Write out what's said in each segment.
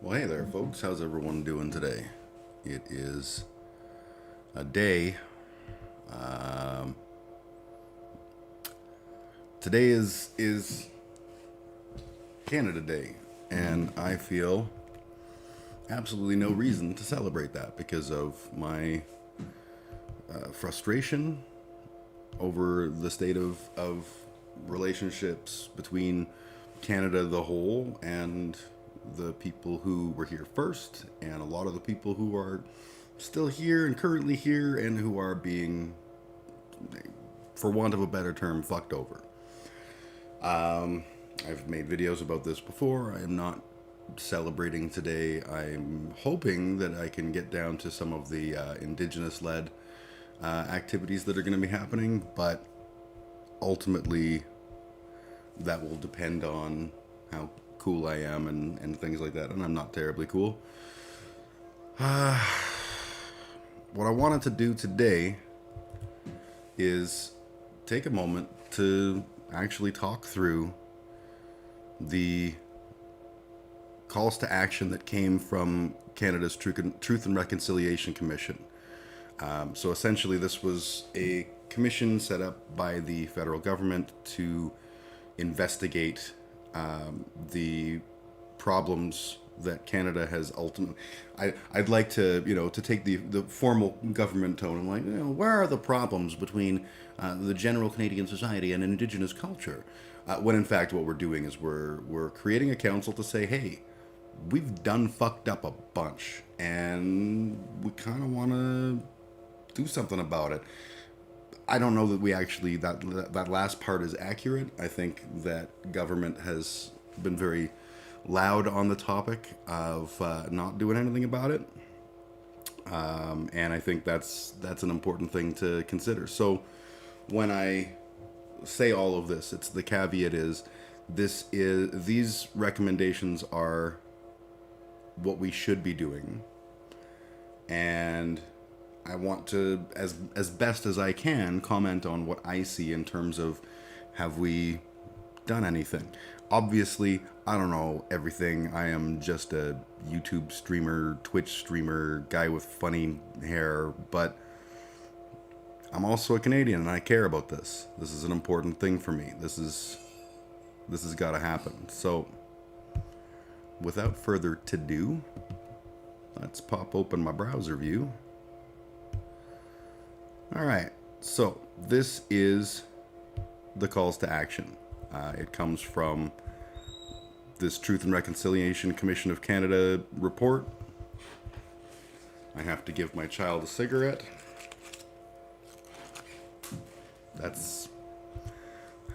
Well, hey there, folks. How's everyone doing today? It is a day. Um, Today is Canada Day, and I feel absolutely no reason to celebrate that because of my frustration over the state of relationships between Canada the whole and the people who were here first, and a lot of the people who are still here and currently here and who are being, for want of a better term, fucked over. I've made videos about this before. I am not celebrating today. I'm hoping that I can get down to some of the indigenous led activities that are going to be happening, but ultimately that will depend on how cool I am and things like that. And I'm not terribly cool. What I wanted to do today is take a moment to actually talk through the calls to action that came from Canada's Truth and Reconciliation Commission. So essentially, this was a commission set up by the federal government to investigate the problems that Canada has ultimately. I'd like to, to take the formal government tone and like, where are the problems between the general Canadian society and Indigenous culture? When in fact, what we're doing is we're creating a council to say, hey, we've done fucked up a bunch, and we kind of want to do something about it. I don't know that we actually that last part is accurate. I think that government has been very loud on the topic of not doing anything about it, and I think that's an important thing to consider. So when I say all of this, it's the caveat is these recommendations are what we should be doing, and I want to, as best as I can, comment on what I see in terms of, have we done anything? Obviously, I don't know everything. I am just a YouTube streamer, Twitch streamer, guy with funny hair, but I'm also a Canadian and I care about this. This is an important thing for me. This has got to happen. So, without further to-do, let's pop open my browser view. All right, so this is the calls to action. It comes from this Truth and Reconciliation Commission of Canada report. I have to give my child a cigarette. That's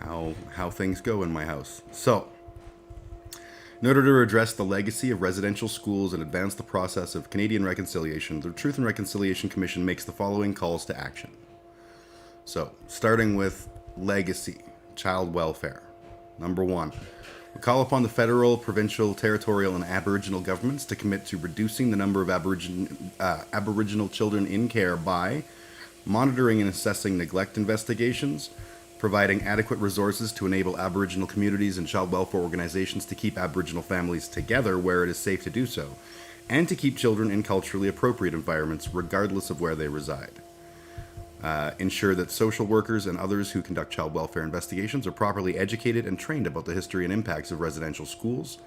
how things go in my house. So, in order to address the legacy of residential schools and advance the process of Canadian reconciliation, the Truth and Reconciliation Commission makes the following calls to action. So, starting with legacy, child welfare. Number one, we call upon the federal, provincial, territorial, and Aboriginal governments to commit to reducing the number of Aboriginal children in care by monitoring and assessing neglect investigations, providing adequate resources to enable Aboriginal communities and child welfare organizations to keep Aboriginal families together where it is safe to do so, and to keep children in culturally appropriate environments regardless of where they reside. Ensure that social workers and others who conduct child welfare investigations are properly educated and trained about the history and impacts of residential schools.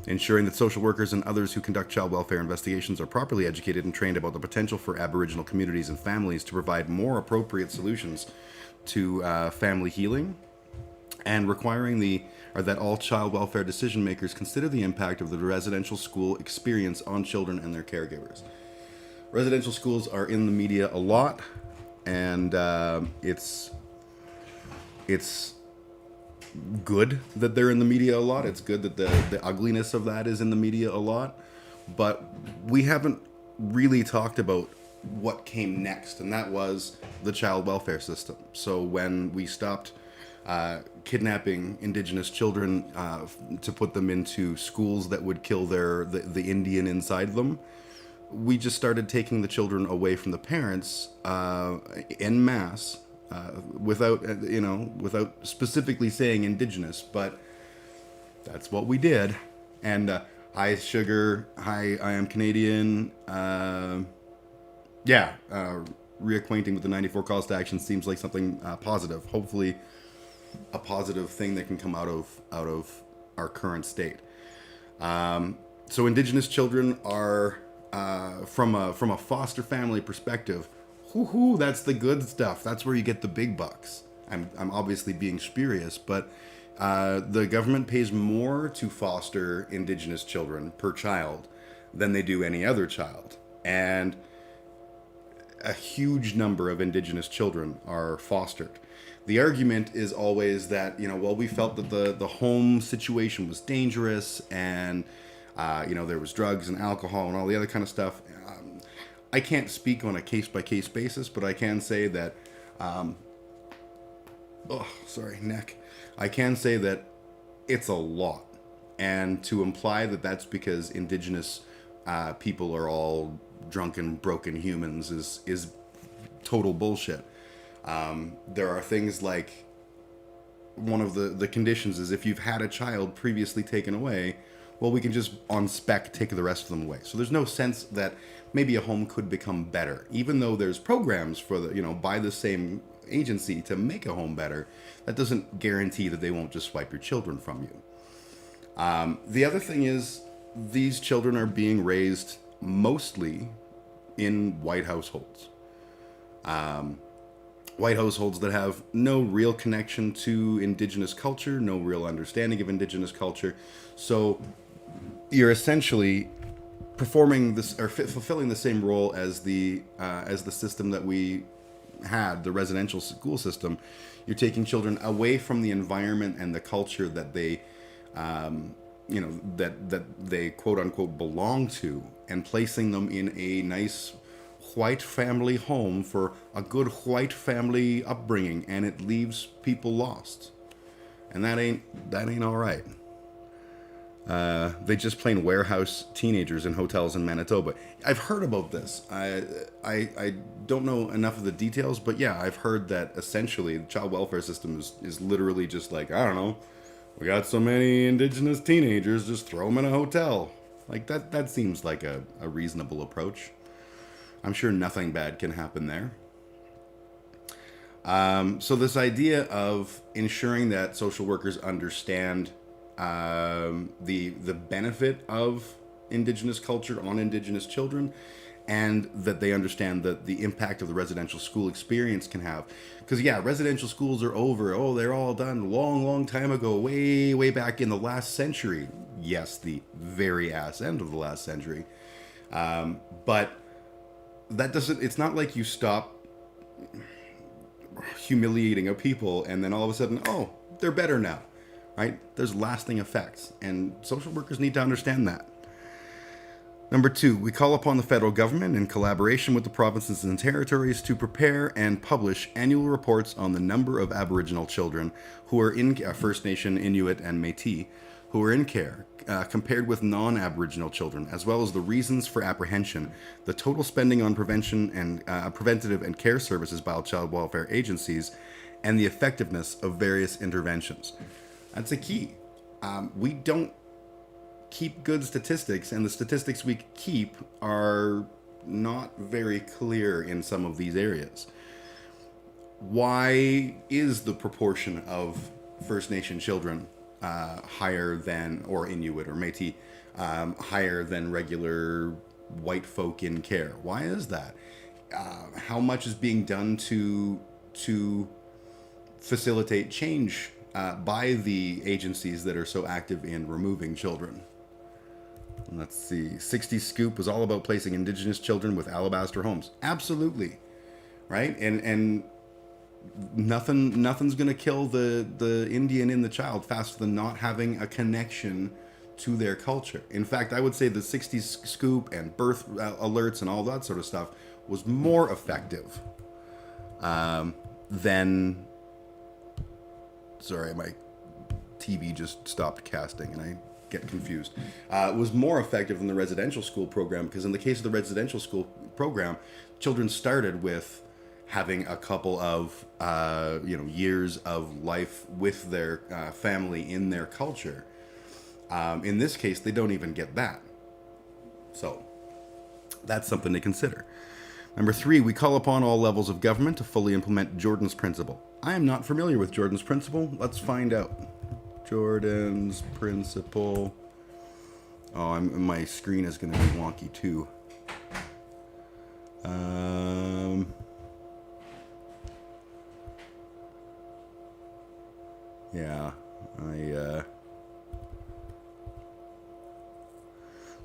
Ensuring that social workers and others who conduct child welfare investigations are properly educated and trained about the potential for Aboriginal communities and families to provide more appropriate solutions to family healing, and requiring that all child welfare decision makers consider the impact of the residential school experience on children and their caregivers. Residential schools are in the media a lot, and it's good that they're in the media a lot. It's good that the ugliness of that is in the media a lot, but we haven't really talked about what came next, and that was the child welfare system. So when we stopped kidnapping Indigenous children to put them into schools that would kill the Indian inside them, we just started taking the children away from the parents en masse, without specifically saying Indigenous, but that's what we did. And Hi, sugar. Hi, I am Canadian. Yeah, reacquainting with the 94 calls to action seems like something positive. Hopefully, a positive thing that can come out of our current state. So Indigenous children are from a foster family perspective. Whoo, that's the good stuff. That's where you get the big bucks. I'm obviously being spurious, but the government pays more to foster Indigenous children per child than they do any other child, and a huge number of Indigenous children are fostered. The argument is always that, well, we felt that the home situation was dangerous, and there was drugs and alcohol and all the other kind of stuff. I can't speak on a case by case basis, but I can say that, neck. I can say that it's a lot, and to imply that that's because Indigenous people are all drunken, broken humans is total bullshit. There are things like, one of the conditions is if you've had a child previously taken away, well, we can just on spec take the rest of them away. So there's no sense that maybe a home could become better, even though there's programs for by the same agency to make a home better. That doesn't guarantee that they won't just swipe your children from you. The other thing is, these children are being raised mostly in white households. White households that have no real connection to Indigenous culture, no real understanding of Indigenous culture. So you're essentially performing this, or fulfilling the same role as the system that we had, the residential school system. You're taking children away from the environment and the culture that they that they quote unquote belong to, and placing them in a nice white family home for a good white family upbringing, and it leaves people lost, and that ain't all right. They just plain warehouse teenagers in hotels in Manitoba. I've heard about this. I don't know enough of the details, but yeah, I've heard that essentially the child welfare system is literally just like, I don't know, we got so many Indigenous teenagers, just throw them in a hotel. Like that seems like a reasonable approach. I'm sure nothing bad can happen there. So this idea of ensuring that social workers understand the benefit of Indigenous culture on Indigenous children, and that they understand the impact of the residential school experience can have. Because yeah, residential schools are over. Oh, they're all done a long time ago, way back in the last century. Yes, the very ass end of the last century. But that doesn't, it's not like you stop humiliating a people and then all of a sudden, oh, they're better now, right? There's lasting effects, and social workers need to understand that. Number 2, we call upon the federal government, in collaboration with the provinces and territories, to prepare and publish annual reports on the number of Aboriginal children who are in First Nation, Inuit, and Métis who are in care, compared with non-Aboriginal children, as well as the reasons for apprehension, the total spending on prevention and preventative and care services by child welfare agencies, and the effectiveness of various interventions. That's a key. We don't keep good statistics, and the statistics we keep are not very clear in some of these areas. Why is the proportion of First Nation children higher than, or Inuit or Métis, higher than regular white folk in care? Why is that? How much is being done to facilitate change by the agencies that are so active in removing children? Let's see. 60 Scoop was all about placing Indigenous children with alabaster homes. Absolutely, right? And nothing's gonna kill the Indian in the child faster than not having a connection to their culture. In fact, I would say the 60 Scoop and birth alerts and all that sort of stuff was more effective than. Sorry, my TV just stopped casting and I get confused. It was more effective than the residential school program, because in the case of the residential school program, children started with having a couple of years of life with their family in their culture, In this case, they don't even get that. So that's something to consider. Number 3, we call upon all levels of government to fully implement Jordan's principle. I am not familiar with Jordan's principle. Let's find out. Jordan's principle. Oh, my screen is going to be wonky too. Yeah,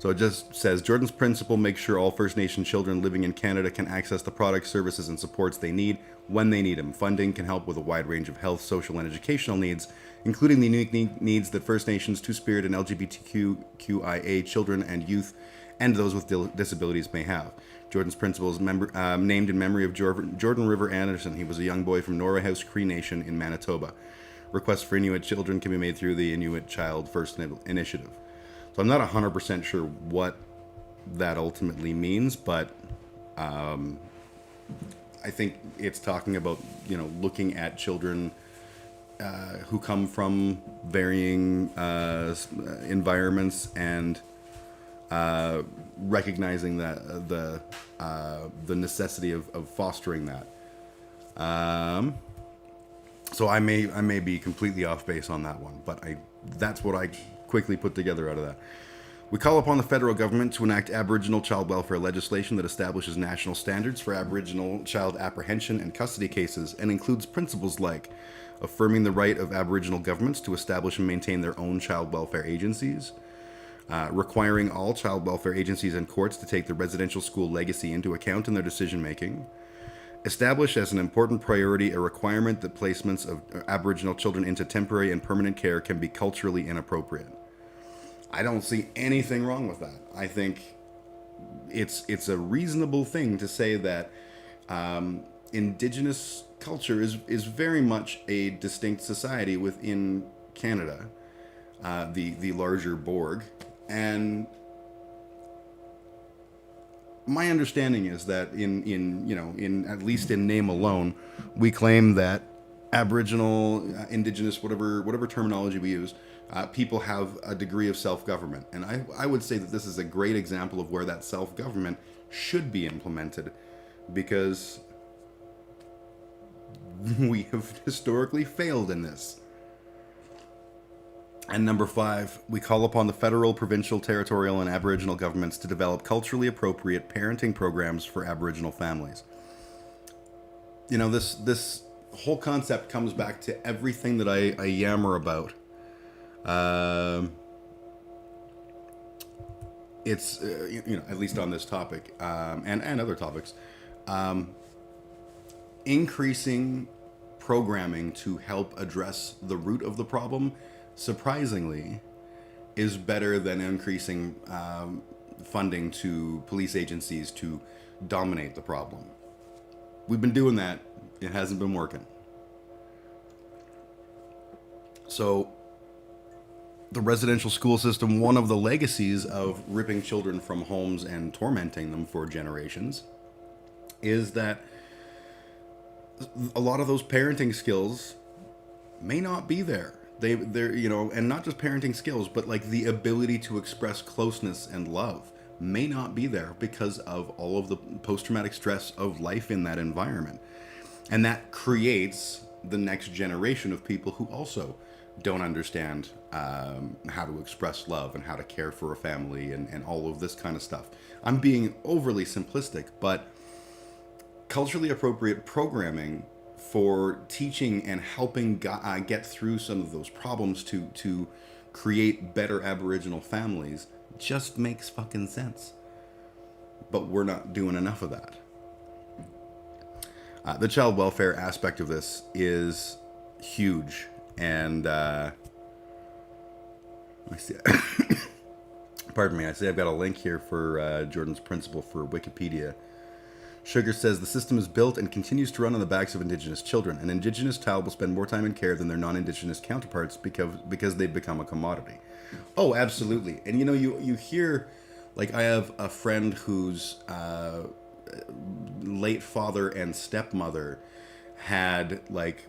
So it just says Jordan's principle makes sure all First Nation children living in Canada can access the products, services, and supports they need when they need them. Funding can help with a wide range of health, social, and educational needs, including the unique needs that First Nations, Two-Spirit, and LGBTQIA children and youth and those with disabilities may have. Jordan's principle is named in memory of Jordan River Anderson. He was a young boy from Nora House Cree Nation in Manitoba. Requests for Inuit children can be made through the Inuit Child First Initiative. So I'm not 100% sure what that ultimately means, but I think it's talking about, looking at children who come from varying environments and recognizing that the necessity of fostering that. So I may be completely off base on that one, but that's what I quickly put together out of that. We call upon the federal government to enact Aboriginal child welfare legislation that establishes national standards for Aboriginal child apprehension and custody cases and includes principles like affirming the right of Aboriginal governments to establish and maintain their own child welfare agencies, requiring all child welfare agencies and courts to take the residential school legacy into account in their decision making, establish as an important priority a requirement that placements of Aboriginal children into temporary and permanent care can be culturally inappropriate. I don't see anything wrong with that. I think it's a reasonable thing to say that Indigenous culture is very much a distinct society within Canada, the larger Borg, and my understanding is that in at least in name alone, we claim that Aboriginal, Indigenous, whatever terminology we use, people have a degree of self-government. And I would say that this is a great example of where that self-government should be implemented, because we have historically failed in this. And number 5, we call upon the federal, provincial, territorial, and Aboriginal governments to develop culturally appropriate parenting programs for Aboriginal families. This whole concept comes back to everything that I yammer about. It's at least on this topic, and other topics, increasing programming to help address the root of the problem, surprisingly, is better than increasing funding to police agencies to dominate the problem. We've been doing that. It hasn't been working. So the residential school system, one of the legacies of ripping children from homes and tormenting them for generations, is that a lot of those parenting skills may not be there. They're and not just parenting skills, but like the ability to express closeness and love may not be there because of all of the post-traumatic stress of life in that environment. And that creates the next generation of people who also don't understand how to express love and how to care for a family and all of this kind of stuff. I'm being overly simplistic, but culturally appropriate programming for teaching and helping get through some of those problems to create better Aboriginal families just makes fucking sense. But we're not doing enough of that. The child welfare aspect of this is huge, and I see. Pardon me. I say I've got a link here for Jordan's principle for Wikipedia. Sugar says the system is built and continues to run on the backs of Indigenous children. An Indigenous child will spend more time in care than their non-Indigenous counterparts because they've become a commodity. Oh, absolutely. And you hear, like, I have a friend whose late father and stepmother had, like,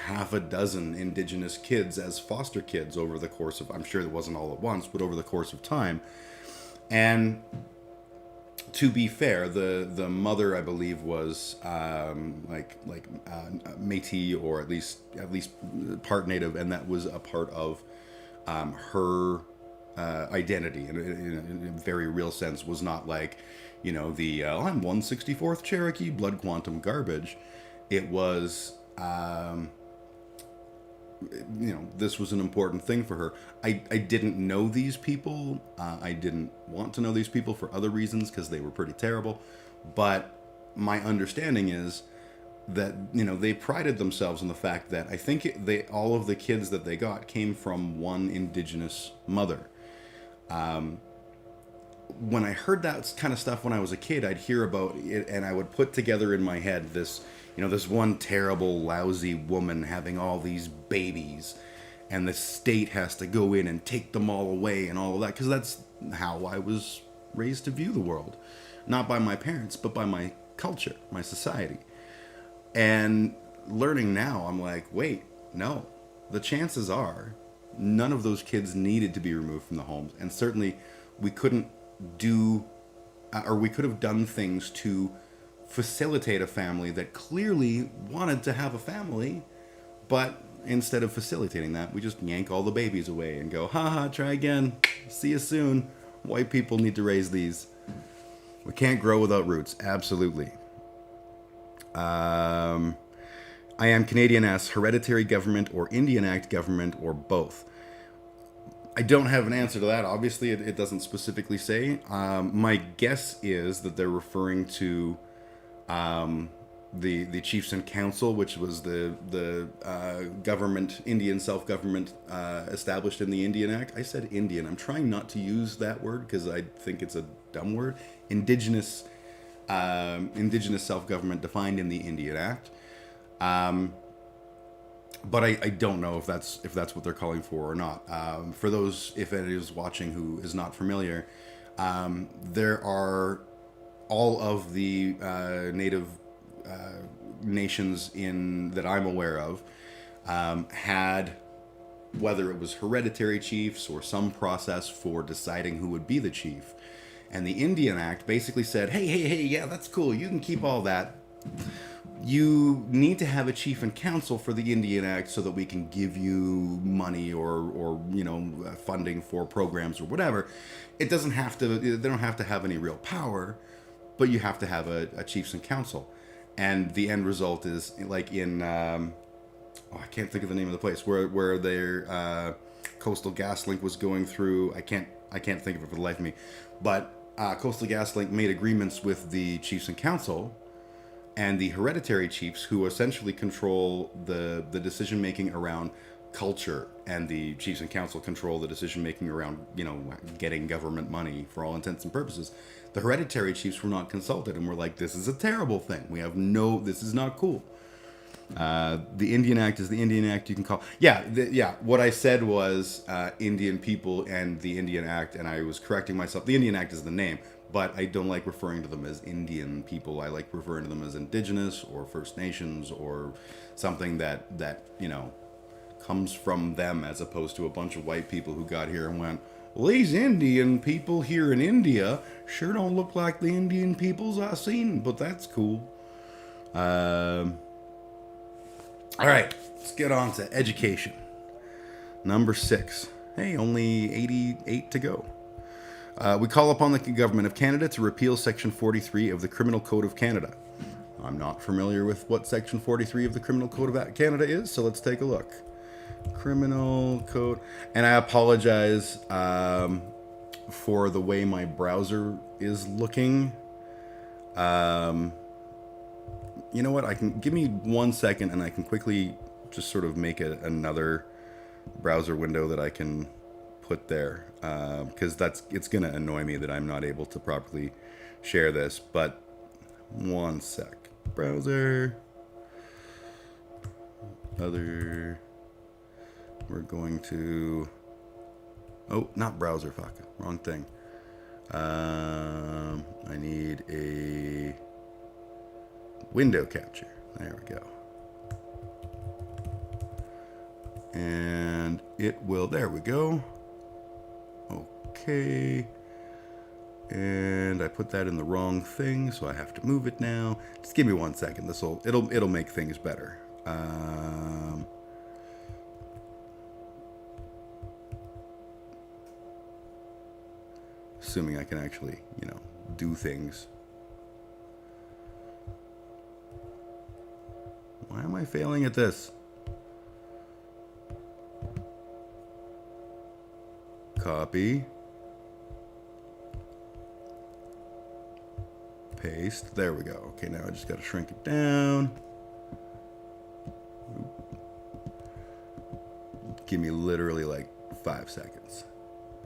half a dozen indigenous kids as foster kids over the course of, I'm sure it wasn't all at once, but over the course of time. And to be fair, the mother, I believe, was Métis, or at least part Native, and that was a part of her identity, in a very real sense. Was not like, the I'm 164th Cherokee blood quantum garbage. It was, this was an important thing for her. I didn't know these people. I didn't want to know these people for other reasons, because they were pretty terrible. But my understanding is that, they prided themselves on the fact that I think all of the kids that they got came from one indigenous mother. When I heard that kind of stuff when I was a kid, I'd hear about it and I would put together in my head this, this one terrible, lousy woman having all these babies, and the state has to go in and take them all away and all of that, because that's how I was raised to view the world. Not by my parents, but by my culture, my society. And learning now, I'm like, wait, no. The chances are none of those kids needed to be removed from the homes. And certainly we couldn't we could have done things to facilitate a family that clearly wanted to have a family, but instead of facilitating that, we just yank all the babies away and go, haha, try again, see you soon. White people need to raise these. We can't grow without roots. Absolutely. I Am Canadian asks, hereditary government or Indian Act government, or both? I don't have an answer to that. Obviously, it doesn't specifically say. My guess is that they're referring to the Chiefs and Council, which was the government, Indian self-government established in the Indian Act. I said Indian. I'm trying not to use that word because I think it's a dumb word. Indigenous self-government defined in the Indian Act. But I don't know if that's what they're calling for or not. For those, if any is watching who is not familiar, there are all of the native nations that I'm aware of had, whether it was hereditary chiefs or some process for deciding who would be the chief. And the Indian Act basically said, hey, yeah, that's cool. You can keep all that. You need to have a chief and council for the Indian Act so that we can give you money or funding for programs or whatever. It doesn't have to. They don't have to have any real power, but you have to have a chiefs and council. And the end result is like in I can't think of the name of the place where their Coastal GasLink was going through. I can't think of it for the life of me, but Coastal GasLink made agreements with the chiefs and council and the hereditary chiefs, who essentially control the decision making around culture, and the chiefs and council control the decision making around getting government money for all intents and purposes. The hereditary chiefs were not consulted and were like, this is a terrible thing. This is not cool. The Indian Act is the Indian Act. You can call what I said was Indian people and the Indian Act, and I was correcting myself. The Indian Act is the name, but I don't like referring to them as Indian people. I like referring to them as Indigenous or First Nations or something that comes from them, as opposed to a bunch of white people who got here and went, well, these Indian people here in India sure don't look like the Indian peoples I've seen, but that's cool. All right, let's get on to education. Number 6. Hey, only 88 to go. We call upon the government of Canada to repeal Section 43 of the Criminal Code of Canada. I'm not familiar with what Section 43 of the Criminal Code of Canada is, so let's take a look. Criminal Code. And I apologize for the way my browser is looking. You know what? Give me 1 second and I can quickly just sort of make another browser window that I can put there, because it's going to annoy me that I'm not able to properly share this. But 1 sec. Browser. Other. We're going to. Oh, not browser. Fuck. Wrong thing. I need a window capture. There we go. And it will, there we go. Okay. And I put that in the wrong thing, so I have to move it now. Just give me 1 second. It'll make things better. Assuming I can actually, do things. Why am I failing at this? Copy. Paste. There we go. Okay, now I just got to shrink it down. Give me literally like 5 seconds.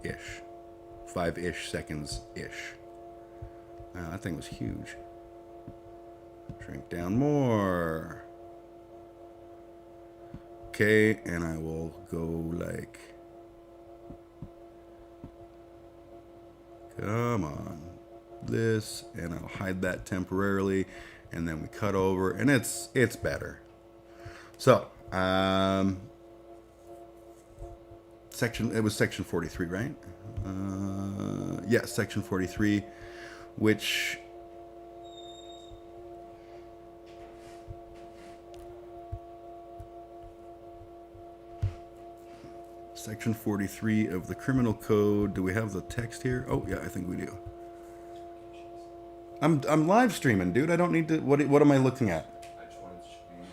Ish. 5-ish seconds ish. Wow, that thing was huge. Shrink down more. Okay, and I will go like... Come on. This, and I'll hide that temporarily, and then we cut over, and it's better. So, it was section 43, right? Yes, section 43, which... Section 43 of the Criminal Code. Do we have the text here? Oh, yeah, I think we do. I'm live streaming, dude. I don't need to... What am I looking at? I just wanted to show you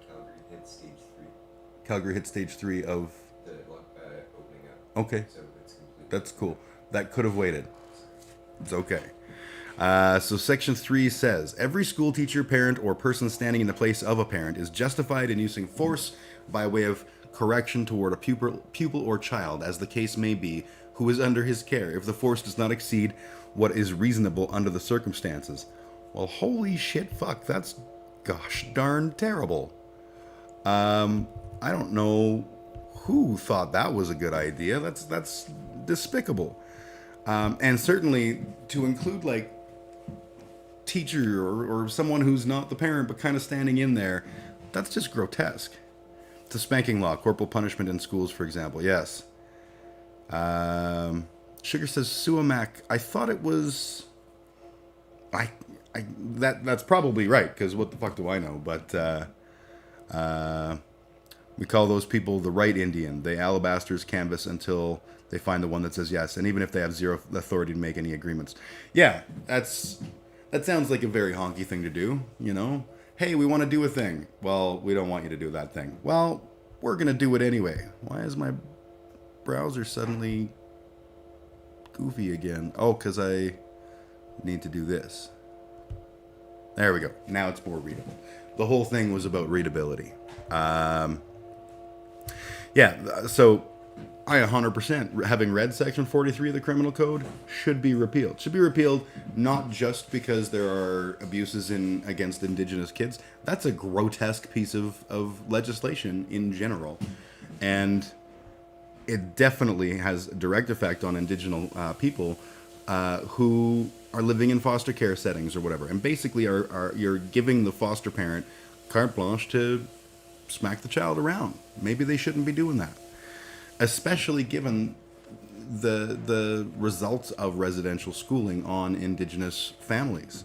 Calgary hit stage 3. Calgary hit stage 3 of... The opening up. Okay. So it's complete. That's cool. That could have waited. It's okay. So Section 3 says, every school teacher, parent, or person standing in the place of a parent is justified in using force by way of correction toward a pupil or child, as the case may be, who is under his care, if the force does not exceed what is reasonable under the circumstances. Well, holy shit, fuck, that's gosh darn terrible. I don't know who thought that was a good idea. That's despicable. And certainly to include like teacher or someone who's not the parent but kind of standing in there, that's just grotesque. The spanking law, corporal punishment in schools, for example. Yes. Sugar says Suamac. I thought it was. That's probably right, because what the fuck do I know? But we call those people the right Indian. They alabasters canvas until they find the one that says yes, and even if they have zero authority to make any agreements. Yeah, that sounds like a very honky thing to do, Hey, we want to do a thing. Well, we don't want you to do that thing. Well, we're going to do it anyway. Why is my browser suddenly goofy again? Oh, because I need to do this. There we go. Now it's more readable. The whole thing was about readability. So I 100%, having read Section 43 of the Criminal Code, should be repealed. Should be repealed not just because there are abuses against Indigenous kids. That's a grotesque piece of legislation in general. And it definitely has a direct effect on Indigenous people who are living in foster care settings or whatever. And basically you're giving the foster parent carte blanche to smack the child around. Maybe they shouldn't be doing that. Especially given the results of residential schooling on Indigenous families.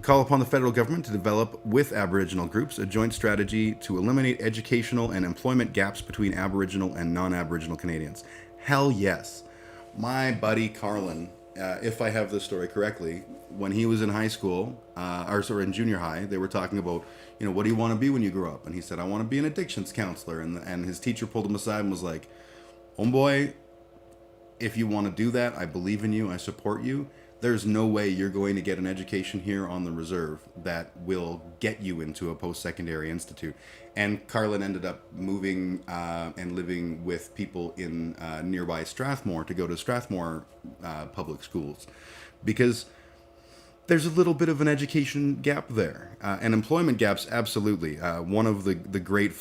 Call upon the federal government to develop with Aboriginal groups a joint strategy to eliminate educational and employment gaps between Aboriginal and non-Aboriginal Canadians. Hell yes. My buddy Carlin, if I have this story correctly, when he was in high school, in junior high, they were talking about, what do you want to be when you grow up? And he said, I want to be an addictions counselor. And his teacher pulled him aside and was like, homeboy, if you want to do that, I believe in you, I support you. There's no way you're going to get an education here on the reserve that will get you into a post-secondary institute. And Carlin ended up moving and living with people in nearby Strathmore to go to Strathmore public schools. Because there's a little bit of an education gap there. And employment gaps, absolutely. One of the great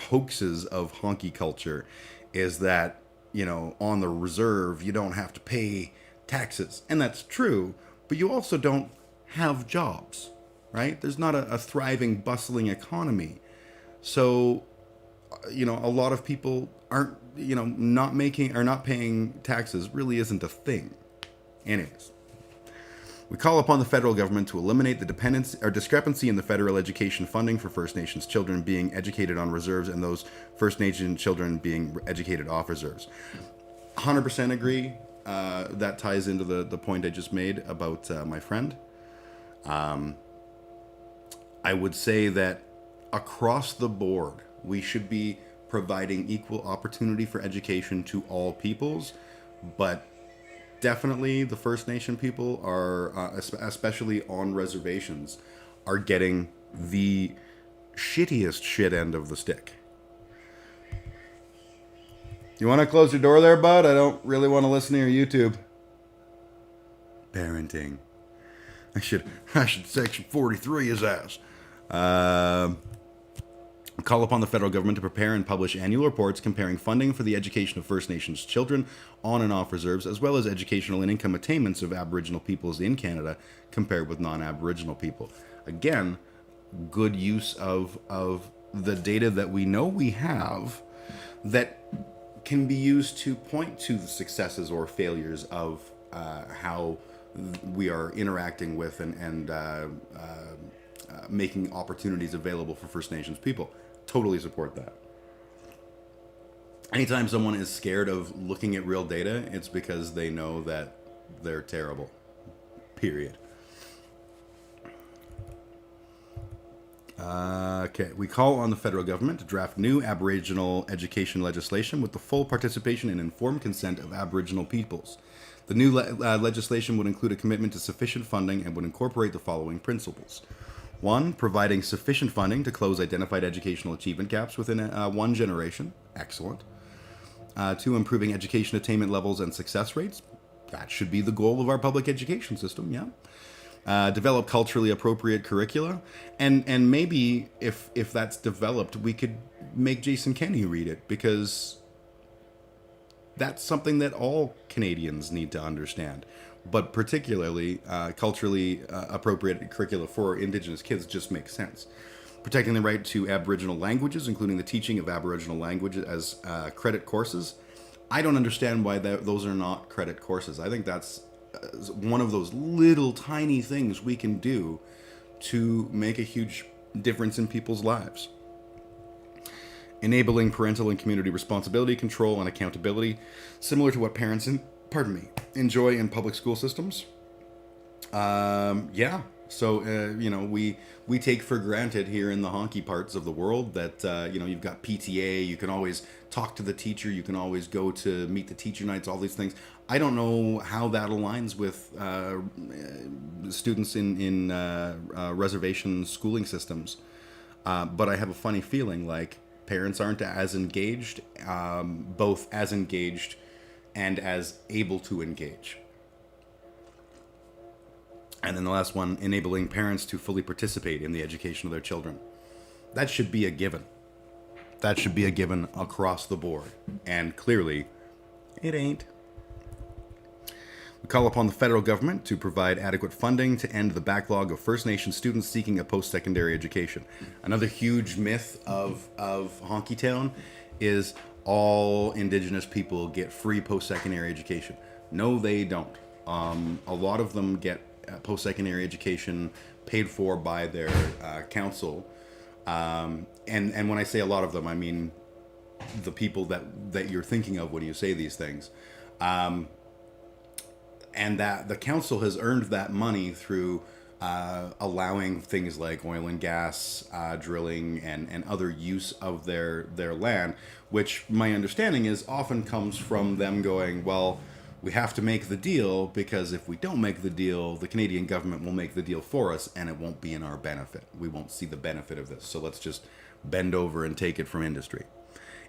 hoaxes of honky culture is that, on the reserve, you don't have to pay taxes. And that's true, but you also don't have jobs, right? There's not a thriving, bustling economy. So a lot of people aren't, not making or not paying taxes really isn't a thing. Anyways, we call upon the federal government to eliminate the dependence or discrepancy in the federal education funding for First Nations children being educated on reserves and those First Nation children being educated off reserves. 100% agree. That ties into the point I just made about my friend. I would say that across the board, we should be providing equal opportunity for education to all peoples, but definitely the First Nation people are, especially on reservations, are getting the shittiest shit end of the stick. You want to close your door there, bud? I don't really want to listen to your YouTube. Parenting. I should section 43 his ass. Call upon the federal government to prepare and publish annual reports comparing funding for the education of First Nations children on and off reserves, as well as educational and income attainments of Aboriginal peoples in Canada compared with non-Aboriginal people. Again, good use of the data that we know we have that can be used to point to the successes or failures of how we are interacting with and making opportunities available for First Nations people. Totally support that. Anytime someone is scared of looking at real data, it's because they know that they're terrible. Period. Okay, we call on the federal government to draft new Aboriginal education legislation with the full participation and informed consent of Aboriginal peoples. The new legislation would include a commitment to sufficient funding and would incorporate the following principles. 1, providing sufficient funding to close identified educational achievement gaps within one generation. Excellent. 2, improving education attainment levels and success rates. That should be the goal of our public education system, yeah. Develop culturally appropriate curricula. And maybe if that's developed, we could make Jason Kenney read it, because that's something that all Canadians need to understand. But particularly culturally appropriate curricula for Indigenous kids just makes sense. Protecting the right to Aboriginal languages, including the teaching of Aboriginal languages as credit courses. I don't understand why those are not credit courses. I think that's one of those little tiny things we can do to make a huge difference in people's lives. Enabling parental and community responsibility, control, and accountability, similar to what parents enjoy in public school systems. Yeah. So, we take for granted here in the honky parts of the world that, you've got PTA, you can always talk to the teacher, you can always go to meet the teacher nights, all these things. I don't know how that aligns with students in reservation schooling systems, but I have a funny feeling like parents aren't as engaged, both as engaged and as able to engage. And then the last one, enabling parents to fully participate in the education of their children. That should be a given. That should be a given across the board. And clearly, it ain't. We call upon the federal government to provide adequate funding to end the backlog of First Nation students seeking a post-secondary education. Another huge myth of Honky Town is all Indigenous people get free post-secondary education. No, they don't. A lot of them get post-secondary education paid for by their council. And when I say a lot of them, I mean the people that you're thinking of when you say these things. And that the council has earned that money through allowing things like oil and gas drilling and other use of their land, which my understanding is often comes from them going, well, we have to make the deal because if we don't make the deal, the Canadian government will make the deal for us and it won't be in our benefit. We won't see the benefit of this. So let's just bend over and take it from industry.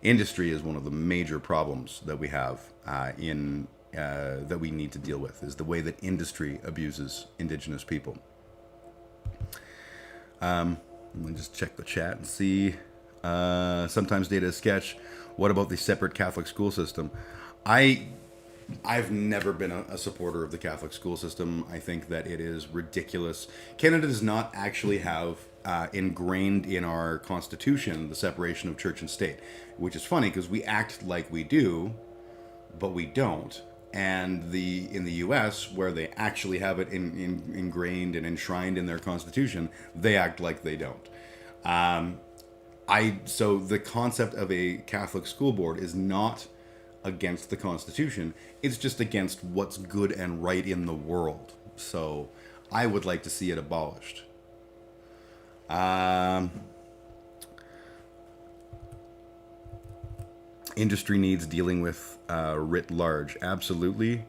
Industry is one of the major problems that we have that we need to deal with, is the way that industry abuses Indigenous people. Let me just check the chat and see. Sometimes data is sketch. What about the separate Catholic school system? I've never been a supporter of the Catholic school system. I think that it is ridiculous. Canada does not actually have ingrained in our Constitution, the separation of church and state, which is funny because we act like we do, but we don't. And in the U.S., where they actually have it ingrained and enshrined in their Constitution, they act like they don't. So the concept of a Catholic school board is not against the Constitution. It's just against what's good and right in the world. So I would like to see it abolished. Industry needs dealing with writ large. Absolutely.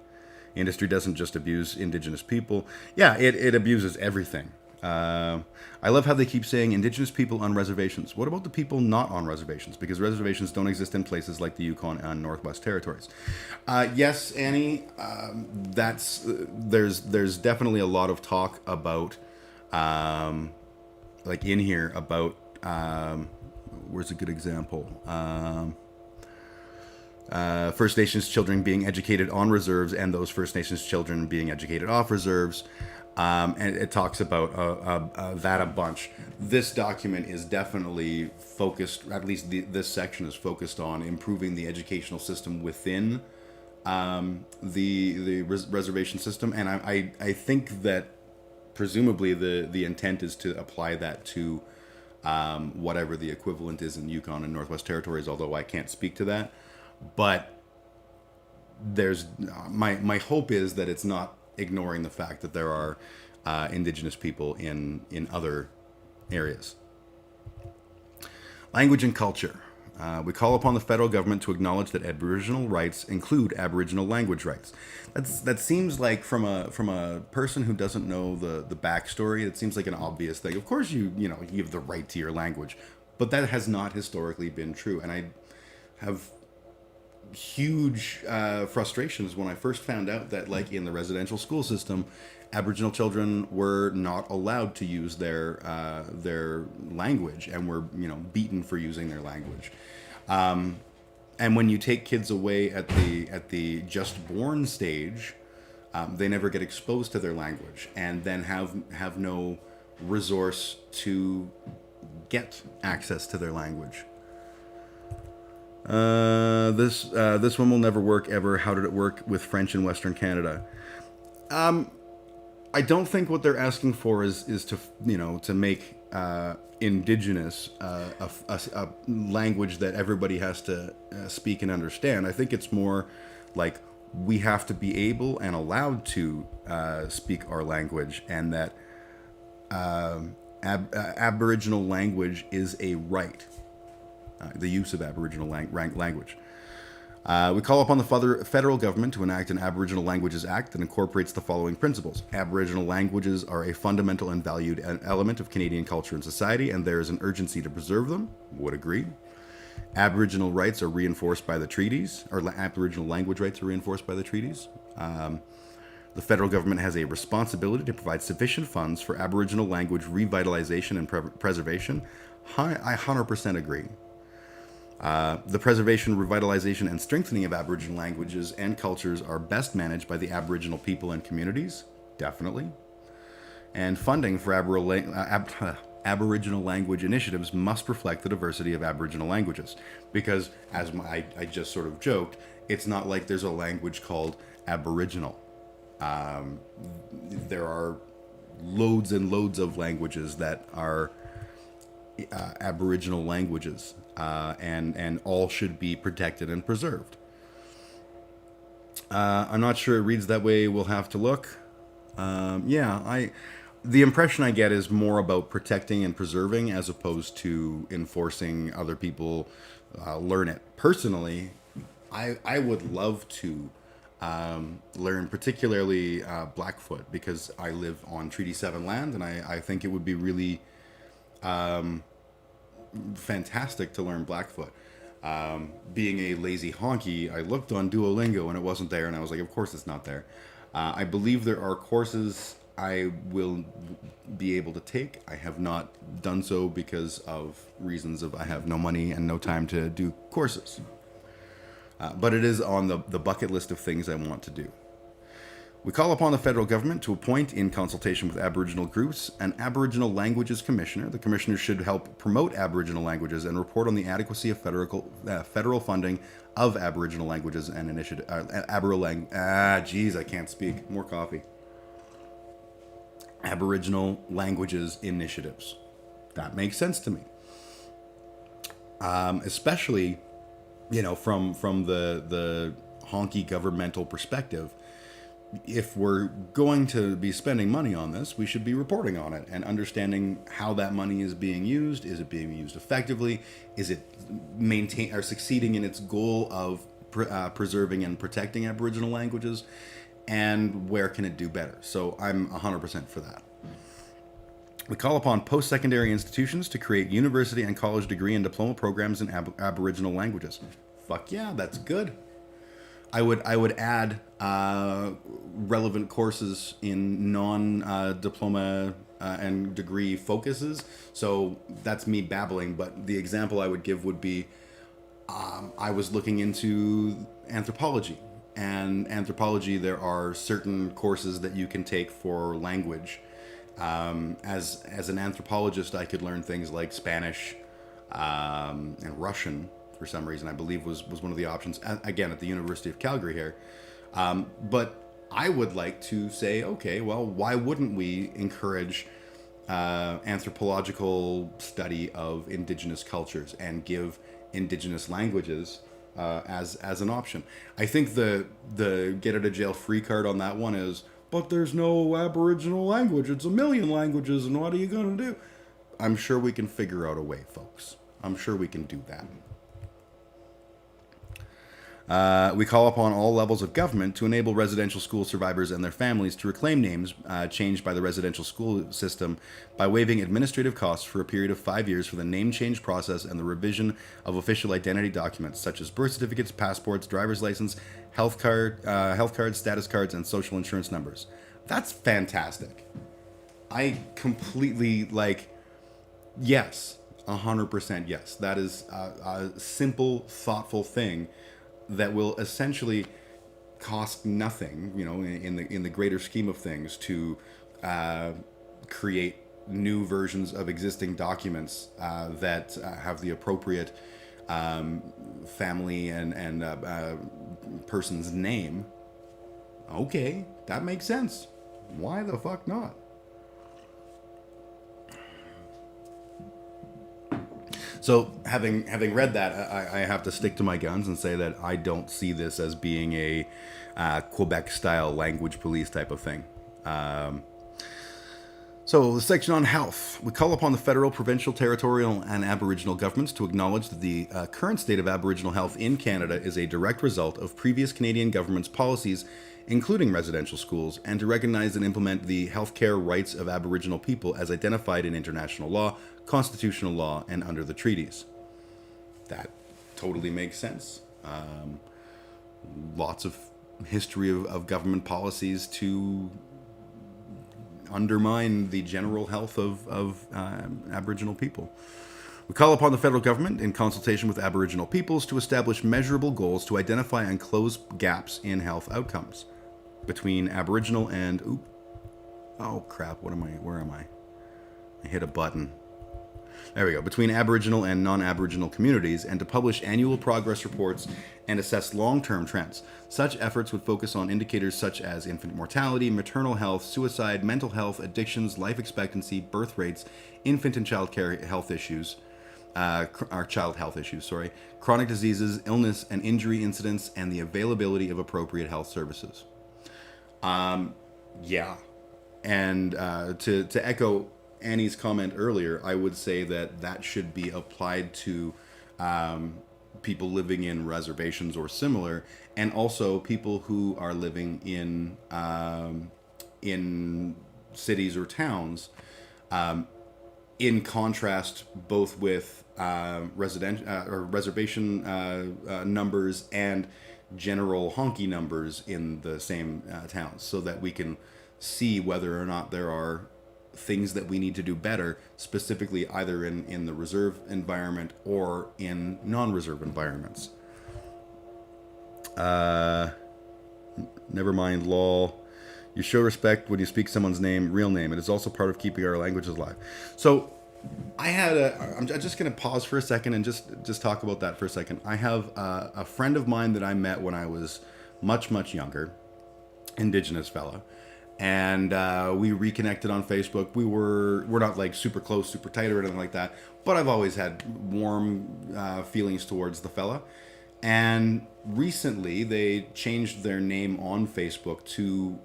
Industry doesn't just abuse Indigenous people. Yeah, it abuses everything. I love how they keep saying Indigenous people on reservations. What about the people not on reservations? Because reservations don't exist in places like the Yukon and Northwest Territories. Yes, Annie, there's definitely a lot of talk about, like in here, about, where's a good example? First Nations children being educated on reserves and those First Nations children being educated off reserves. And it talks about that a bunch. This document is definitely focused, at least this section is focused on improving the educational system within the reservation system. And I think that presumably the intent is to apply that to whatever the equivalent is in Yukon and Northwest Territories, although I can't speak to that. But there's my hope is that it's not ignoring the fact that there are Indigenous people in other areas. Language and culture. We call upon the federal government to acknowledge that Aboriginal rights include Aboriginal language rights. That seems like from a person who doesn't know the backstory, it seems like an obvious thing. Of course, you have the right to your language, but that has not historically been true. And I have huge frustrations when I first found out that, like, in the residential school system, Aboriginal children were not allowed to use their language and were beaten for using their language. And when you take kids away at the just born stage, they never get exposed to their language and then have no resource to get access to their language. This one will never work ever. How did it work with French in Western Canada? I don't think what they're asking for is to make Indigenous a language that everybody has to speak and understand. I think it's more like we have to be able and allowed to speak our language, and that Aboriginal language is a right. The use of Aboriginal language. We call upon the federal government to enact an Aboriginal Languages Act that incorporates the following principles. Aboriginal languages are a fundamental and valued element of Canadian culture and society, and there is an urgency to preserve them. Would agree. Aboriginal rights are reinforced by the treaties, or Aboriginal language rights are reinforced by the treaties. The federal government has a responsibility to provide sufficient funds for Aboriginal language revitalization and preservation. I 100% agree. The preservation, revitalization, and strengthening of Aboriginal languages and cultures are best managed by the Aboriginal people and communities, definitely. And funding for Aboriginal language initiatives must reflect the diversity of Aboriginal languages. Because, as I just sort of joked, it's not like there's a language called Aboriginal. There are loads and loads of languages that are Aboriginal languages. And all should be protected and preserved. I'm not sure it reads that way. We'll have to look. The impression I get is more about protecting and preserving as opposed to enforcing other people learn it. Personally, I would love to learn particularly Blackfoot, because I live on Treaty 7 land, and I think it would be really fantastic to learn Blackfoot. Being a lazy honky, I looked on Duolingo and it wasn't there, and I was like, of course it's not there. I believe there are courses I will be able to take. I have not done so because of reasons of I have no money and no time to do courses. But it is on the bucket list of things I want to do. We call upon the federal government to appoint, in consultation with Aboriginal groups, an Aboriginal Languages Commissioner. The commissioner should help promote Aboriginal languages and report on the adequacy of federal funding of Aboriginal languages and initiative. I can't speak. More coffee. Aboriginal languages initiatives. That makes sense to me. Especially, from the honky governmental perspective. If we're going to be spending money on this, we should be reporting on it and understanding how that money is being used. Is it being used effectively? Is it succeeding in its goal of preserving and protecting Aboriginal languages? And where can it do better? So I'm 100% for that. We call upon post-secondary institutions to create university and college degree and diploma programs in Aboriginal languages. Fuck yeah, that's good. I would add relevant courses in non-diploma and degree focuses. So that's me babbling, but the example I would give would be I was looking into anthropology. And anthropology, there are certain courses that you can take for language. As an anthropologist, I could learn things like Spanish and Russian. For some reason, I believe was one of the options, again, at the University of Calgary here. But I would like to say, okay, well, why wouldn't we encourage anthropological study of Indigenous cultures and give Indigenous languages as an option? I think the get out of jail free card on that one is, but there's no Aboriginal language. It's a million languages, and what are you going to do? I'm sure we can figure out a way, folks. I'm sure we can do that. We call upon all levels of government to enable residential school survivors and their families to reclaim names changed by the residential school system by waiving administrative costs for a period of 5 years for the name change process and the revision of official identity documents such as birth certificates, passports, driver's license, health cards, status cards, and social insurance numbers. That's fantastic. I completely yes, 100% yes. That is a simple, thoughtful thing that will essentially cost nothing, in the greater scheme of things, to create new versions of existing documents that have the appropriate family and person's name. Okay, that makes sense. Why the fuck not? So, having read that, I have to stick to my guns and say that I don't see this as being a Quebec-style language police type of thing. So, the section on health. We call upon the federal, provincial, territorial, and Aboriginal governments to acknowledge that the current state of Aboriginal health in Canada is a direct result of previous Canadian governments' policies, including residential schools, and to recognize and implement the healthcare rights of Aboriginal people as identified in international law, constitutional law, and under the treaties. That totally makes sense. Lots of history of government policies to undermine the general health of Aboriginal people. We call upon the federal government, in consultation with Aboriginal peoples, to establish measurable goals to identify and close gaps in health outcomes between Aboriginal and... oh crap, where am I? I hit a button. There we go. Between Aboriginal and non-Aboriginal communities, and to publish annual progress reports and assess long-term trends. Such efforts would focus on indicators such as infant mortality, maternal health, suicide, mental health, addictions, life expectancy, birth rates, infant and child care health issues, child health issues, chronic diseases, illness and injury incidents, and the availability of appropriate health services. Yeah. And to echo Annie's comment earlier, I would say that should be applied to people living in reservations or similar, and also people who are living in cities or towns. In contrast, both with reservation numbers and general honky numbers in the same towns, so that we can see whether or not there are things that we need to do better, specifically either in the reserve environment or in non-reserve environments. Never mind, lol. You show respect when you speak someone's name, real name. It is also part of keeping our languages alive. So I'm just going to pause for a second and just talk about that for a second. I have a friend of mine that I met when I was much younger, Indigenous fella, and we reconnected on Facebook. We're not like super close, super tight or anything like that, but I've always had warm feelings towards the fella. And recently, they changed their name on Facebook to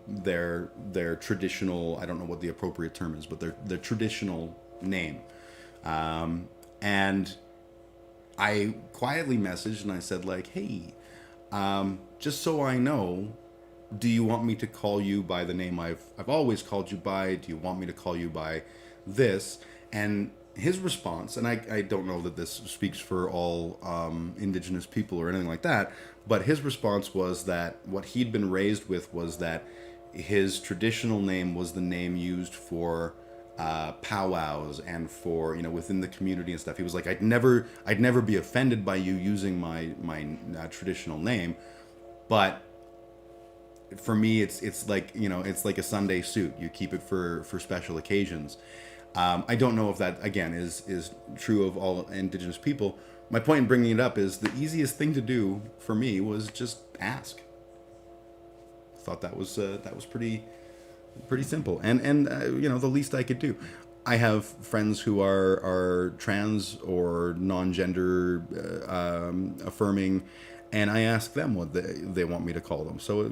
their traditional. I don't know what the appropriate term is, but their traditional name. And I quietly messaged and I said like, "Hey, just so I know, do you want me to call you by the name I've always called you by? Do you want me to call you by this?" And his response, and I don't know that this speaks for all Indigenous people or anything like that, but his response was that what he'd been raised with was that his traditional name was the name used for powwows and for, within the community and stuff. He was like, I'd never be offended by you using my traditional name, but for me it's like, it's like a Sunday suit. You keep it for special occasions. I don't know if that again is true of all Indigenous people. My point in bringing it up is the easiest thing to do for me was just ask. Thought that was pretty simple, and the least I could do. I have friends who are trans or non-gender affirming, and I ask them what they want me to call them. So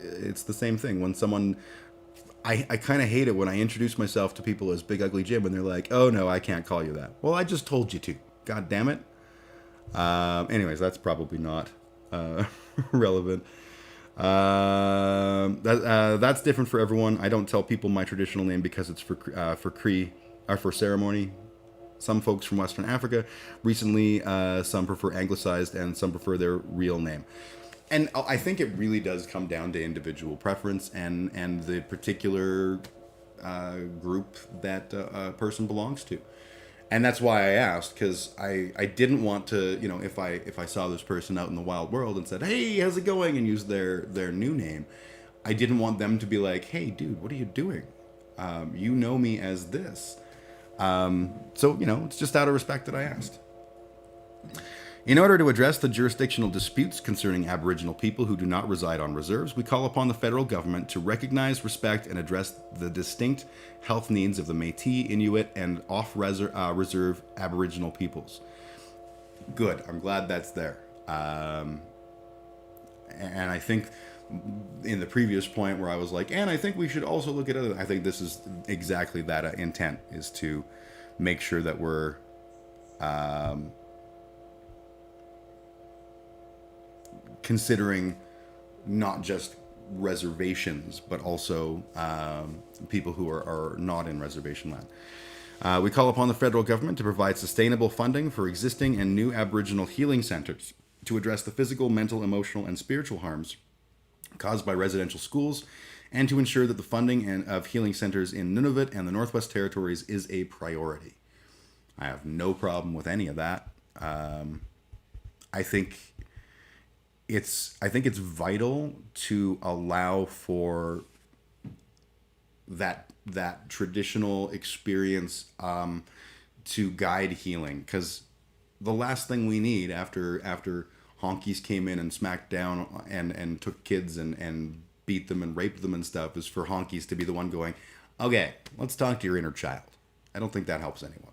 it's the same thing when someone. I kind of hate it when I introduce myself to people as Big Ugly Jim and they're like, "Oh no, I can't call you that." Well, I just told you to. God damn it. Anyways, that's probably not relevant. That's different for everyone. I don't tell people my traditional name because it's for Cree or for ceremony. Some folks from Western Africa recently, some prefer anglicized and some prefer their real name. And I think it really does come down to individual preference and the particular group that a person belongs to. And that's why I asked, because I didn't want to, if I saw this person out in the wild world and said, "Hey, how's it going?" and used their new name, I didn't want them to be like, "Hey, dude, what are you doing? You know me as this." So, it's just out of respect that I asked. In order to address the jurisdictional disputes concerning Aboriginal people who do not reside on reserves, we call upon the federal government to recognize, respect, and address the distinct health needs of the Métis, Inuit, and off-reserve Aboriginal peoples. Good. I'm glad that's there. And I think in the previous point where I was like, and I think we should also look at other, I think this is exactly that intent, is to make sure that we're considering not just reservations, but also people who are not in reservation land. We call upon the federal government to provide sustainable funding for existing and new Aboriginal healing centers to address the physical, mental, emotional, and spiritual harms caused by residential schools, and to ensure that the funding of healing centers in Nunavut and the Northwest Territories is a priority. I have no problem with any of that. I think it's vital to allow for that traditional experience to guide healing, because the last thing we need after honkies came in and smacked down and took kids and beat them and raped them and stuff is for honkies to be the one going, "Okay, let's talk to your inner child." I don't think that helps anyone.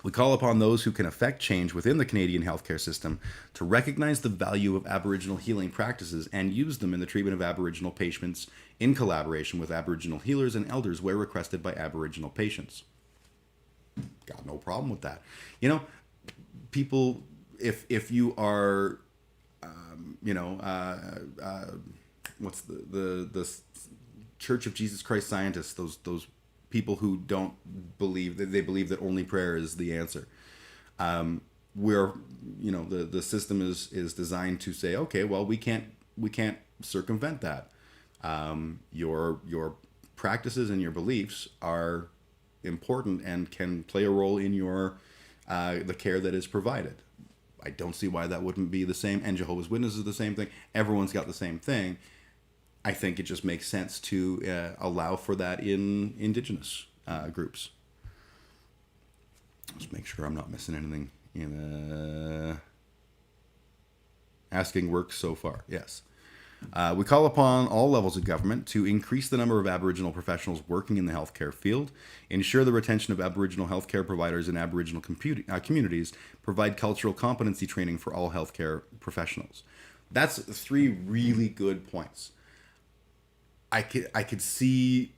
We call upon those who can affect change within the Canadian healthcare system to recognize the value of Aboriginal healing practices and use them in the treatment of Aboriginal patients in collaboration with Aboriginal healers and elders where requested by Aboriginal patients. Got no problem with that. People, if you are, what's the Church of Jesus Christ Scientists, those people who don't believe that they believe that only prayer is the answer. Where the system is designed to say, okay, well, we can't circumvent that. Your practices and your beliefs are important and can play a role in your the care that is provided. I don't see why that wouldn't be the same. And Jehovah's Witnesses is the same thing. Everyone's got the same thing. I think it just makes sense to allow for that in Indigenous groups. Let's make sure I'm not missing anything in asking work so far. Yes. We call upon all levels of government to increase the number of Aboriginal professionals working in the healthcare field, ensure the retention of Aboriginal healthcare providers in Aboriginal communities, provide cultural competency training for all healthcare professionals. That's 3 really good points. I could see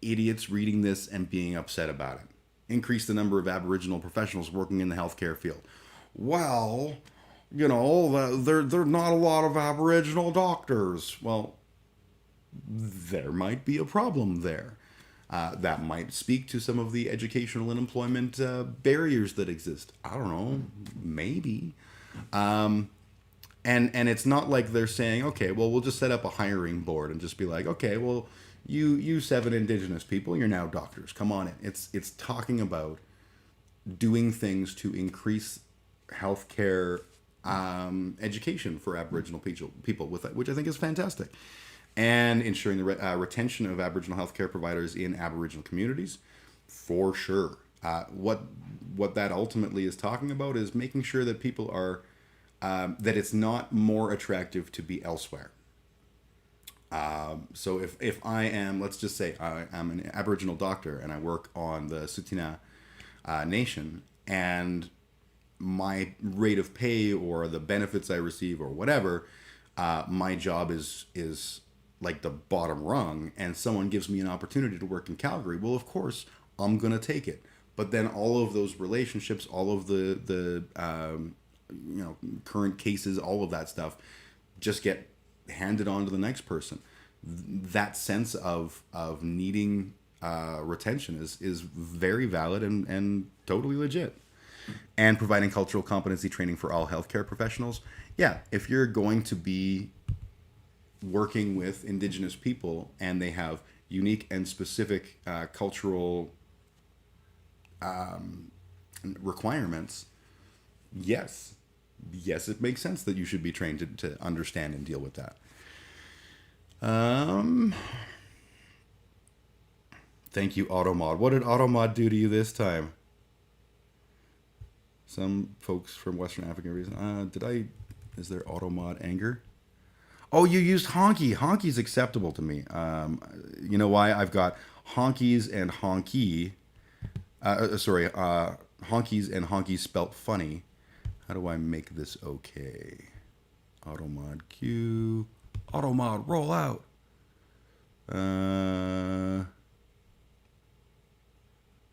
idiots reading this and being upset about it. Increase the number of Aboriginal professionals working in the healthcare field. Well, there not a lot of Aboriginal doctors. Well, there might be a problem there. That might speak to some of the educational and employment barriers that exist. I don't know, maybe. And it's not like they're saying, okay, well, we'll just set up a hiring board and just be like, okay, well, you 7 Indigenous people, you're now doctors. Come on in. It's talking about doing things to increase healthcare education for Aboriginal people with that, which I think is fantastic, and ensuring the retention of Aboriginal healthcare providers in Aboriginal communities, for sure. What that ultimately is talking about is making sure that people are that it's not more attractive to be elsewhere. So if I am, let's just say I'm an Aboriginal doctor and I work on the Tsuut'ina Nation, and my rate of pay or the benefits I receive or whatever, my job is like the bottom rung, and someone gives me an opportunity to work in Calgary, well, of course, I'm going to take it. But then all of those relationships, all of the current cases, all of that stuff just get handed on to the next person. That sense of needing retention is very valid and totally legit. And providing cultural competency training for all healthcare professionals. Yeah, if you're going to be working with Indigenous people and they have unique and specific cultural requirements, yes, it makes sense that you should be trained to understand and deal with that. Thank you, Automod. What did Automod do to you this time? Some folks from Western African reason. Is there Automod anger? Oh, you used honky. Honky's acceptable to me. You know why? I've got honkies and honky. Honkies and honky spelt funny. How do I make this okay? Automod Q. Automod roll out. I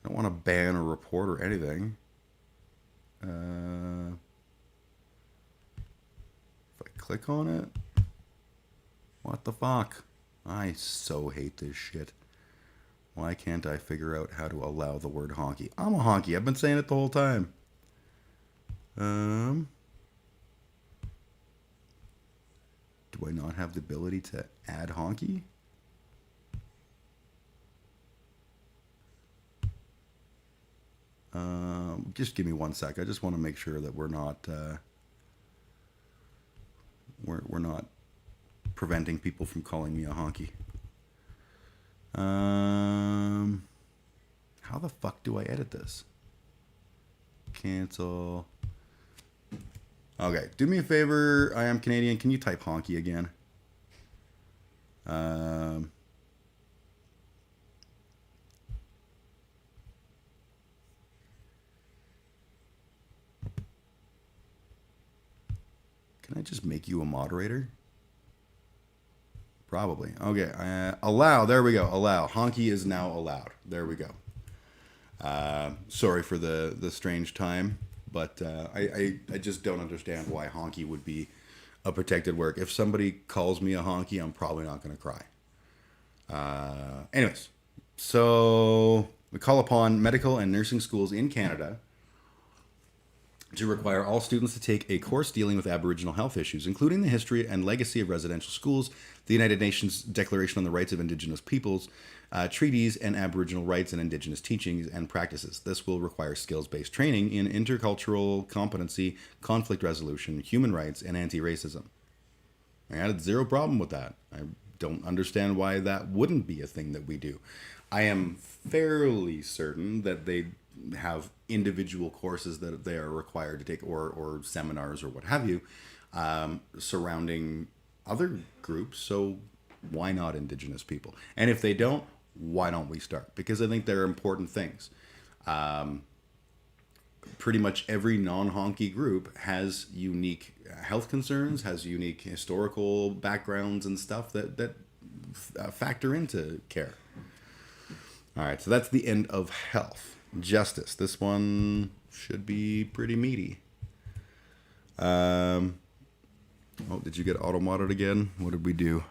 don't want to ban or report or anything. If I click on it, what the fuck? I so hate this shit. Why can't I figure out how to allow the word honky? I'm a honky. I've been saying it the whole time. Do I not have the ability to add honky? Just give me 1 sec. I just want to make sure that we're not we're not preventing people from calling me a honky. How the fuck do I edit this? Cancel. Okay, do me a favor. I am Canadian. Can you type honky again? Can I just make you a moderator? Probably. Okay. Allow. There we go. Allow. Honky is now allowed. There we go. Sorry for the strange time, but I just don't understand why honky would be a protected work. If somebody calls me a honky, I'm probably not going to cry. Anyways, so we call upon medical and nursing schools in Canada to require all students to take a course dealing with Aboriginal health issues, including the history and legacy of residential schools, the United Nations Declaration on the Rights of Indigenous Peoples, treaties, and Aboriginal rights and Indigenous teachings and practices. This will require skills-based training in intercultural competency, conflict resolution, human rights, and anti-racism. I had zero problem with that. I don't understand why that wouldn't be a thing that we do. I am fairly certain that they have individual courses that they are required to take, or seminars or what have you, surrounding other groups. So why not Indigenous people? And if they don't, why don't we start? Because I think they're important things. Pretty much every non-honky group has unique health concerns, has unique historical backgrounds and stuff that factor into care. All right, so that's the end of health. Justice. This one should be pretty meaty. Oh, did you get auto-modded again? What did we do?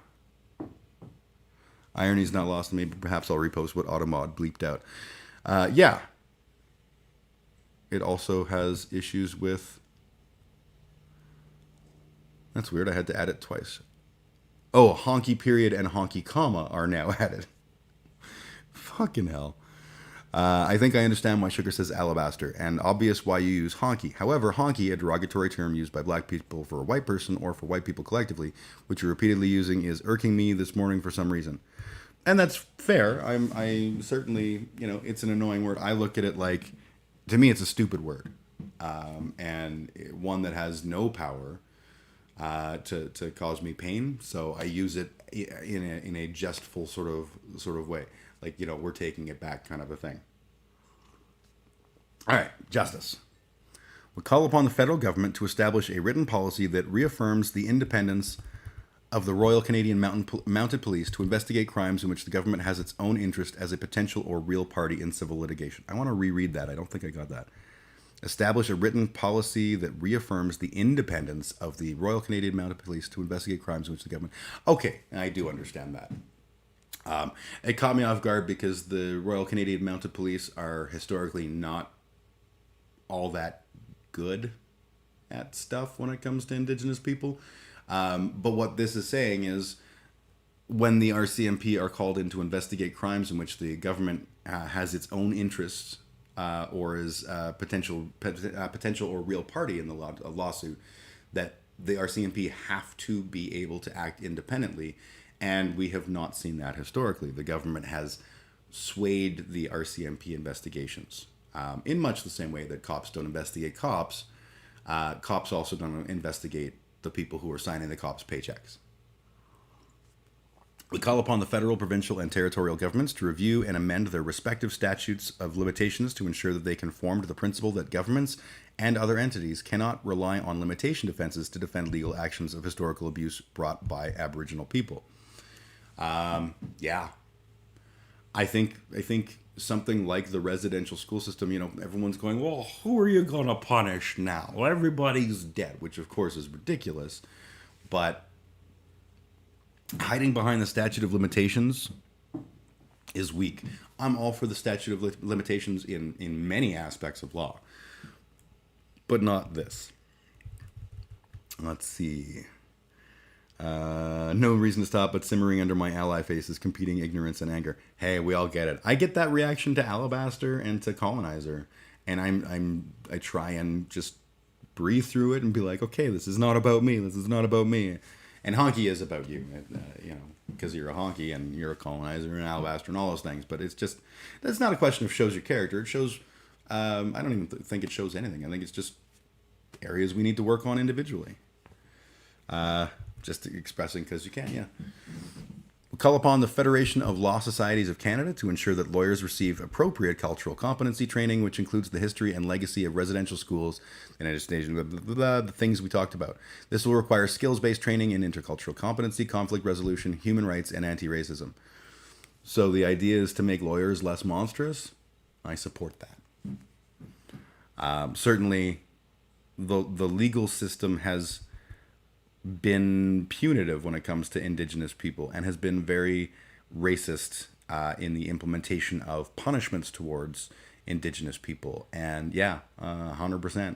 Irony's not lost on me, but perhaps I'll repost what auto-mod bleeped out. Yeah. It also has issues with... That's weird, I had to add it twice. Oh, honky period and honky comma are now added. Fucking hell. I think I understand why Sugar says alabaster, and obvious why you use honky. However, honky, a derogatory term used by black people for a white person or for white people collectively, which you're repeatedly using, is irking me this morning for some reason. And that's fair. I certainly, it's an annoying word. I look at it like, to me, it's a stupid word. And one that has no power to cause me pain. So I use it in a jestful sort of way. Like, we're taking it back kind of a thing. All right, justice. We call upon the federal government to establish a written policy that reaffirms the independence of the Royal Canadian Mounted Police to investigate crimes in which the government has its own interest as a potential or real party in civil litigation. I want to reread that. I don't think I got that. Establish a written policy that reaffirms the independence of the Royal Canadian Mounted Police to investigate crimes in which the government... Okay, I do understand that. It caught me off guard because the Royal Canadian Mounted Police are historically not all that good at stuff when it comes to Indigenous people. But what this is saying is when the RCMP are called in to investigate crimes in which the government has its own interests or is potential or real party in the lawsuit, that the RCMP have to be able to act independently. And we have not seen that historically. The government has swayed the RCMP investigations in much the same way that cops don't investigate cops. Cops also don't investigate the people who are signing the cops' paychecks. We call upon the federal, provincial, and territorial governments to review and amend their respective statutes of limitations to ensure that they conform to the principle that governments and other entities cannot rely on limitation defenses to defend legal actions of historical abuse brought by Aboriginal people. Yeah. I think something like the residential school system, everyone's going, well, who are you going to punish now? Well, everybody's dead, which of course is ridiculous. But hiding behind the statute of limitations is weak. I'm all for the statute of limitations in many aspects of law, but not this. Let's see. No reason to stop, but simmering under my ally face is competing ignorance and anger. Hey, we all get it. I get that reaction to Alabaster and to Colonizer, and I try and just breathe through it and be like, okay, this is not about me. This is not about me. And Honky is about you, because you're a Honky and you're a Colonizer and Alabaster and all those things. But that's not a question of shows your character. It shows, I don't even think it shows anything. I think it's just areas we need to work on individually. Just expressing because you can, yeah. We call upon the Federation of Law Societies of Canada to ensure that lawyers receive appropriate cultural competency training, which includes the history and legacy of residential schools and education, the things we talked about. This will require skills-based training in intercultural competency, conflict resolution, human rights, and anti-racism. So the idea is to make lawyers less monstrous. I support that. Certainly, the legal system has been punitive when it comes to Indigenous people and has been very racist in the implementation of punishments towards Indigenous people. And yeah, 100%.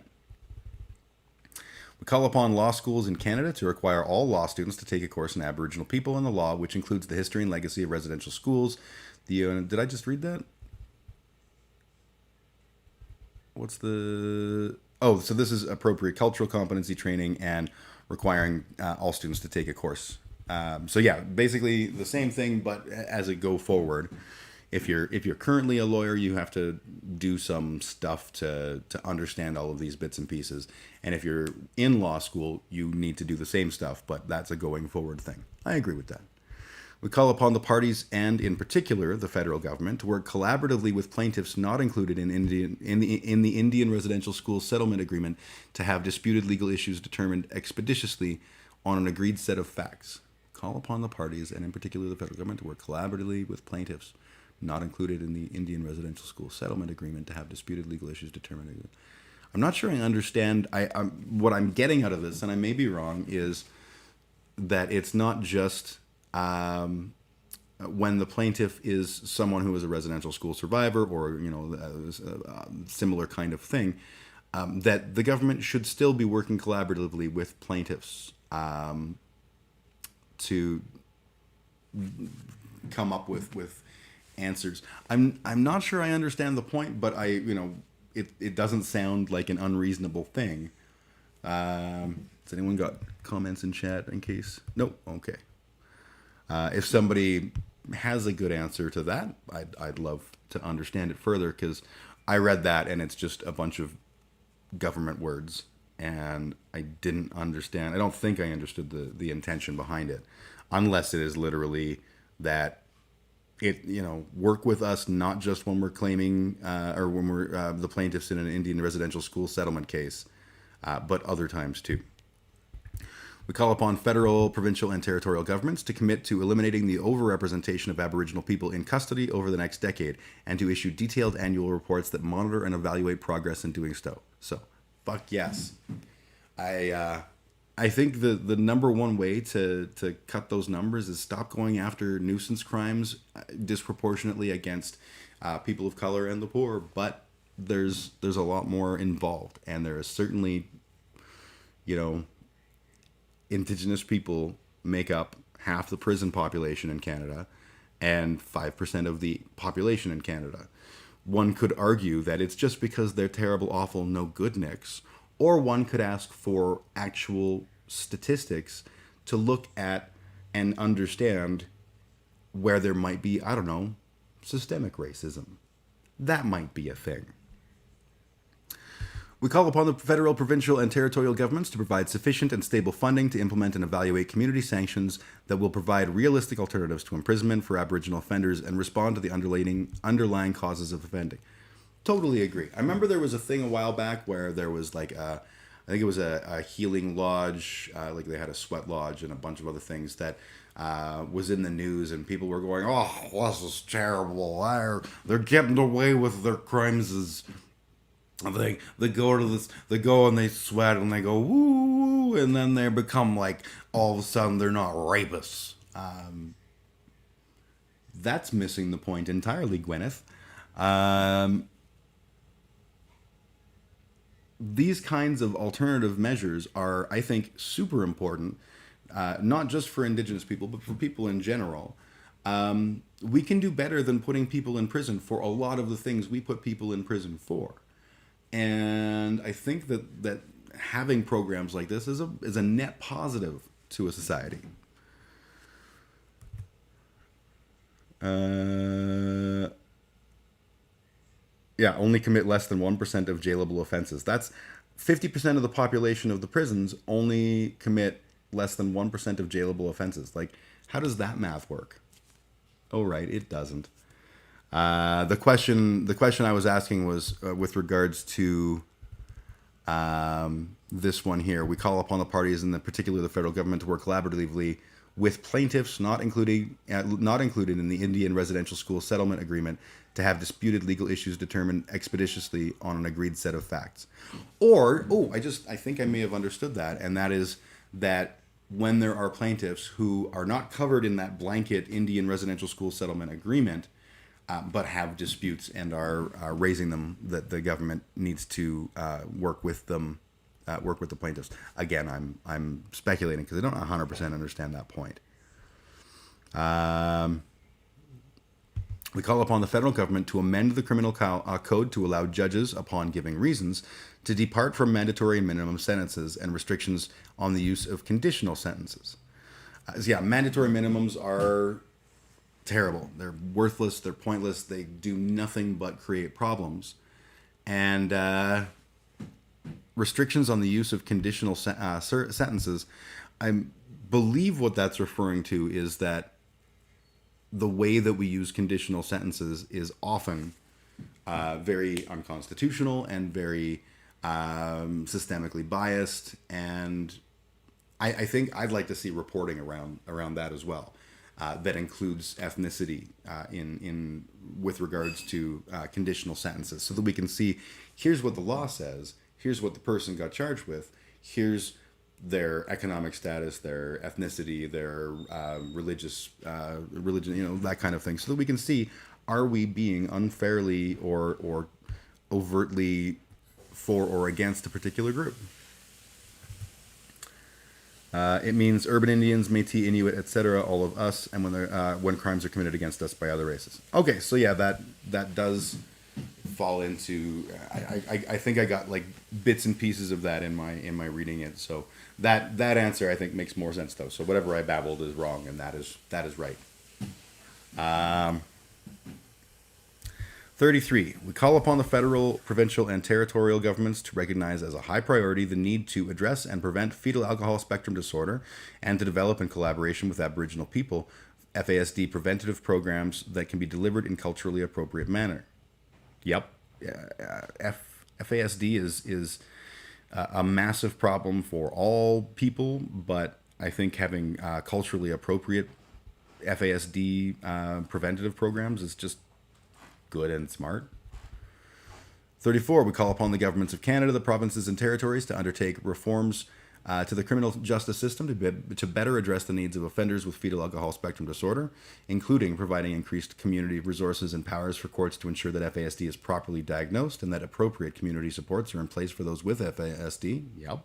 We call upon law schools in Canada to require all law students to take a course in Aboriginal people and the law, which includes the history and legacy of residential schools. Did I just read that? What's the... Oh, so this is appropriate cultural competency training and requiring all students to take a course So yeah, basically the same thing, but as a go forward, if you're currently a lawyer, you have to do some stuff to understand all of these bits and pieces, and if you're in law school, you need to do the same stuff, but that's a going forward thing. I agree with that. We call upon the parties, and in particular the federal government, to work collaboratively with plaintiffs not included in the Indian Residential School Settlement Agreement to have disputed legal issues determined expeditiously on an agreed set of facts. Call upon the parties, and in particular the federal government, to work collaboratively with plaintiffs not included in the Indian Residential School Settlement Agreement to have disputed legal issues determined. I'm not sure I understand. What I'm getting out of this, and I may be wrong, is that it's not just when the plaintiff is someone who is a residential school survivor or a similar kind of thing, that the government should still be working collaboratively with plaintiffs to come up with answers. I'm not sure I understand the point, but it doesn't sound like an unreasonable thing. Has anyone got comments in chat in case? No? Okay. If somebody has a good answer to that, I'd love to understand it further, because I read that and it's just a bunch of government words, and I didn't understand. I don't think I understood the intention behind it, unless it is literally that it, work with us not just when we're claiming or when we're the plaintiffs in an Indian residential school settlement case, but other times too. We call upon federal, provincial, and territorial governments to commit to eliminating the overrepresentation of Aboriginal people in custody over the next decade, and to issue detailed annual reports that monitor and evaluate progress in doing so. So, fuck yes. I think the number one way to cut those numbers is stop going after nuisance crimes disproportionately against people of color and the poor. But there's a lot more involved, and there is certainly, Indigenous people make up half the prison population in Canada and 5% of the population in Canada. One could argue that it's just because they're terrible, awful, no good nicks, or one could ask for actual statistics to look at and understand where there might be, I don't know, systemic racism. That might be a thing. We call upon the federal, provincial, and territorial governments to provide sufficient and stable funding to implement and evaluate community sanctions that will provide realistic alternatives to imprisonment for Aboriginal offenders and respond to the underlying causes of offending. Totally agree. I remember there was a thing a while back where there was I think it was a healing lodge, like they had a sweat lodge and a bunch of other things that was in the news, and people were going, "Oh, this is terrible. They're getting away with their crimes." They go and they sweat and they go woo, and then they become like, all of a sudden they're not rapists. That's missing the point entirely, Gwyneth. These kinds of alternative measures are, I think, super important, not just for Indigenous people, but for people in general. We can do better than putting people in prison for a lot of the things we put people in prison for. And I think that having programs like this is a net positive to a society. Only commit less than 1% of jailable offenses. That's 50% of the population of the prisons only commit less than 1% of jailable offenses. Like, how does that math work? Oh, right, it doesn't. The question I was asking was with regards to this one here. We call upon the parties, and in particular the federal government, to work collaboratively with plaintiffs not included in the Indian Residential School Settlement Agreement to have disputed legal issues determined expeditiously on an agreed set of facts. Or, I think I may have understood that, and that is that when there are plaintiffs who are not covered in that blanket Indian Residential School Settlement Agreement, but have disputes and are raising them, that the government needs to work with them, work with the plaintiffs. Again, I'm speculating because I don't 100% understand that point. We call upon the federal government to amend the criminal code to allow judges, upon giving reasons, to depart from mandatory and minimum sentences and restrictions on the use of conditional sentences. So yeah, mandatory minimums are terrible. They're worthless. They're pointless. They do nothing but create problems. And restrictions on the use of conditional sentences. I believe what that's referring to is that the way that we use conditional sentences is often very unconstitutional and very systemically biased. And I think I'd like to see reporting around that as well. That includes ethnicity in with regards to conditional sentences, so that we can see here's what the law says, here's what the person got charged with, here's their economic status, their ethnicity, their religion, that kind of thing, so that we can see, are we being unfairly or overtly for or against a particular group. It means urban Indians, Métis, Inuit, etc., all of us, and when crimes are committed against us by other races. Okay, so yeah, that does fall into. I think I got like bits and pieces of that in my reading it. So that answer I think makes more sense though. So whatever I babbled is wrong, and that is right. 33. We call upon the federal, provincial, and territorial governments to recognize as a high priority the need to address and prevent fetal alcohol spectrum disorder and to develop in collaboration with Aboriginal people FASD preventative programs that can be delivered in culturally appropriate manner. Yep. FASD is a massive problem for all people, but I think having culturally appropriate FASD preventative programs is just good and smart. 34. We call upon the governments of Canada, the provinces and territories to undertake reforms to the criminal justice system to better address the needs of offenders with fetal alcohol spectrum disorder, including providing increased community resources and powers for courts to ensure that FASD is properly diagnosed and that appropriate community supports are in place for those with FASD. Yep.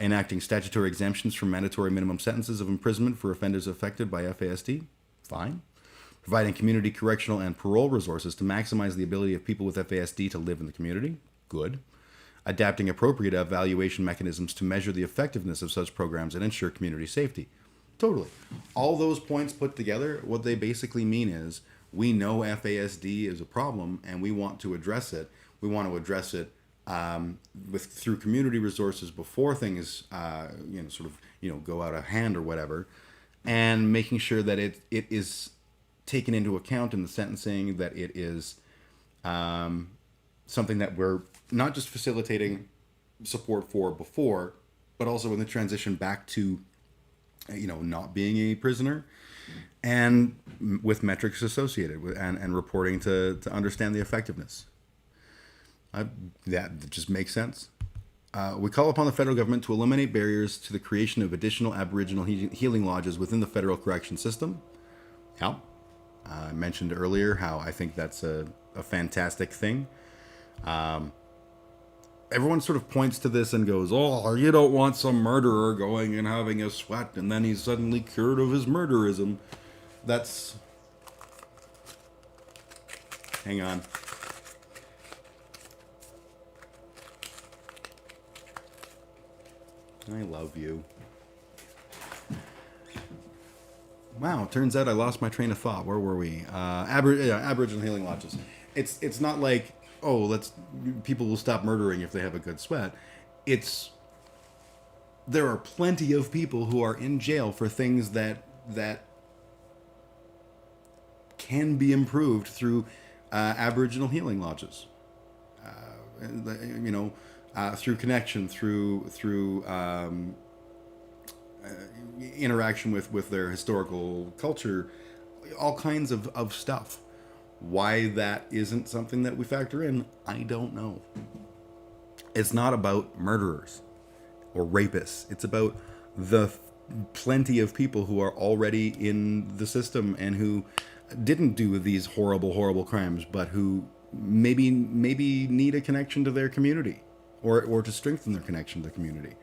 Enacting statutory exemptions from mandatory minimum sentences of imprisonment for offenders affected by FASD. Fine. Providing community correctional and parole resources to maximize the ability of people with FASD to live in the community. Good. Adapting appropriate evaluation mechanisms to measure the effectiveness of such programs and ensure community safety. Totally. All those points put together, what they basically mean is we know FASD is a problem and we want to address it. We want to address it through community resources before things go out of hand or whatever, and making sure that it is taken into account in the sentencing, that it is something that we're not just facilitating support for before, but also in the transition back to, not being a prisoner, and with metrics associated with and reporting to understand the effectiveness. That just makes sense. We call upon the federal government to eliminate barriers to the creation of additional Aboriginal healing lodges within the federal correction system. Yeah. I mentioned earlier how I think that's a fantastic thing. Everyone sort of points to this and goes, oh, you don't want some murderer going and having a sweat and then he's suddenly cured of his murderism. That's... Hang on. I love you. Wow, turns out I lost my train of thought. Where were we? Aboriginal healing lodges. It's not like, people will stop murdering if they have a good sweat. There are plenty of people who are in jail for things that can be improved through Aboriginal healing lodges. Through connection, through interaction with their historical culture, all kinds of stuff. Why that isn't something that we factor in, I don't know. It's not about murderers or rapists. It's about the plenty of people who are already in the system and who didn't do these horrible crimes, but who maybe need a connection to their community or to strengthen their connection to the community.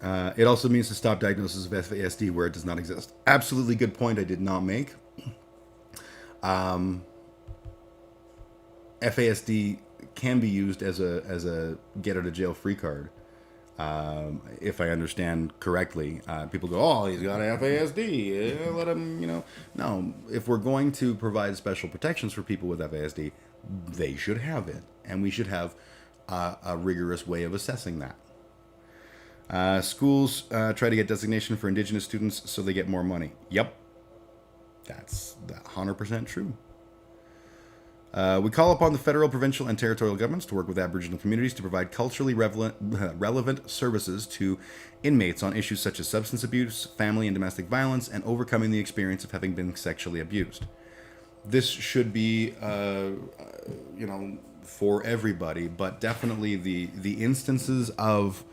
It also means to stop diagnosis of FASD where it does not exist. Absolutely good point I did not make. FASD can be used as a get out of jail free card. If I understand correctly. People go, oh, he's got FASD. Let him, No, if we're going to provide special protections for people with FASD, they should have it. And we should have a rigorous way of assessing that. Schools try to get designation for Indigenous students so they get more money. Yep, that's 100% true. We call upon the federal, provincial, and territorial governments to work with Aboriginal communities to provide culturally relevant services to inmates on issues such as substance abuse, family and domestic violence, and overcoming the experience of having been sexually abused. This should be, for everybody, but definitely the instances of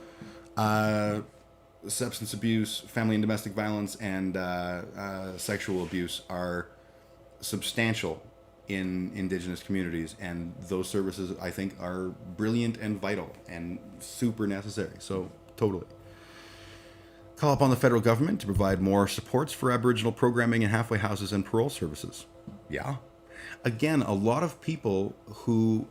substance abuse, family and domestic violence, and sexual abuse are substantial in Indigenous communities, and those services, I think, are brilliant and vital and super necessary. So, totally. Call upon the federal government to provide more supports for Aboriginal programming in halfway houses and parole services. Yeah. Again, a lot of people who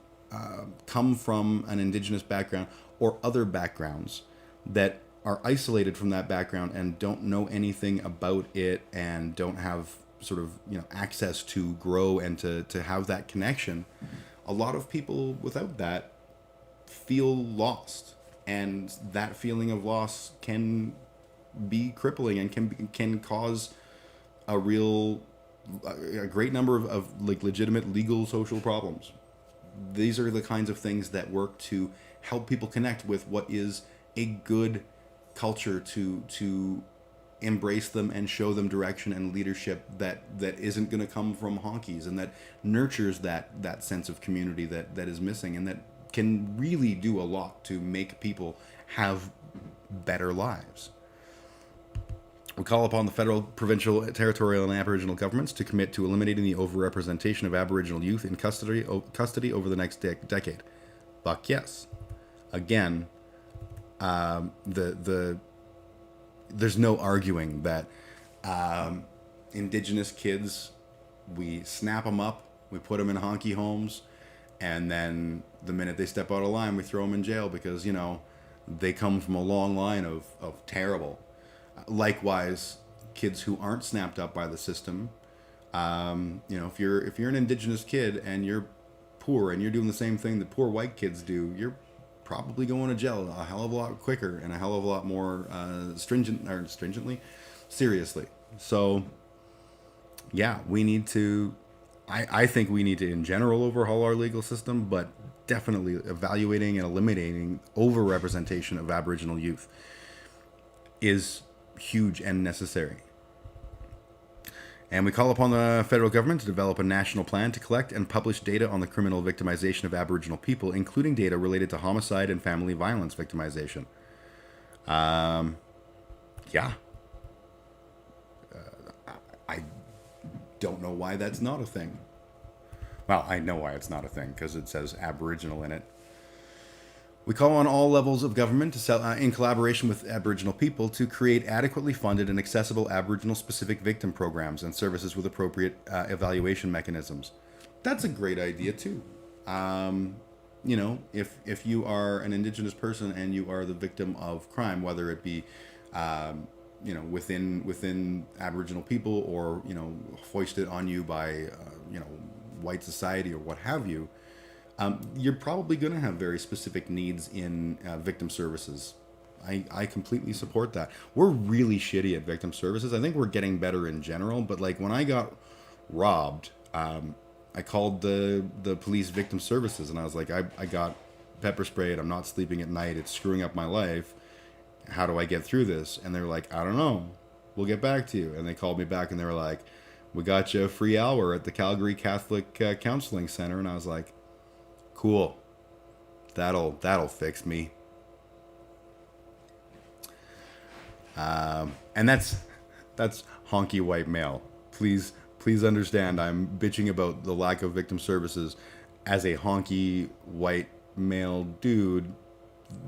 come from an Indigenous background or other backgrounds that are isolated from that background and don't know anything about it and don't have sort of access to grow and to have that connection. A lot of people without that feel lost, and that feeling of loss can be crippling and can cause a great number of like legitimate legal social problems. These are the kinds of things that work to help people connect with what is a good culture, to embrace them and show them direction and leadership that isn't going to come from honkies, and that nurtures that sense of community that is missing, and that can really do a lot to make people have better lives. We call upon the federal, provincial, territorial, and Aboriginal governments to commit to eliminating the overrepresentation of Aboriginal youth in custody over the next decade. Fuck yes. Again, there's no arguing that Indigenous kids, we snap them up, we put them in honky homes, and then the minute they step out of line, we throw them in jail because, they come from a long line of terrible. Likewise, kids who aren't snapped up by the system, if you're an Indigenous kid and you're poor and you're doing the same thing that poor white kids do, you're probably going to jail a hell of a lot quicker and a hell of a lot more stringently, seriously. So, yeah, we need to. I think we need to, in general, overhaul our legal system, but definitely evaluating and eliminating overrepresentation of Aboriginal youth is huge and necessary. And we call upon the federal government to develop a national plan to collect and publish data on the criminal victimization of Aboriginal people, including data related to homicide and family violence victimization. Yeah. I don't know why that's not a thing. Well, I know why it's not a thing, because it says Aboriginal in it. We call on all levels of government to, in collaboration with Aboriginal people, to create adequately funded and accessible Aboriginal-specific victim programs and services with appropriate evaluation mechanisms. That's a great idea too. If you are an Indigenous person and you are the victim of crime, whether it be, within Aboriginal people or foisted on you by, white society or what have you. You're probably going to have very specific needs in victim services. I completely support that. We're really shitty at victim services. I think we're getting better in general, but like when I got robbed, I called the police victim services and I was like, I got pepper sprayed. I'm not sleeping at night. It's screwing up my life. How do I get through this? And they're like, I don't know. We'll get back to you. And they called me back and they were like, we got you a free hour at the Calgary Catholic Counseling Center. And I was like, cool. That'll fix me. And that's honky white male. Please understand, I'm bitching about the lack of victim services as a honky white male dude.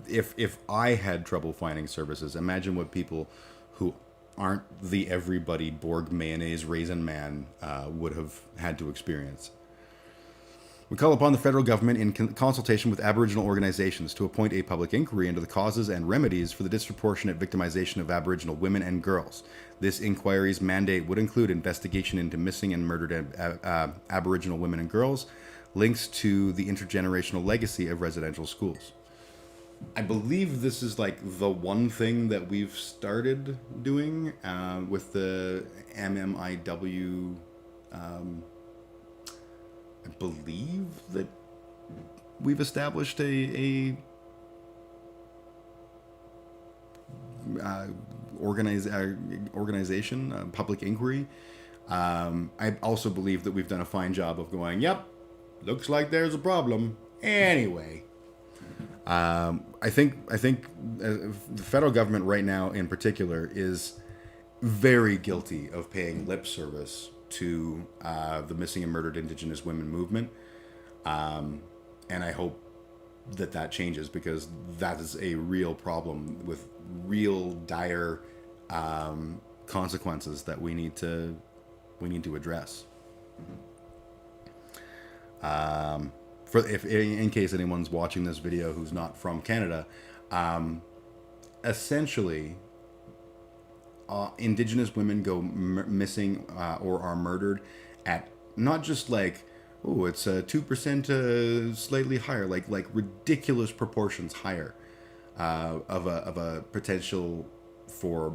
If I had trouble finding services, imagine what people who aren't the everybody Borg mayonnaise raisin man would have had to experience. We call upon the federal government in consultation with Aboriginal organizations to appoint a public inquiry into the causes and remedies for the disproportionate victimization of Aboriginal women and girls. This inquiry's mandate would include investigation into missing and murdered Aboriginal women and girls, links to the intergenerational legacy of residential schools. I believe this is like the one thing that we've started doing with the MMIW. I believe that we've established a organization, a public inquiry. I also believe that we've done a fine job of going, yep, looks like there's a problem. Anyway, I think the federal government right now in particular is very guilty of paying lip service to the missing and murdered Indigenous women movement. And I hope that changes, because that is a real problem with real dire consequences that we need to address. In case anyone's watching this video who's not from Canada, essentially, Indigenous women go missing or are murdered at not just like, oh, it's 2% slightly higher, like ridiculous proportions higher of a potential for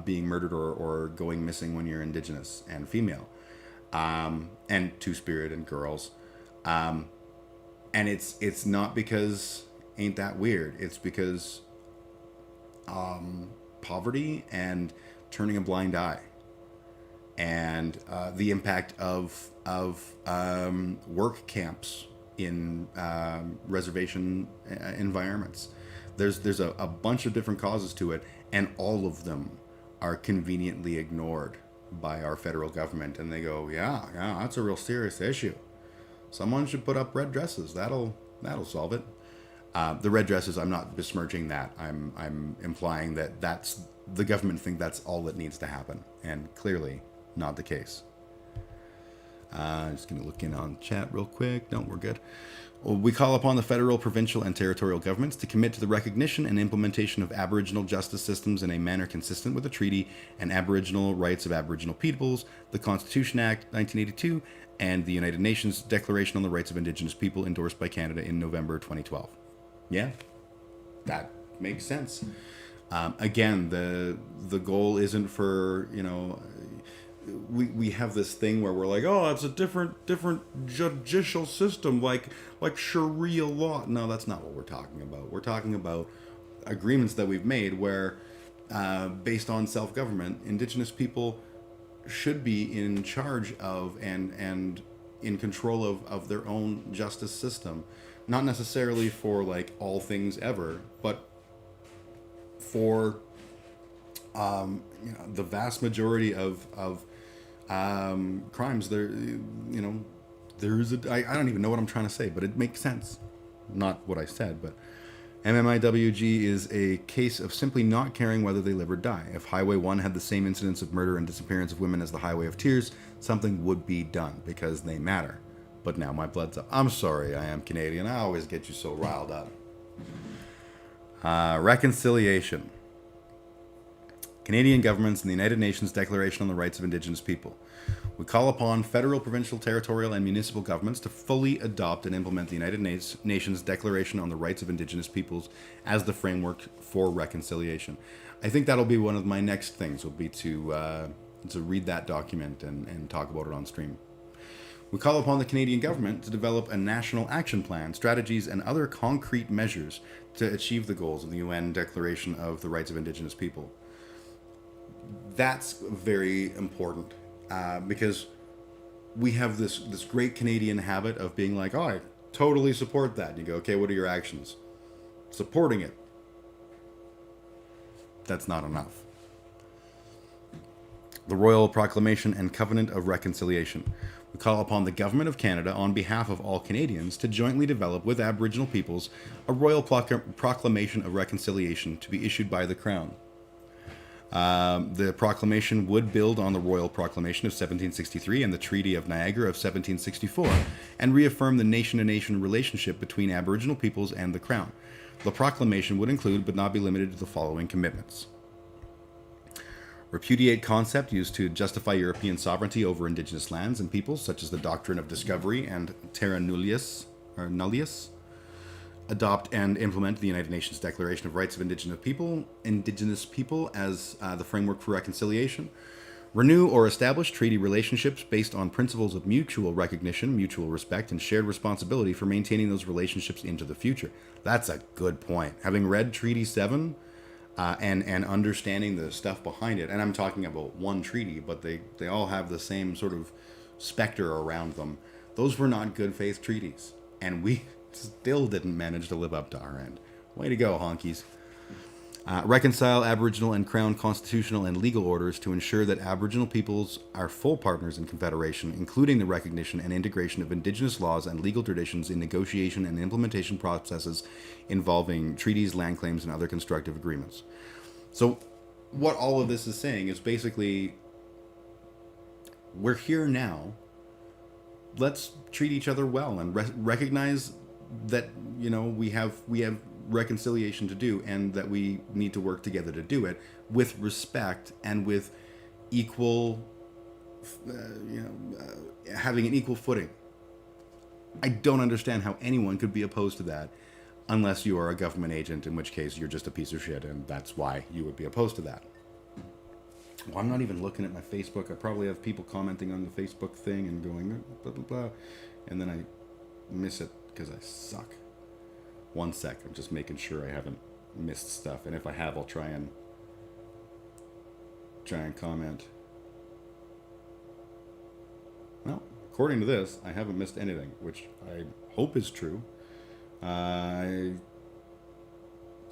being murdered or going missing when you're Indigenous and female, and Two-Spirit and girls. And it's not because ain't that weird. It's because poverty and turning a blind eye, and the impact of work camps in reservation environments. There's a bunch of different causes to it, and all of them are conveniently ignored by our federal government. And they go, yeah, that's a real serious issue. Someone should put up red dresses. That'll solve it. The red dresses, I'm not besmirching that. I'm implying that that's the government think that's all that needs to happen, and clearly not the case. Just gonna look in on chat real quick. No, we're good. We call upon the federal, provincial, and territorial governments to commit to the recognition and implementation of Aboriginal justice systems in a manner consistent with the treaty and Aboriginal rights of Aboriginal peoples, the Constitution Act 1982, and the United Nations Declaration on the Rights of Indigenous People endorsed by Canada in November 2012. Yeah, that makes sense. Again, the goal isn't for, we have this thing where we're like, oh, it's a different judicial system, like Sharia law. No, that's not what we're talking about. We're talking about agreements that we've made where, based on self-government, Indigenous people should be in charge of and in control of their own justice system. Not necessarily for like all things ever, but for the vast majority of crimes. There, there's I don't even know what I'm trying to say, but it makes sense. Not what I said, but MMIWG is a case of simply not caring whether they live or die. If Highway 1 had the same incidence of murder and disappearance of women as the Highway of Tears, something would be done, because they matter. But now my blood's up. I'm sorry, I am Canadian. I always get you so riled up. Reconciliation. Canadian governments and the United Nations Declaration on the Rights of Indigenous People. We call upon federal, provincial, territorial, and municipal governments to fully adopt and implement the United Nations Declaration on the Rights of Indigenous Peoples as the framework for reconciliation. I think that'll be one of my next things, will be to read that document and talk about it on stream. We call upon the Canadian government to develop a national action plan, strategies, and other concrete measures to achieve the goals of the UN Declaration of the Rights of Indigenous People. That's very important, because we have this great Canadian habit of being like, oh, I totally support that. And you go, okay, what are your actions? Supporting it. That's not enough. The Royal Proclamation and Covenant of Reconciliation. We call upon the Government of Canada, on behalf of all Canadians, to jointly develop with Aboriginal peoples a Royal Proclamation of Reconciliation to be issued by the Crown. The proclamation would build on the Royal Proclamation of 1763 and the Treaty of Niagara of 1764 and reaffirm the nation-to-nation relationship between Aboriginal peoples and the Crown. The proclamation would include, but not be limited to, the following commitments. Repudiate concept used to justify European sovereignty over indigenous lands and peoples, such as the doctrine of discovery and terra nullius, or nullius. Adopt and implement the United Nations Declaration of Rights of Indigenous People as the framework for reconciliation. Renew or establish treaty relationships based on principles of mutual recognition, mutual respect, and shared responsibility for maintaining those relationships into the future. That's a good point. Having read Treaty 7 and understanding the stuff behind it, and I'm talking about one treaty, but they all have the same sort of specter around them. Those were not good faith treaties, and we still didn't manage to live up to our end. Way to go, honkies. Reconcile Aboriginal and Crown constitutional and legal orders to ensure that Aboriginal peoples are full partners in Confederation, including the recognition and integration of Indigenous laws and legal traditions in negotiation and implementation processes involving treaties, land claims, and other constructive agreements. So, what all of this is saying is basically, we're here now. Let's treat each other well and recognize that, you know, we have reconciliation to do, and that we need to work together to do it with respect and with equal, having an equal footing. I don't understand how anyone could be opposed to that unless you are a government agent, in which case you're just a piece of shit, and that's why you would be opposed to that. Well, I'm not even looking at my Facebook. I probably have people commenting on the Facebook thing and going blah blah blah, and then I miss it because I suck. One sec, I'm just making sure I haven't missed stuff, and if I have, I'll try and comment. Well, according to this, I haven't missed anything, which I hope is true. I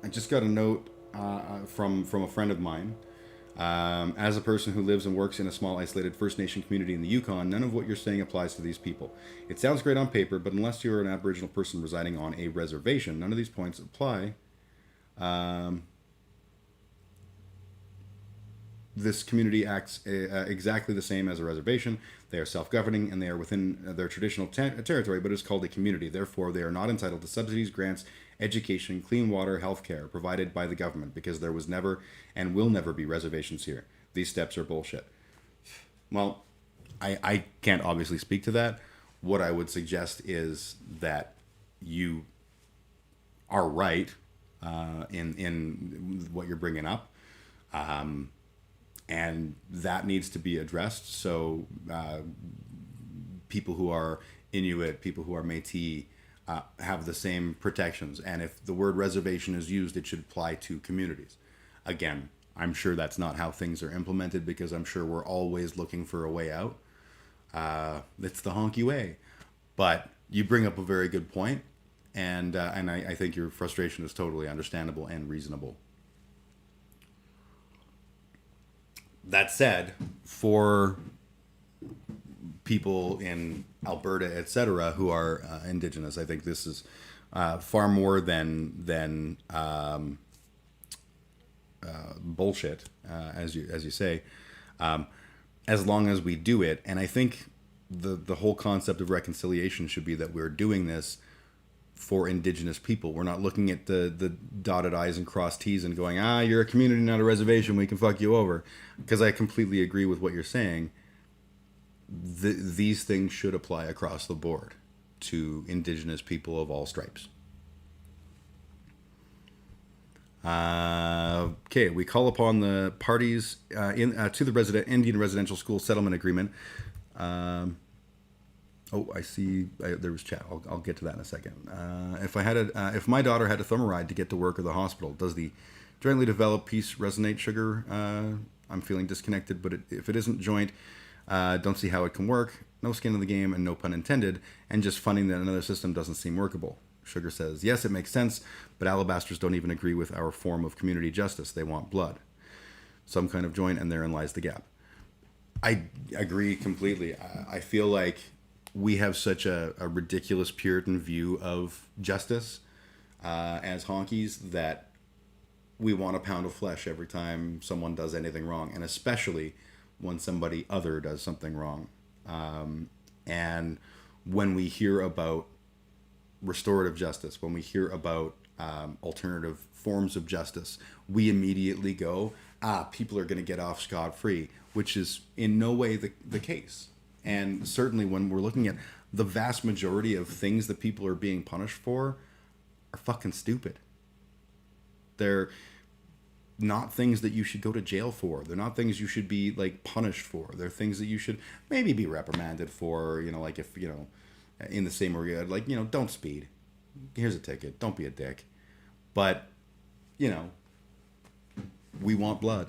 just got a note from a friend of mine. As a person who lives and works in a small, isolated First Nation community in the Yukon, none of what you're saying applies to these people. It sounds great on paper, but unless you're an Aboriginal person residing on a reservation, none of these points apply. This community acts exactly the same as a reservation. They are self-governing and they are within their traditional territory, but it's called a community. Therefore, they are not entitled to subsidies, grants, education, clean water, health care provided by the government, because there was never and will never be reservations here. These steps are bullshit. Well, I can't obviously speak to that. What I would suggest is that you are right in what you're bringing up. And that needs to be addressed. So people who are Inuit, people who are Métis, have the same protections. And if the word reservation is used, it should apply to communities. Again, I'm sure that's not how things are implemented, because I'm sure we're always looking for a way out. It's the honky way. But you bring up a very good point, and I think your frustration is totally understandable and reasonable. That said, for people in Alberta, etc., who are Indigenous, I think this is far more than bullshit, as you say. As long as we do it, and I think the whole concept of reconciliation should be that we're doing this for Indigenous people. We're not looking at the dotted I's and crossed T's and going, you're a community, not a reservation, we can fuck you over. Because I completely agree with what you're saying. These things should apply across the board to Indigenous people of all stripes. Okay, we call upon the parties to the Indian Residential School Settlement Agreement. I see. There was chat. I'll get to that in a second. If my daughter had a Thermaride to get to work or the hospital, does the jointly developed piece resonate sugar? I'm feeling disconnected, but if it isn't joint, don't see how it can work. No skin in the game, and no pun intended. And just funding that another system doesn't seem workable. Sugar says, yes, it makes sense, but alabasters don't even agree with our form of community justice. They want blood. Some kind of joint, and therein lies the gap. I agree completely. I feel like we have such a ridiculous Puritan view of justice as honkies that we want a pound of flesh every time someone does anything wrong, and especially when somebody other does something wrong. And when we hear about restorative justice, when we hear about alternative forms of justice, we immediately go, people are going to get off scot-free, which is in no way the case. And certainly when we're looking at the vast majority of things that people are being punished for are fucking stupid. They're not things that you should go to jail for. They're not things you should be like punished for. They're things that you should maybe be reprimanded for, like if, in the same regard, like, don't speed. Here's a ticket. Don't be a dick. But, we want blood.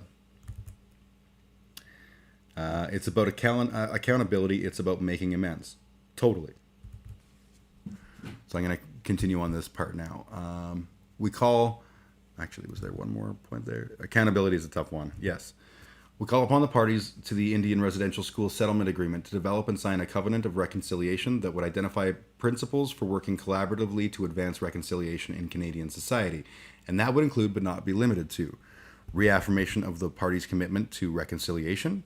It's about accountability. It's about making amends. Totally. So I'm going to continue on this part now. Actually, was there one more point there? Accountability is a tough one. Yes. We call upon the parties to the Indian Residential School Settlement Agreement to develop and sign a covenant of reconciliation that would identify principles for working collaboratively to advance reconciliation in Canadian society. And that would include, but not be limited to, reaffirmation of the parties' commitment to reconciliation,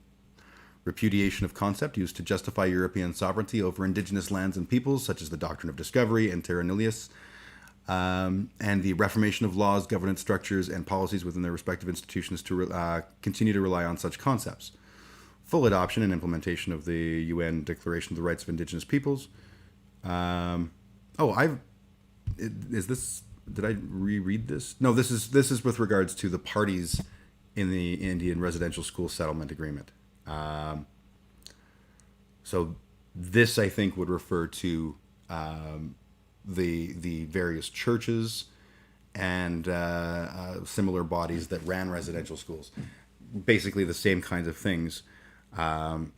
repudiation of concept used to justify European sovereignty over Indigenous lands and peoples, such as the doctrine of discovery and terra nullius, and the reformation of laws, governance structures, and policies within their respective institutions to continue to rely on such concepts. Full adoption and implementation of the UN Declaration of the Rights of Indigenous Peoples. Did I reread this? No, this is with regards to the parties in the Indian Residential School Settlement Agreement. So this, I think, would refer to the various churches and similar bodies that ran residential schools. Basically the same kinds of things,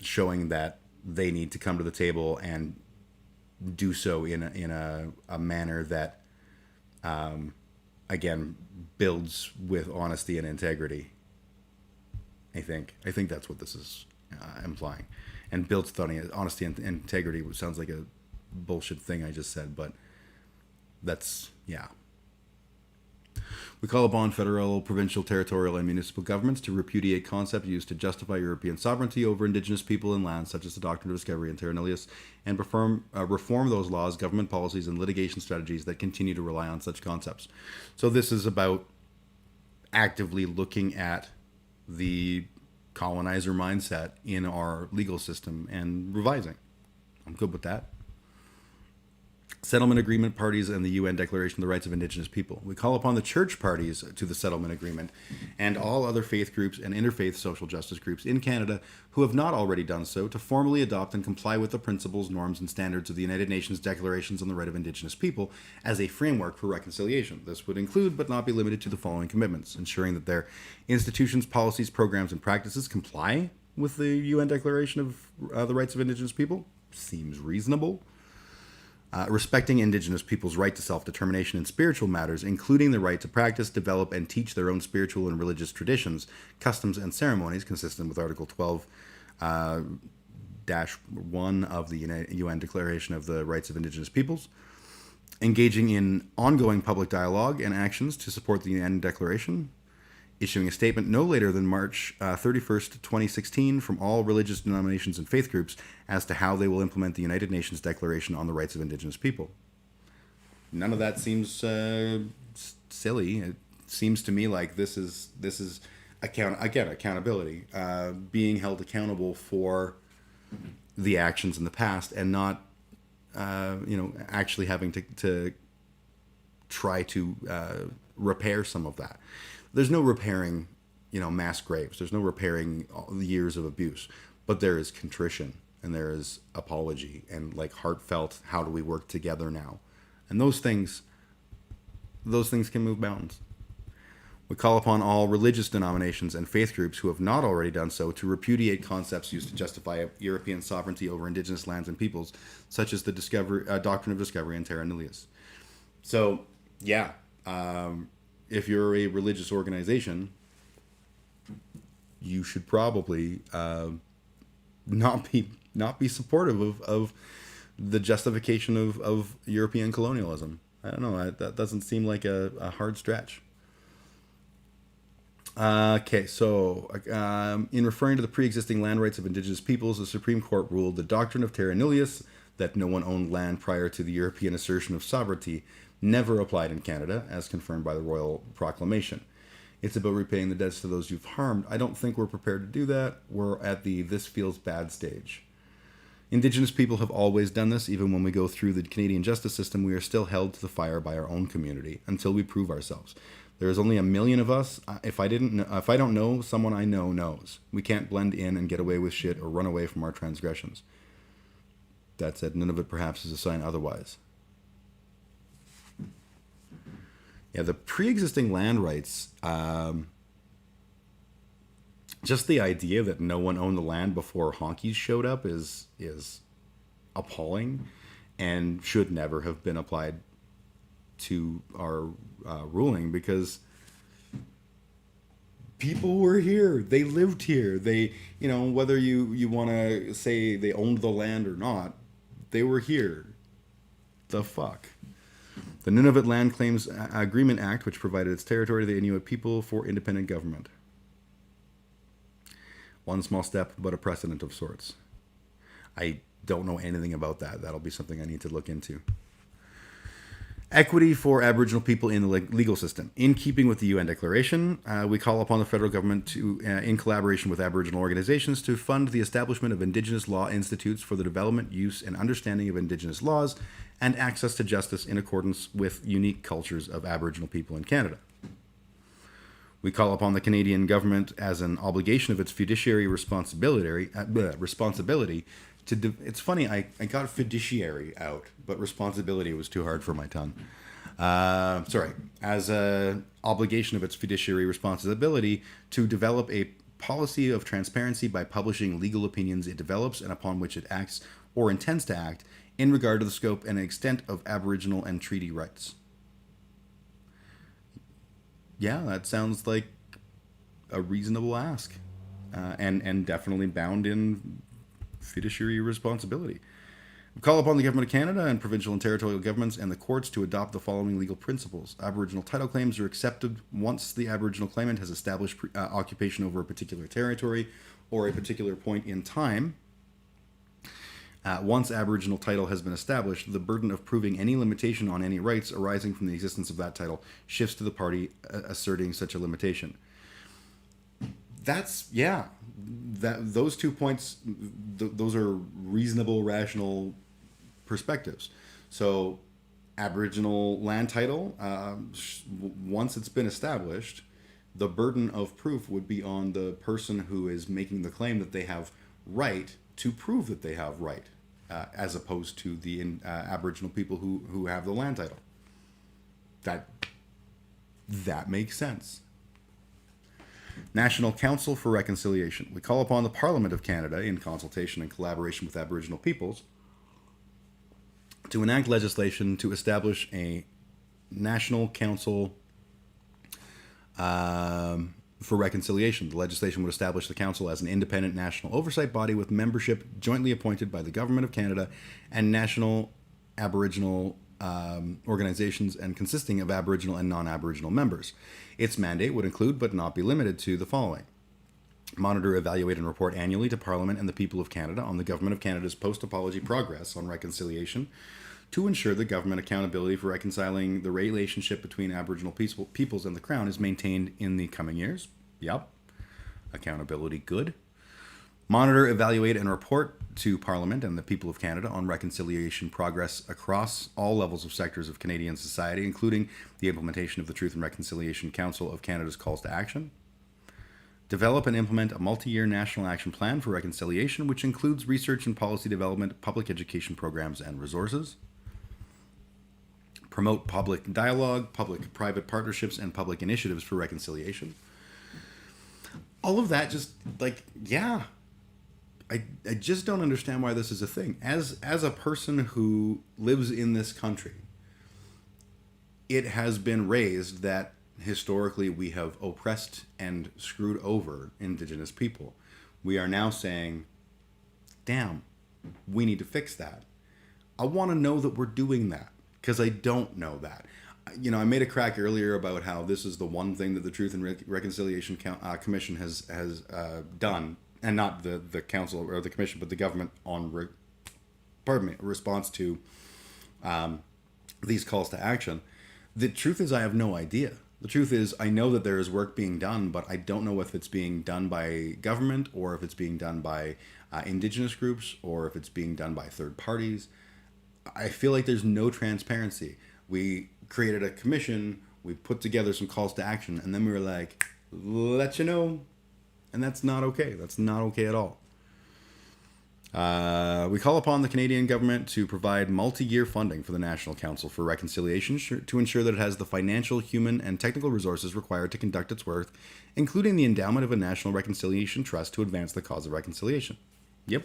showing that they need to come to the table and do so in a manner that, again, builds with honesty and integrity. I think that's what this is implying, and builds with honesty and integrity, which sounds like a bullshit thing I just said, but that's, yeah. We call upon federal, provincial, territorial, and municipal governments to repudiate concepts used to justify European sovereignty over Indigenous people and lands, such as the doctrine of discovery and terra nullius, and reform those laws, government policies, and litigation strategies that continue to rely on such concepts. So this is about actively looking at the colonizer mindset in our legal system and revising. I'm good with that. Settlement agreement parties and the UN Declaration of the Rights of Indigenous People. We call upon the church parties to the settlement agreement and all other faith groups and interfaith social justice groups in Canada who have not already done so to formally adopt and comply with the principles, norms, and standards of the United Nations Declarations on the Right of Indigenous People as a framework for reconciliation. This would include, but not be limited to, the following commitments: ensuring that their institutions, policies, programs, and practices comply with the UN Declaration of the Rights of Indigenous People. Seems reasonable. Respecting Indigenous people's right to self-determination in spiritual matters, including the right to practice, develop, and teach their own spiritual and religious traditions, customs, and ceremonies, consistent with Article 12-1 of the UN Declaration of the Rights of Indigenous Peoples. Engaging in ongoing public dialogue and actions to support the UN Declaration. Issuing a statement no later than March 31st, 2016 from all religious denominations and faith groups as to how they will implement the United Nations Declaration on the Rights of Indigenous People. None of that seems silly. It seems to me like this is accountability, being held accountable for the actions in the past and not actually having to try to repair some of that. There's no repairing, mass graves. There's no repairing the years of abuse. But there is contrition and there is apology and heartfelt, how do we work together now? And those things can move mountains. We call upon all religious denominations and faith groups who have not already done so to repudiate concepts used to justify European sovereignty over Indigenous lands and peoples, such as the doctrine of discovery and terra nullius. So, yeah. If you're a religious organization, you should probably not be supportive of the justification of European colonialism. I don't know. That doesn't seem like a hard stretch. Okay, so in referring to the pre-existing land rights of indigenous peoples, the Supreme Court ruled the doctrine of terra nullius, that no one owned land prior to the European assertion of sovereignty, never applied in Canada, as confirmed by the Royal Proclamation. It's about repaying the debts to those you've harmed. I don't think we're prepared to do that. We're at the this feels bad stage. Indigenous people have always done this. Even when we go through the Canadian justice system, we are still held to the fire by our own community until we prove ourselves. There is only 1 million of us. If I don't know, someone I know knows. We can't blend in and get away with shit or run away from our transgressions. That said, none of it perhaps is a sign otherwise. Yeah, the pre-existing land rights. Just the idea that no one owned the land before honkies showed up is appalling, and should never have been applied to our ruling, because people were here, they lived here, they, whether you want to say they owned the land or not, they were here. The fuck. The Nunavut Land Claims Agreement Act, which provided its territory to the Inuit people for independent government. One small step, but a precedent of sorts. I don't know anything about that. That'll be something I need to look into. Equity for Aboriginal people in the legal system. In keeping with the UN Declaration, we call upon the federal government to, in collaboration with Aboriginal organizations, to fund the establishment of Indigenous law institutes for the development, use, and understanding of Indigenous laws and access to justice in accordance with unique cultures of Aboriginal people in Canada. We call upon the Canadian government, as an obligation of its fiduciary responsibility to it's funny, I got fiduciary out, but responsibility was too hard for my tongue. As a obligation of its fiduciary responsibility to develop a policy of transparency by publishing legal opinions it develops and upon which it acts or intends to act in regard to the scope and extent of Aboriginal and treaty rights. Yeah, that sounds like a reasonable ask, and definitely bound in fiduciary responsibility. We call upon the Government of Canada and provincial and territorial governments and the courts to adopt the following legal principles. Aboriginal title claims are accepted once the Aboriginal claimant has established occupation over a particular territory or a particular point in time. Once Aboriginal title has been established, the burden of proving any limitation on any rights arising from the existence of that title shifts to the party asserting such a limitation. Those 2 points, those are reasonable, rational perspectives. So, Aboriginal land title, once it's been established, the burden of proof would be on the person who is making the claim that they have right to prove that they have right, as opposed to the Aboriginal people who have the land title. That makes sense. National Council for Reconciliation. We call upon the Parliament of Canada, in consultation and collaboration with Aboriginal peoples, to enact legislation to establish a National Council for Reconciliation. The legislation would establish the Council as an independent national oversight body with membership jointly appointed by the Government of Canada and national Aboriginal organizations, and consisting of Aboriginal and non-Aboriginal members. Its mandate would include, but not be limited to, the following: monitor, evaluate, and report annually to Parliament and the people of Canada on the Government of Canada's post-apology progress on reconciliation, to ensure that government accountability for reconciling the relationship between Aboriginal peoples and the Crown is maintained in the coming years. Yep. Accountability, good. Monitor, evaluate, and report to Parliament and the people of Canada on reconciliation progress across all levels of sectors of Canadian society, including the implementation of the Truth and Reconciliation Council of Canada's calls to action. Develop and implement a multi-year national action plan for reconciliation, which includes research and policy development, public education programs, and resources. Promote public dialogue, public-private partnerships, and public initiatives for reconciliation. All of that just, I just don't understand why this is a thing. As a person who lives in this country, it has been raised that historically we have oppressed and screwed over Indigenous people. We are now saying, damn, we need to fix that. I want to know that we're doing that, because I don't know that. I made a crack earlier about how this is the one thing that the Truth and Reconciliation Commission has done, and not the council or the commission, but the government on response to these calls to action. The truth is, I have no idea. The truth is, I know that there is work being done, but I don't know if it's being done by government or if it's being done by indigenous groups or if it's being done by third parties. I feel like there's no transparency. We created a commission, we put together some calls to action, and then we were like, let you know. And that's not okay. That's not okay at all. We call upon the Canadian government to provide multi-year funding for the National Council for Reconciliation to ensure that it has the financial, human, and technical resources required to conduct its work, including the endowment of a National Reconciliation Trust to advance the cause of reconciliation. Yep.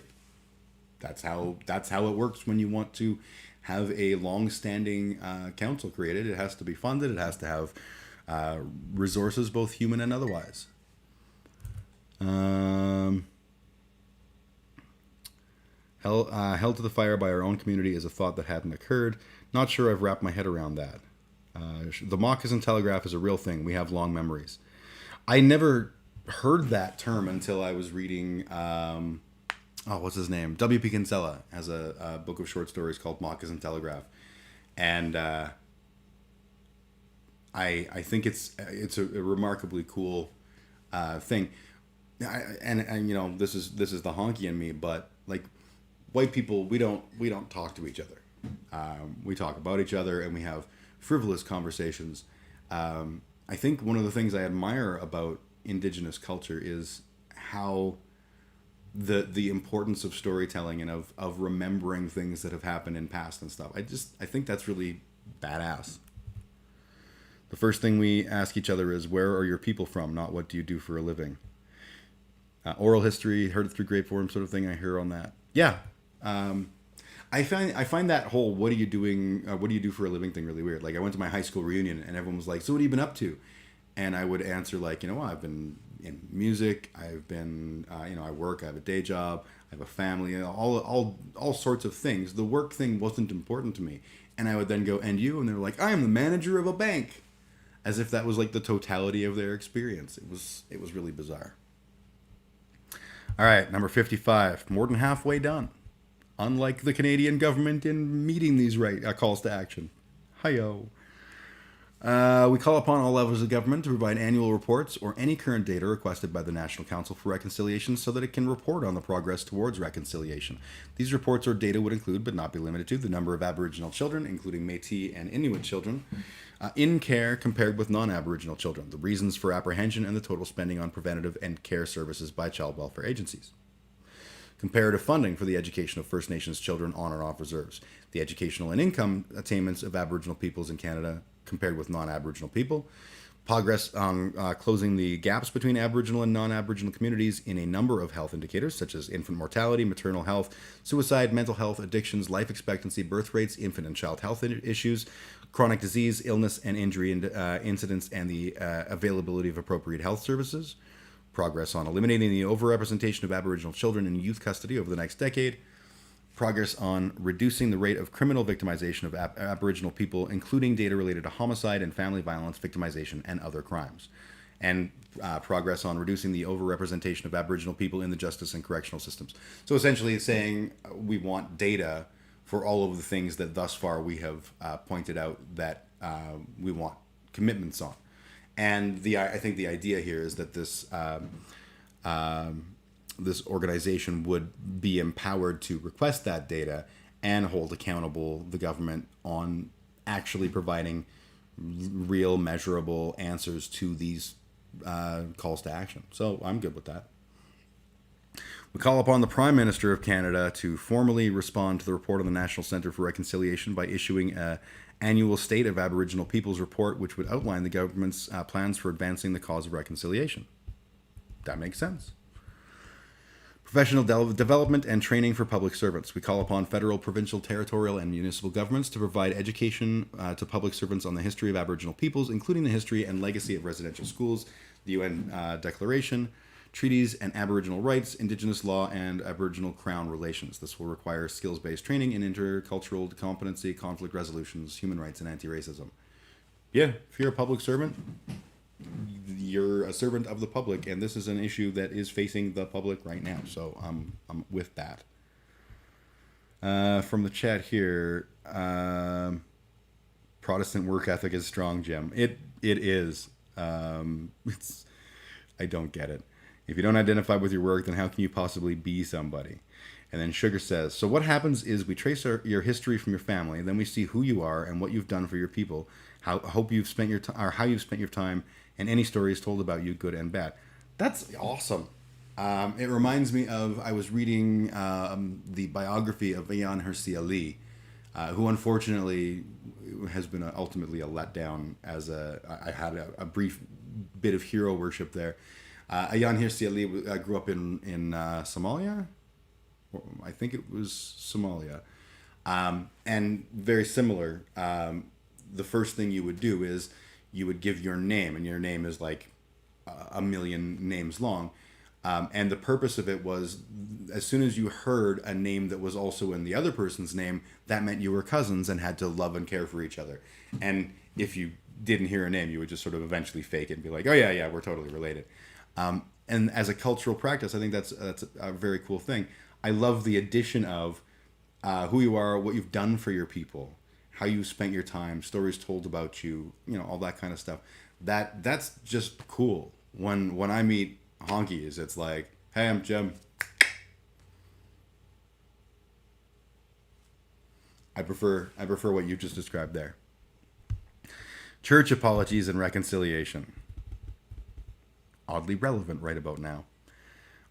That's how it works when you want to have a long-standing council created. It has to be funded. It has to have resources, both human and otherwise. Held to the fire by our own community is a thought that hadn't occurred. Not sure I've wrapped my head around that. The moccasin telegraph is a real thing. We have long memories. I never heard that term until I was reading, what's his name? W.P. Kinsella has a book of short stories called Moccasin Telegraph. And I think it's a remarkably cool thing. And this is the honky in me, but like, white people, we don't talk to each other. We talk about each other and we have frivolous conversations. I think one of the things I admire about Indigenous culture is how the importance of storytelling and of remembering things that have happened in past and stuff. I think that's really badass. The first thing we ask each other is, where are your people from? Not what do you do for a living? Oral history, heard it through grape form sort of thing. I hear on that. Yeah. I find that whole what are you doing, what do you do for a living thing really weird. Like I went to my high school reunion and everyone was like, so what have you been up to? And I would answer like, I've been in music, I've been, I work, I have a day job, I have a family, all sorts of things. The work thing wasn't important to me. And I would then go, and you? And they were like, I am the manager of a bank. As if that was like the totality of their experience. It was really bizarre. All right, number 55, more than halfway done. Unlike the Canadian government in meeting these calls to action. Hi-yo. We call upon all levels of government to provide annual reports or any current data requested by the National Council for Reconciliation so that it can report on the progress towards reconciliation. These reports or data would include, but not be limited to, the number of Aboriginal children, including Métis and Inuit children, in care compared with non-Aboriginal children, the reasons for apprehension, and the total spending on preventative and care services by child welfare agencies. Comparative funding for the education of First Nations children on or off reserves, the educational and income attainments of Aboriginal peoples in Canada compared with non-Aboriginal people, progress on closing the gaps between Aboriginal and non-Aboriginal communities in a number of health indicators, such as infant mortality, maternal health, suicide, mental health, addictions, life expectancy, birth rates, infant and child health issues, chronic disease, illness and injury incidents, and the availability of appropriate health services, progress on eliminating the overrepresentation of Aboriginal children in youth custody over the next decade, progress on reducing the rate of criminal victimization of Aboriginal people, including data related to homicide and family violence victimization and other crimes, and progress on reducing the overrepresentation of Aboriginal people in the justice and correctional systems. So essentially it's saying we want data for all of the things that thus far we have pointed out that we want commitments on. And I think the idea here is that this this organization would be empowered to request that data and hold accountable the government on actually providing real, measurable answers to these calls to action. So I'm good with that. We call upon the Prime Minister of Canada to formally respond to the report on the National Centre for Reconciliation by issuing an annual State of Aboriginal Peoples report, which would outline the government's plans for advancing the cause of reconciliation. That makes sense. Professional development and training for public servants. We call upon federal, provincial, territorial, and municipal governments to provide education to public servants on the history of Aboriginal peoples, including the history and legacy of residential schools, the UN Declaration, treaties and Aboriginal rights, Indigenous law, and Aboriginal Crown relations. This will require skills-based training in intercultural competency, conflict resolutions, human rights, and anti-racism. Yeah, if you're a public servant, you're a servant of the public, and this is an issue that is facing the public right now. So I'm with that. From the chat here, Protestant work ethic is strong, Jim. It is. It's I don't get it. If you don't identify with your work, then how can you possibly be somebody? And then Sugar says, so what happens is we trace your history from your family, and then we see who you are and what you've done for your people, how hope you've spent your time, or how you've spent your time, and any stories told about you, good and bad. That's awesome. It reminds me of I was reading the biography of Ayaan Hirsi Ali, who unfortunately has been ultimately a letdown. I had a brief bit of hero worship there. Ayaan Hirsi Ali grew up in Somalia. I think it was Somalia. And very similar. The first thing you would do is you would give your name, and your name is like a million names long. And the purpose of it was, as soon as you heard a name that was also in the other person's name, that meant you were cousins and had to love and care for each other. And if you didn't hear a name, you would just sort of eventually fake it and be like, oh yeah, we're totally related. And as a cultural practice, I think that's a very cool thing. I love the addition of who you are, what you've done for your people, how you spent your time, stories told about you, all that kind of stuff. That's just cool. When I meet honkies, it's like, hey, I'm Jim. I prefer what you just described there. Church apologies and reconciliation. Oddly relevant right about now.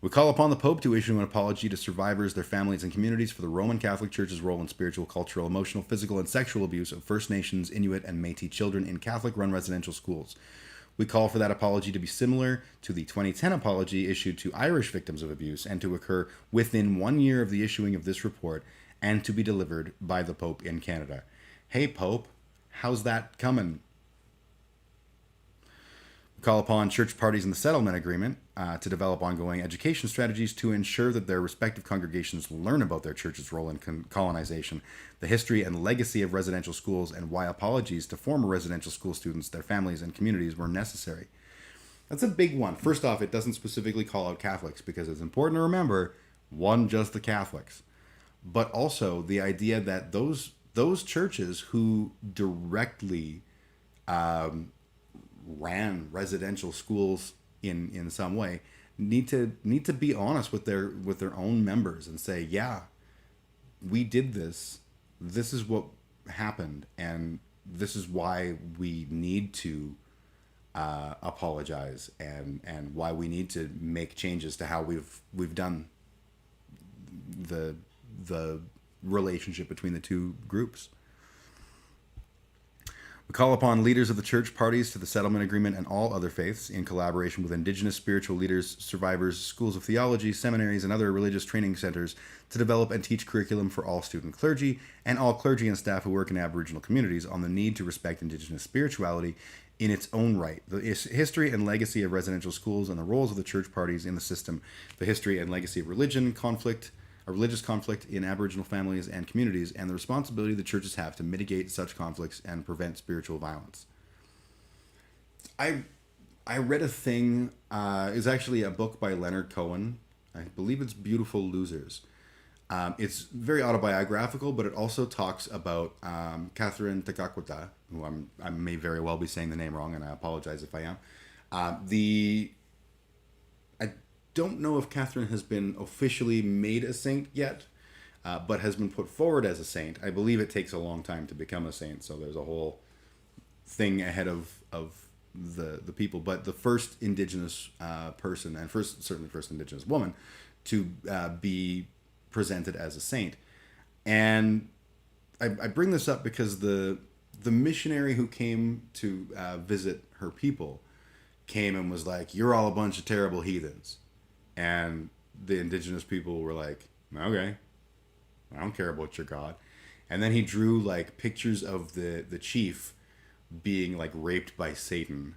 We call upon the Pope to issue an apology to survivors, their families, and communities for the Roman Catholic Church's role in spiritual, cultural, emotional, physical, and sexual abuse of First Nations, Inuit, and Métis children in Catholic-run residential schools. We call for that apology to be similar to the 2010 apology issued to Irish victims of abuse and to occur within 1 year of the issuing of this report and to be delivered by the Pope in Canada. Hey, Pope, how's that coming? Call upon church parties in the settlement agreement to develop ongoing education strategies to ensure that their respective congregations learn about their church's role in colonization, the history and legacy of residential schools, and why apologies to former residential school students, their families, and communities were necessary. That's a big one. First off, it doesn't specifically call out Catholics because it's important to remember, one, just the Catholics, but also the idea that those churches who directly ran residential schools in some way need to be honest with their own members and say, yeah, we did this. This is what happened, and this is why we need to apologize and why we need to make changes to how we've done the relationship between the two groups. We call upon leaders of the church parties to the settlement agreement and all other faiths, in collaboration with Indigenous spiritual leaders, survivors, schools of theology, seminaries, and other religious training centers, to develop and teach curriculum for all student clergy and all clergy and staff who work in Aboriginal communities on the need to respect Indigenous spirituality in its own right, the history and legacy of residential schools and the roles of the church parties in the system, the history and legacy of religious conflict in Aboriginal families and communities, and the responsibility the churches have to mitigate such conflicts and prevent spiritual violence. I read a thing, is actually a book by Leonard Cohen. I believe it's Beautiful Losers. It's very autobiographical, but it also talks about Catherine Takakwata, who I may very well be saying the name wrong, and I apologize if I am. I don't know if Catherine has been officially made a saint yet, but has been put forward as a saint. I believe it takes a long time to become a saint, so there's a whole thing ahead of the people. But the first Indigenous person, and certainly first Indigenous woman, to be presented as a saint. And I bring this up because the missionary who came to visit her people came and was like, "You're all a bunch of terrible heathens." And the Indigenous people were like, "Okay, I don't care about your God." And then he drew like pictures of the chief being like raped by Satan,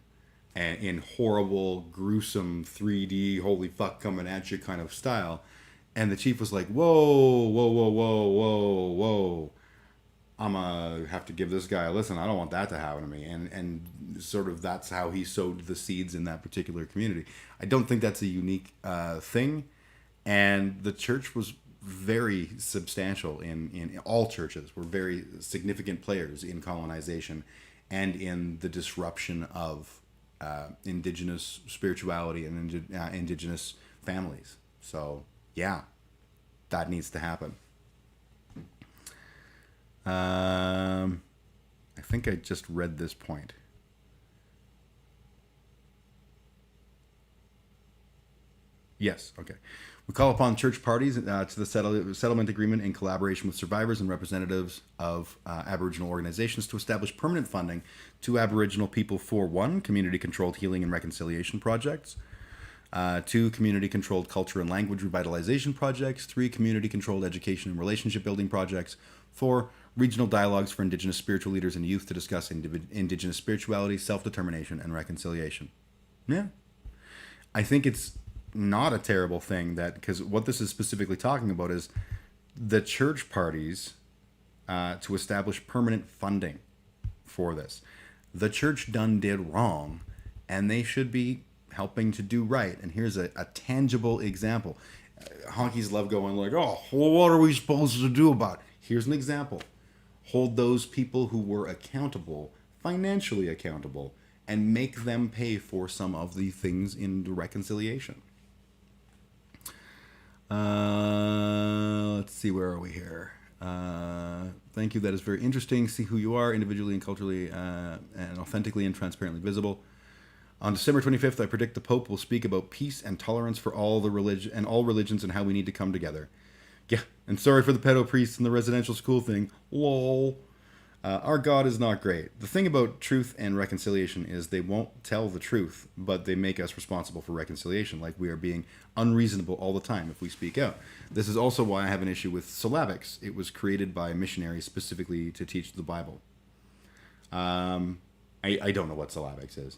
and in horrible, gruesome 3D, holy fuck coming at you kind of style. And the chief was like, "Whoa, whoa, whoa, whoa, whoa, whoa. I'm gonna have to give this guy a listen. I don't want that to happen to me. And sort of that's how he sowed the seeds in that particular community. I don't think that's a unique thing. And the church was very substantial in all churches were very significant players in colonization and in the disruption of indigenous spirituality and indigenous families. So yeah, that needs to happen. I think I just read this point. Yes, okay. We call upon church parties to the settlement agreement in collaboration with survivors and representatives of Aboriginal organizations to establish permanent funding to Aboriginal people for one, community controlled healing and reconciliation projects, two, community controlled culture and language revitalization projects, three, community controlled education and relationship building projects, four, regional dialogues for Indigenous spiritual leaders and youth to discuss Indigenous spirituality, self determination, and reconciliation. Yeah. I think it's not a terrible thing that, because what this is specifically talking about is the church parties to establish permanent funding for this. The church done did wrong, and they should be helping to do right. And here's a tangible example. Honkies love going like, oh, well, what are we supposed to do about it? Here's an example. Hold those people who were accountable, financially accountable, and make them pay for some of the things in the reconciliation. Let's see, where are we here? Thank you. That is very interesting. See who you are individually and culturally and authentically and transparently visible. On December 25th, I predict the Pope will speak about peace and tolerance for all religions and how we need to come together. Yeah, and sorry for the pedo priests and the residential school thing. Lol. Our God is not great. The thing about truth and reconciliation is they won't tell the truth, but they make us responsible for reconciliation, like we are being unreasonable all the time if we speak out. This is also why I have an issue with syllabics. It was created by missionaries specifically to teach the Bible. I don't know what syllabics is.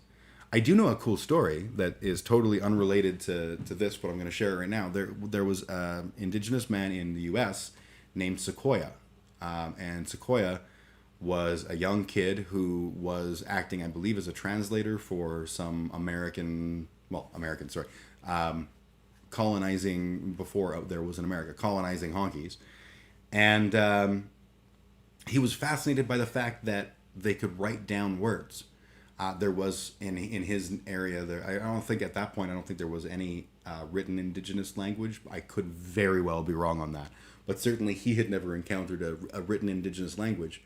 I do know a cool story that is totally unrelated to this, but I'm going to share it right now. There was an indigenous man in the U.S. named Sequoia, and Sequoia was a young kid who was acting, I believe, as a translator for some colonizing before there was in America, colonizing honkies. And he was fascinated by the fact that they could write down words. There was, in his area, I don't think at that point, I don't think there was any written indigenous language. I could very well be wrong on that. But certainly he had never encountered a written indigenous language.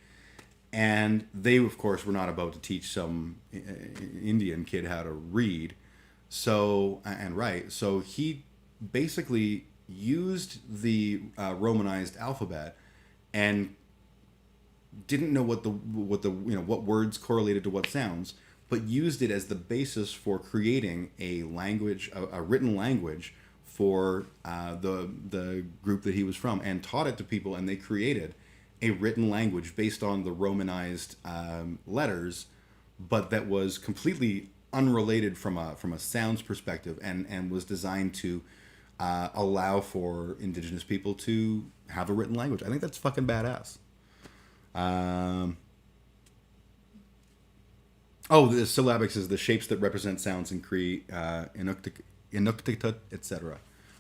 And they, of course, were not about to teach some Indian kid how to read and write. So he basically used the Romanized alphabet and didn't know what what words correlated to what sounds, but used it as the basis for creating a language, a written language for the group that he was from, and taught it to people, and they created a written language based on the Romanized letters, but that was completely unrelated from a sounds perspective, and was designed to allow for indigenous people to have a written language. I think that's fucking badass. The syllabics is the shapes that represent sounds in Cree, Inuktitut, etc.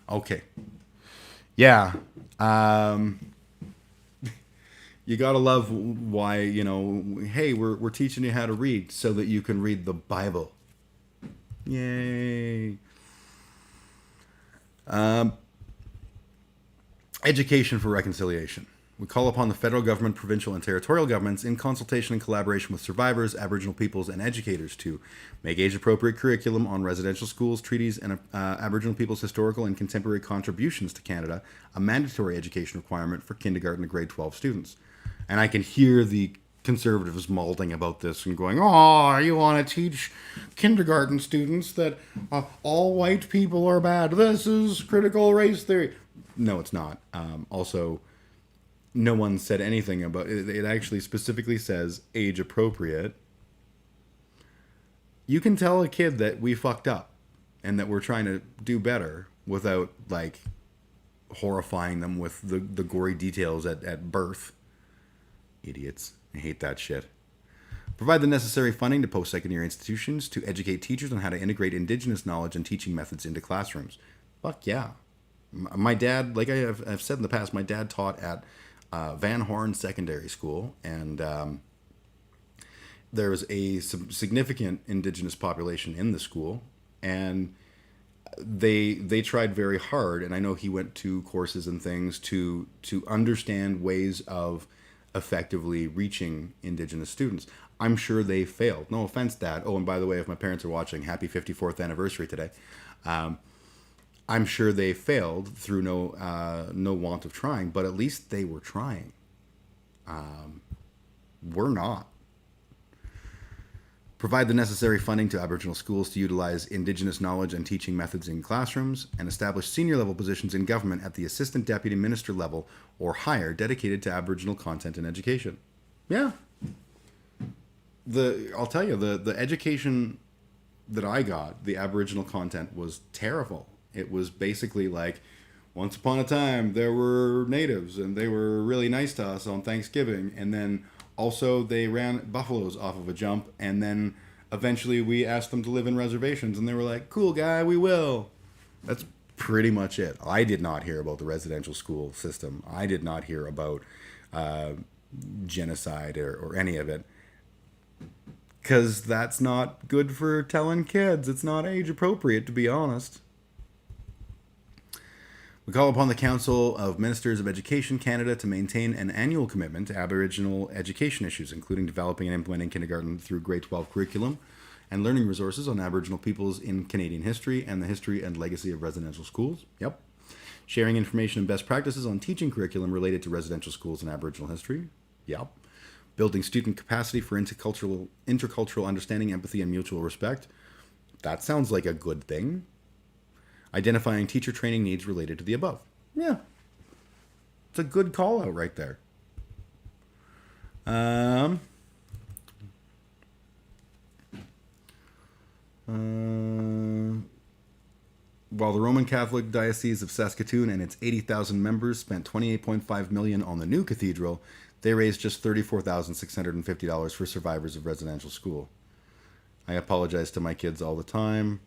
Okay. Yeah. You gotta love why, hey, we're teaching you how to read so that you can read the Bible. Yay. Education for reconciliation. We call upon the federal government, provincial and territorial governments, in consultation and collaboration with survivors, Aboriginal peoples, and educators, to make age-appropriate curriculum on residential schools, treaties, and Aboriginal peoples' historical and contemporary contributions to Canada, a mandatory education requirement for kindergarten to grade 12 students. And I can hear the conservatives malding about this and going, oh, you want to teach kindergarten students that all white people are bad. This is critical race theory. No, it's not. Also, no one said anything about it. It actually specifically says age appropriate. You can tell a kid that we fucked up and that we're trying to do better without, horrifying them with the gory details at birth. Idiots. I hate that shit. Provide the necessary funding to post-secondary institutions to educate teachers on how to integrate Indigenous knowledge and teaching methods into classrooms. Fuck yeah. My dad, like I've said in the past, my dad taught at Van Horn Secondary School, and there was a significant Indigenous population in the school, and they tried very hard, and I know he went to courses and things to understand ways of effectively reaching Indigenous students. I'm sure they failed. No offense, Dad. Oh, and by the way, if my parents are watching, happy 54th anniversary today. I'm sure they failed through no want of trying, but at least they were trying. We're not. Provide the necessary funding to Aboriginal schools to utilize Indigenous knowledge and teaching methods in classrooms, and establish senior level positions in government at the Assistant Deputy Minister level or higher dedicated to Aboriginal content and education. Yeah. I'll tell you, the education that I got, the Aboriginal content was terrible. It was basically like, once upon a time, there were natives, and they were really nice to us on Thanksgiving, and then also they ran buffaloes off of a jump, and then eventually we asked them to live in reservations, and they were like, cool guy, we will. That's pretty much it. I did not hear about the residential school system. I did not hear about genocide or any of it. Because that's not good for telling kids. It's not age appropriate, to be honest. We call upon the Council of Ministers of Education Canada to maintain an annual commitment to Aboriginal education issues, including developing and implementing kindergarten through grade 12 curriculum and learning resources on Aboriginal peoples in Canadian history and the history and legacy of residential schools. Yep. Sharing information and best practices on teaching curriculum related to residential schools and Aboriginal history. Yep. Building student capacity for intercultural understanding, empathy, and mutual respect. That sounds like a good thing. Identifying teacher training needs related to the above. Yeah. It's a good call out right there. While the Roman Catholic Diocese of Saskatoon and its 80,000 members spent $28.5 million on the new cathedral, they raised just $34,650 for survivors of residential school. I apologize to my kids all the time,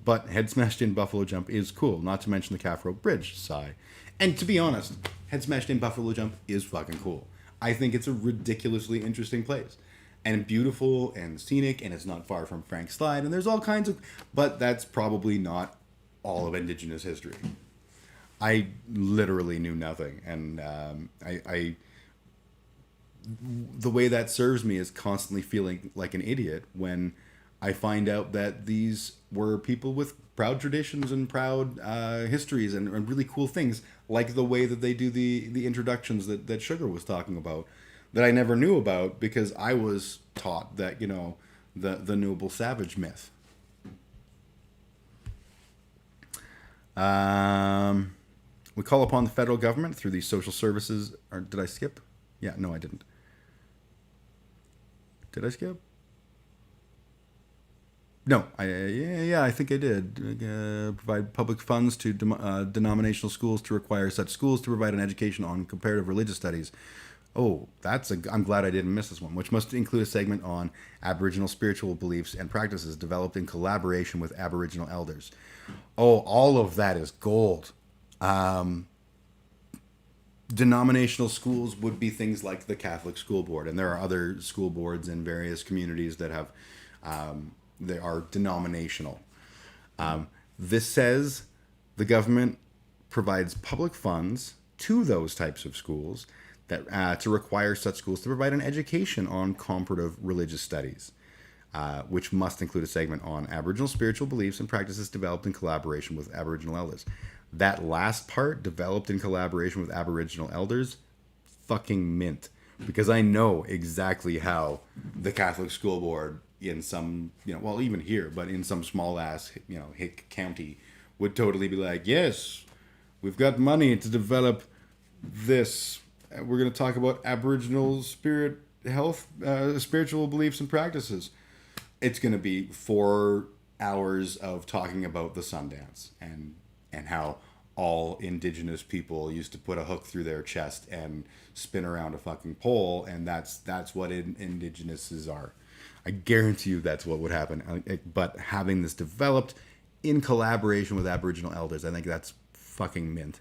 but Head Smashed In Buffalo Jump is cool, not to mention the Calf Rope Bridge, sigh. And to be honest, Head Smashed In Buffalo Jump is fucking cool. I think it's a ridiculously interesting place. And beautiful and scenic, and it's not far from Frank Slide, and there's all kinds of... But that's probably not all of Indigenous history. I literally knew nothing, and the way that serves me is constantly feeling like an idiot when I find out that these were people with proud traditions and proud histories and really cool things, like the way that they do the introductions that Sugar was talking about, that I never knew about because I was taught that, you know, the noble savage myth. We call upon the federal government through the social services... Or did I skip? Yeah, no, I didn't. Did I skip? No, I think I did. Provide public funds to denominational schools to require such schools to provide an education on comparative religious studies. Oh, I'm glad I didn't miss this one, which must include a segment on Aboriginal spiritual beliefs and practices developed in collaboration with Aboriginal elders. Oh, all of that is gold. Denominational schools would be things like the Catholic School Board, and there are other school boards in various communities that have they are denominational. This says the government provides public funds to those types of schools that to require such schools to provide an education on comparative religious studies, which must include a segment on Aboriginal spiritual beliefs and practices developed in collaboration with Aboriginal elders. That last part, developed in collaboration with Aboriginal elders, fucking mint. Because I know exactly how the Catholic School Board in some, well, even here, but in some small ass, hick county would totally be like, yes, we've got money to develop this. We're going to talk about Aboriginal spiritual beliefs and practices. It's going to be 4 hours of talking about the Sundance and how all indigenous people used to put a hook through their chest and spin around a fucking pole, and that's what indigenous's are. I guarantee you that's what would happen. But having this developed in collaboration with Aboriginal elders, I think that's fucking mint.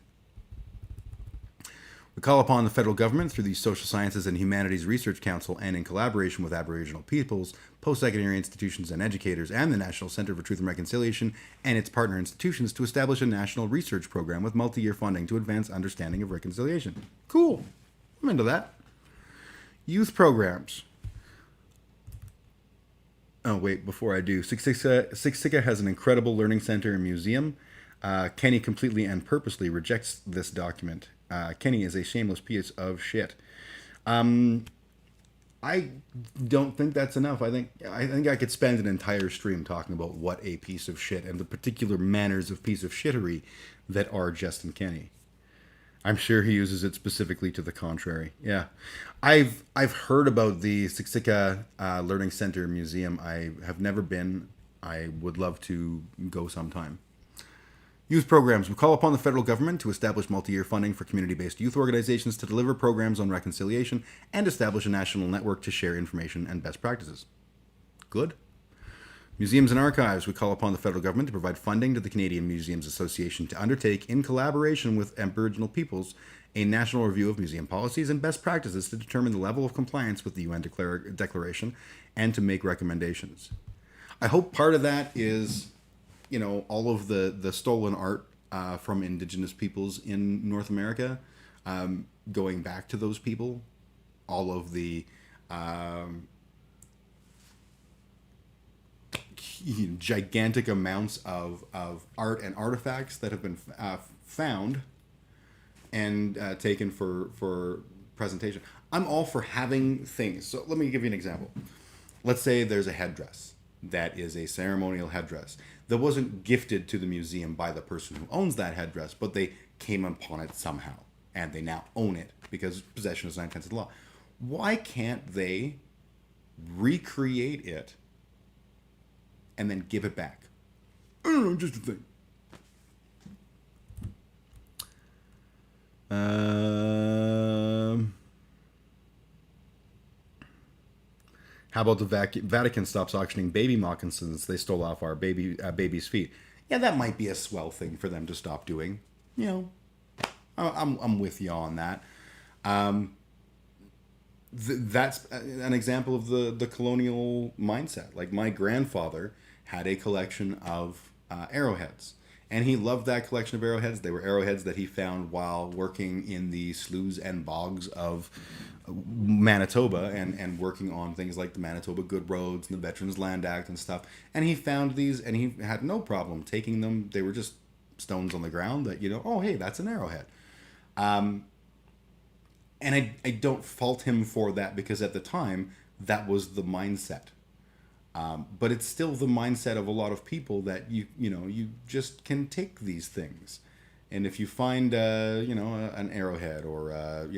We call upon the federal government through the Social Sciences and Humanities Research Council and in collaboration with Aboriginal peoples, post-secondary institutions and educators, and the National Center for Truth and Reconciliation and its partner institutions to establish a national research program with multi-year funding to advance understanding of reconciliation. Cool. I'm into that. Youth programs. Oh, wait, before I do, Siksika has an incredible learning center and museum. Kenny completely and purposely rejects this document. Kenny is a shameless piece of shit. I don't think that's enough. I think I could spend an entire stream talking about what a piece of shit and the particular manners of piece of shittery that are Justin Kenny. I'm sure he uses it specifically to the contrary. Yeah, I've heard about the Siksika Learning Center Museum. I have never been. I would love to go sometime. Youth programs. We call upon the federal government to establish multi-year funding for community-based youth organizations to deliver programs on reconciliation and establish a national network to share information and best practices. Good. Museums and archives. We call upon the federal government to provide funding to the Canadian Museums Association to undertake, in collaboration with Aboriginal peoples, a national review of museum policies and best practices to determine the level of compliance with the UN Declaration and to make recommendations. I hope part of that is, all of the stolen art from Indigenous peoples in North America, going back to those people, all of the gigantic amounts of art and artifacts that have been found and taken for presentation. I'm all for having things. So let me give you an example. Let's say there's a headdress that is a ceremonial headdress that wasn't gifted to the museum by the person who owns that headdress, but they came upon it somehow and they now own it because possession is 9 tenths of the law. Why can't they recreate it and then give it back? I don't know, just a thing. How about the Vatican stops auctioning baby moccasins they stole off our baby's feet? Yeah, that might be a swell thing for them to stop doing. I'm with you on that. That's an example of the colonial mindset. Like, my grandfather had a collection of arrowheads, and he loved that collection of arrowheads. They were arrowheads that he found while working in the sloughs and bogs of Manitoba and working on things like the Manitoba Good Roads and the Veterans Land Act and stuff. And he found these, and he had no problem taking them. They were just stones on the ground that, oh, hey, that's an arrowhead. And I don't fault him for that, because at the time that was the mindset. But it's still the mindset of a lot of people that you just can take these things. And if you find an arrowhead or a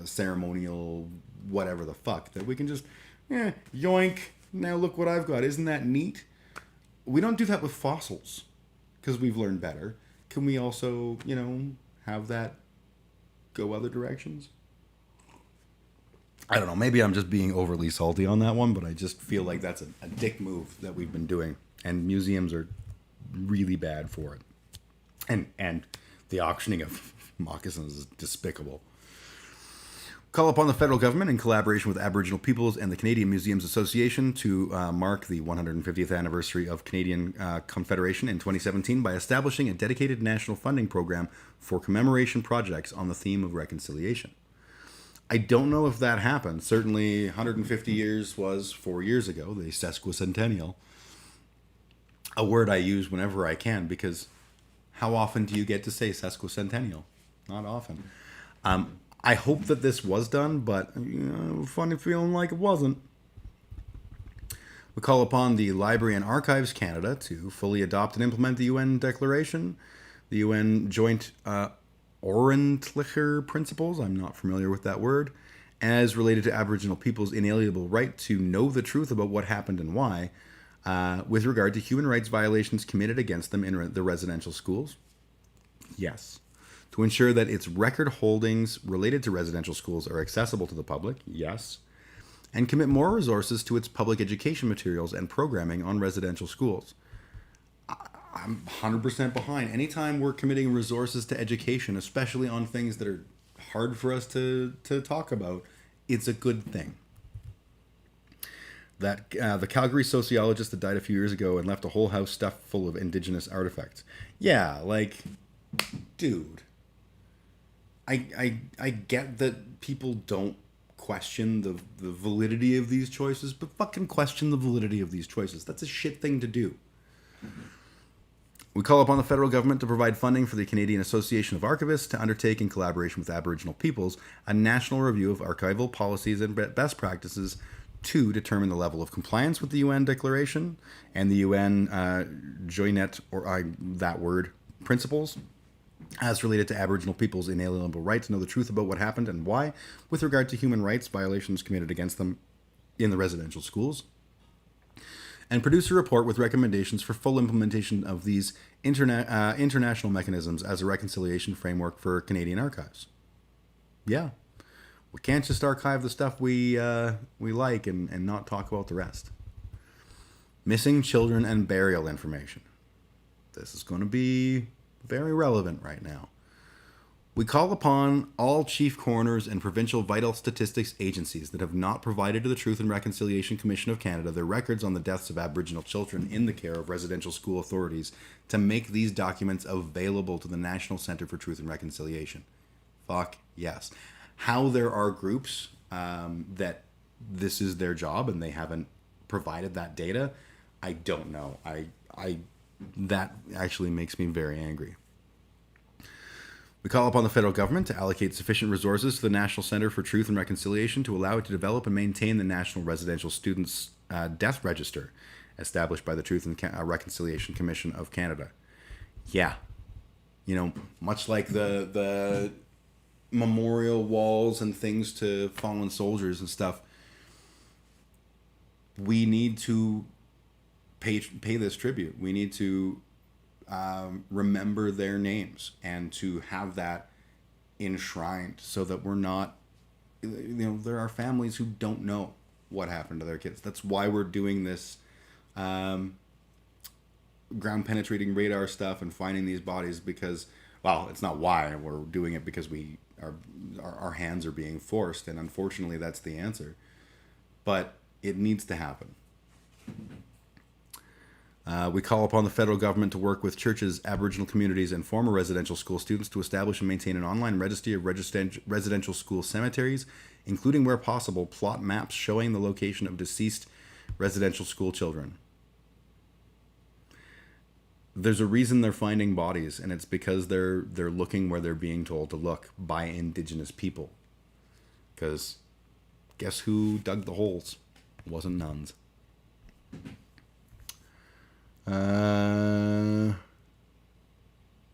ceremonial whatever the fuck, that we can just yoink, now look what I've got. Isn't that neat? We don't do that with fossils because we've learned better. Can we also have that go other directions? I don't know. Maybe I'm just being overly salty on that one, but I just feel like that's a dick move that we've been doing, and museums are really bad for it. And the auctioning of moccasins is despicable. Call upon the federal government in collaboration with Aboriginal peoples and the Canadian Museums Association to mark the 150th anniversary of Canadian Confederation in 2017 by establishing a dedicated national funding program for commemoration projects on the theme of reconciliation. I don't know if that happened. Certainly 150 years was 4 years ago, the sesquicentennial. A word I use whenever I can, because how often do you get to say sesquicentennial? Not often. I hope that this was done, but funny feeling like it wasn't. We call upon the Library and Archives Canada to fully adopt and implement the UN Declaration, the UN Joint Orentlicher Principles, I'm not familiar with that word, as related to Aboriginal people's inalienable right to know the truth about what happened and why, with regard to human rights violations committed against them in the residential schools. Yes. to ensure that its record holdings related to residential schools are accessible to the public, yes, and commit more resources to its public education materials and programming on residential schools. I'm 100% behind. Anytime we're committing resources to education, especially on things that are hard for us to talk about, it's a good thing. That the Calgary sociologist that died a few years ago and left a whole house stuffed full of indigenous artifacts. Yeah, like, dude. I get that people don't question the validity of these choices, but fucking question the validity of these choices. That's a shit thing to do. We call upon the federal government to provide funding for the Canadian Association of Archivists to undertake, in collaboration with Aboriginal peoples, a national review of archival policies and best practices to determine the level of compliance with the UN Declaration and the UN Joinet, or that word, principles, as related to Aboriginal people's inalienable right to know the truth about what happened and why, with regard to human rights violations committed against them in the residential schools, and produce a report with recommendations for full implementation of these international mechanisms as a reconciliation framework for Canadian archives. Yeah, we can't just archive the stuff we like and not talk about the rest. Missing children and burial information. This is going to be very relevant right now. We call upon all chief coroners and provincial vital statistics agencies that have not provided to the Truth and Reconciliation Commission of Canada their records on the deaths of Aboriginal children in the care of residential school authorities to make these documents available to the National Centre for Truth and Reconciliation. Fuck yes. How there are groups that this is their job and they haven't provided that data, I don't know. That actually makes me very angry. We call upon the federal government to allocate sufficient resources to the National Centre for Truth and Reconciliation to allow it to develop and maintain the National Residential Students' Death Register, established by the Truth and Reconciliation Commission of Canada. Yeah. You know, much like the memorial walls and things to fallen soldiers and stuff, we need to pay this tribute. We need to remember their names and to have that enshrined so that we're not, there are families who don't know what happened to their kids. That's why we're doing this ground penetrating radar stuff and finding these bodies, because, well, it's not why we're doing it, because our hands are being forced, and unfortunately that's the answer, but it needs to happen. We call upon the federal government to work with churches, Aboriginal communities, and former residential school students to establish and maintain an online registry of residential school cemeteries, including, where possible, plot maps showing the location of deceased residential school children. There's a reason they're finding bodies, and it's because they're looking where they're being told to look by Indigenous people. Because guess who dug the holes? It wasn't nuns. And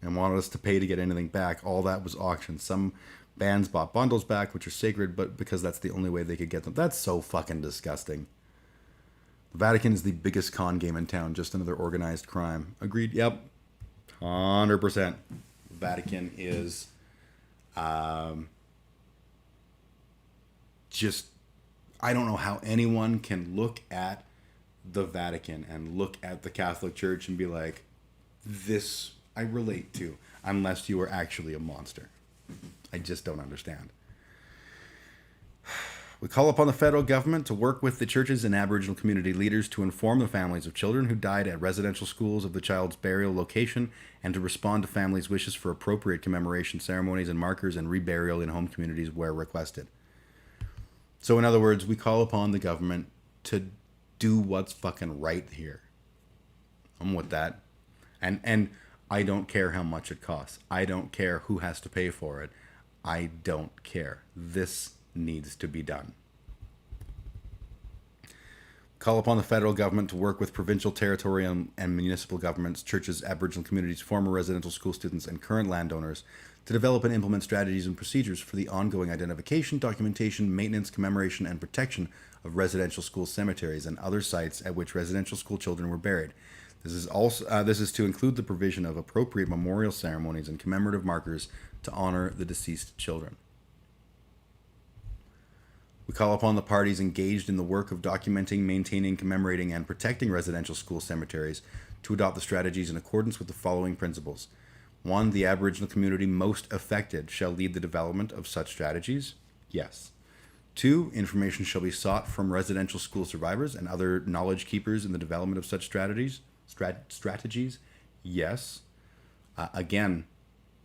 wanted us to pay to get anything back. All that was auctioned. Some bands bought bundles back, which are sacred, but because that's the only way they could get them. That's so fucking disgusting. The Vatican is the biggest con game in town. Just another organized crime. Agreed. Yep. 100%. The Vatican is just, I don't know how anyone can look at the Vatican and look at the Catholic Church and be like, this I relate to, unless you are actually a monster. I just don't understand. We call upon the federal government to work with the churches and Aboriginal community leaders to inform the families of children who died at residential schools of the child's burial location, and to respond to families' wishes for appropriate commemoration ceremonies and markers and reburial in home communities where requested. So in other words, we call upon the government to do what's fucking right here. I'm with that. And I don't care how much it costs. I don't care who has to pay for it. I don't care. This needs to be done. Call upon the federal government to work with provincial, territorial, and municipal governments, churches, Aboriginal communities, former residential school students, and current landowners to develop and implement strategies and procedures for the ongoing identification, documentation, maintenance, commemoration, and protection of residential school cemeteries and other sites at which residential school children were buried. This is to include the provision of appropriate memorial ceremonies and commemorative markers to honor the deceased children. We call upon the parties engaged in the work of documenting, maintaining, commemorating, and protecting residential school cemeteries to adopt the strategies in accordance with the following principles. 1. The Aboriginal community most affected shall lead the development of such strategies. Yes. 2. Information shall be sought from residential school survivors and other knowledge keepers in the development of such strategies. Yes. Again,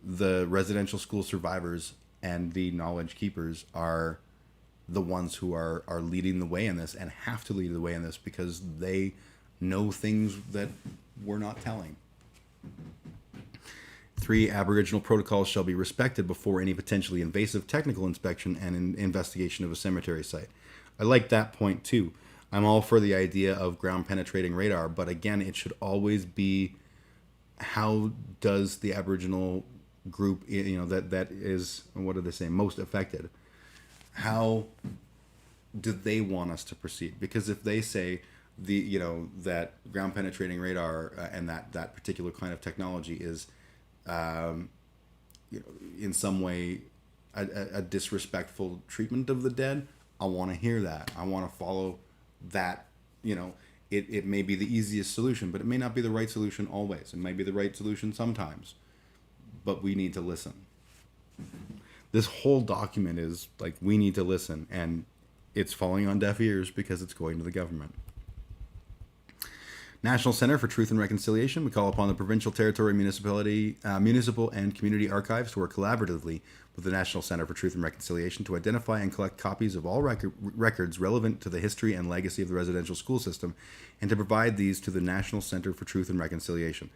the residential school survivors and the knowledge keepers are the ones who are leading the way in this and have to lead the way in this because they know things that we're not telling. 3. Aboriginal protocols shall be respected before any potentially invasive technical inspection and investigation of a cemetery site. I like that point too. I'm all for the idea of ground penetrating radar, but again, it should always be how does the Aboriginal group, that is, what do they say, most affected, how do they want us to proceed? Because if they say that ground penetrating radar and that particular kind of technology is in some way a disrespectful treatment of the dead, I want to hear that. I want to follow that. It may be the easiest solution, but it may not be the right solution always. It may be the right solution sometimes, but we need to listen. This whole document is like, we need to listen, and it's falling on deaf ears because it's going to the government. National Center for Truth and Reconciliation. We call upon the provincial, territory, municipal, and community archives to work collaboratively with the National Center for Truth and Reconciliation to identify and collect copies of all records relevant to the history and legacy of the residential school system, and to provide these to the National Center for Truth and Reconciliation.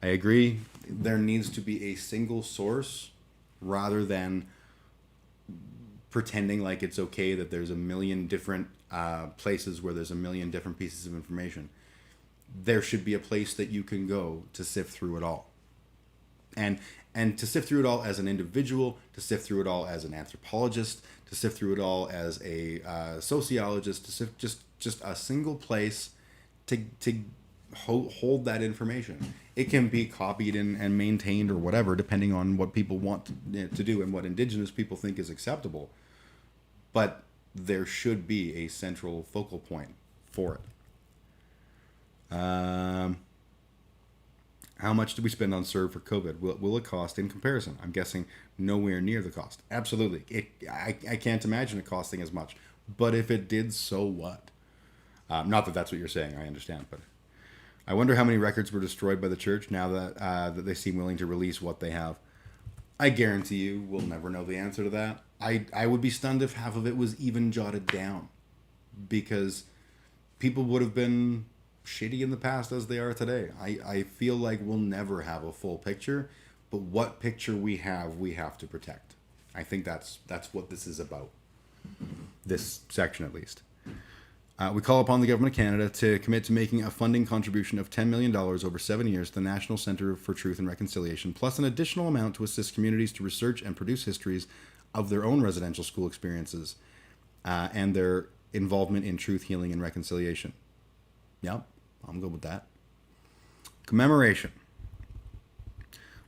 I agree. There needs to be a single source rather than pretending like it's okay that there's a million different places where there's a million different pieces of information. There should be a place that you can go to sift through it all. And to sift through it all as an individual, to sift through it all as an anthropologist, to sift through it all as a sociologist, to sift just a single place to hold that information. It can be copied and maintained or whatever, depending on what people want to do and what Indigenous people think is acceptable. But there should be a central focal point for it. How much do we spend on CERV for COVID? Will it cost in comparison? I'm guessing nowhere near the cost. Absolutely. I can't imagine it costing as much. But if it did, so what? Not that that's what you're saying. I understand. But I wonder how many records were destroyed by the church now that they seem willing to release what they have. I guarantee you we'll never know the answer to that. I would be stunned if half of it was even jotted down. Because people would have been shitty in the past as they are today. I feel like we'll never have a full picture, but what picture we have to protect. I think that's what this is about. This section, at least. We call upon the Government of Canada to commit to making a funding contribution of $10 million over 7 years to the National Centre for Truth and Reconciliation, plus an additional amount to assist communities to research and produce histories of their own residential school experiences and their involvement in truth, healing, and reconciliation. Yep, I'm good with that. Commemoration.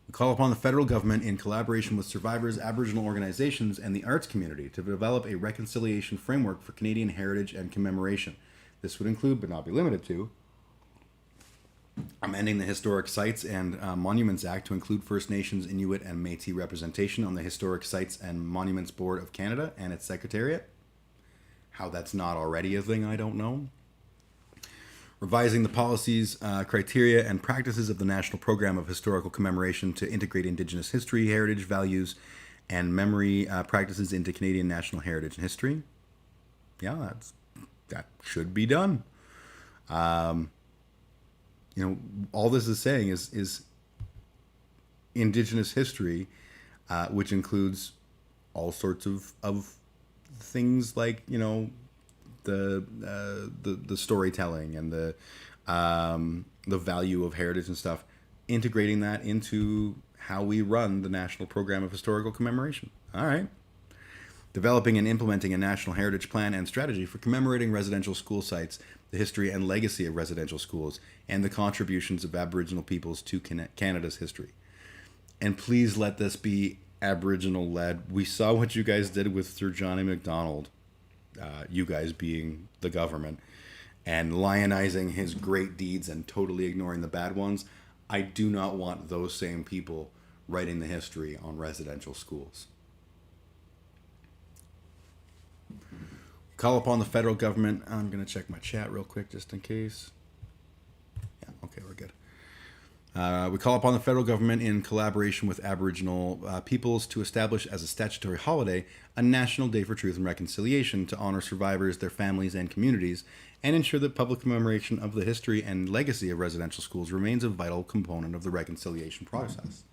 We call upon the federal government, in collaboration with survivors, Aboriginal organizations, and the arts community, to develop a reconciliation framework for Canadian heritage and commemoration. This would include, but not be limited to, amending the Historic Sites and Monuments Act to include First Nations, Inuit, and Métis representation on the Historic Sites and Monuments Board of Canada and its Secretariat. How that's not already a thing, I don't know. Revising the policies, criteria, and practices of the National Program of Historical Commemoration to integrate Indigenous history, heritage, values, and memory practices into Canadian national heritage and history. Yeah, that should be done. All this is saying is Indigenous history, which includes all sorts of things like, the storytelling and the value of heritage and stuff, integrating that into how we run the National Program of Historical Commemoration. All right. Developing and implementing a national heritage plan and strategy for commemorating residential school sites, the history and legacy of residential schools, and the contributions of Aboriginal peoples to Canada's history. And please let this be Aboriginal led. We saw what you guys did with Sir Johnny MacDonald, you guys being the government, and lionizing his great deeds and totally ignoring the bad ones. I do not want those same people writing the history on residential schools. Call upon the federal government. I'm going to check my chat real quick just in case. Yeah, okay, we're good. We call upon the federal government in collaboration with Aboriginal peoples to establish as a statutory holiday a National Day for Truth and Reconciliation to honor survivors, their families, and communities, and ensure that public commemoration of the history and legacy of residential schools remains a vital component of the reconciliation process.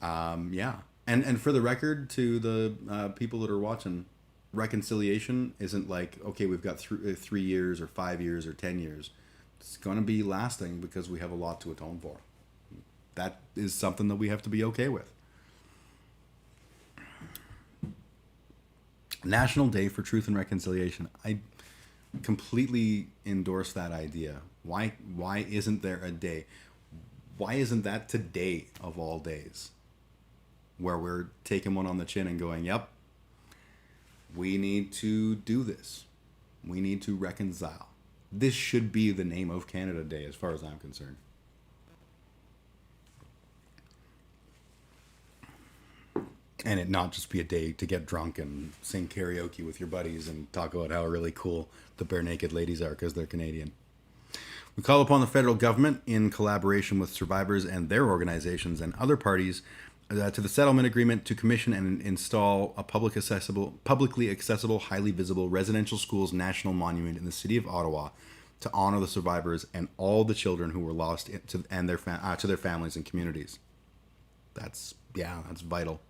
Yeah. And for the record, to the people that are watching, reconciliation isn't like, okay, we've got 3 years or 5 years or 10 years. It's going to be lasting because we have a lot to atone for. That is something that we have to be okay with. National Day for Truth and Reconciliation. I completely endorse that idea. Why isn't there a day? Why isn't that today of all days? Where we're taking one on the chin and going, yep, we need to do this. We need to reconcile. This should be the name of Canada Day as far as I'm concerned. And it not just be a day to get drunk and sing karaoke with your buddies and talk about how really cool the bare naked ladies are because they're Canadian. We call upon the federal government in collaboration with survivors and their organizations and other parties to the settlement agreement to commission and install a publicly accessible, highly visible residential schools national monument in the city of Ottawa to honor the survivors and all the children who were lost to their families and communities. That's vital.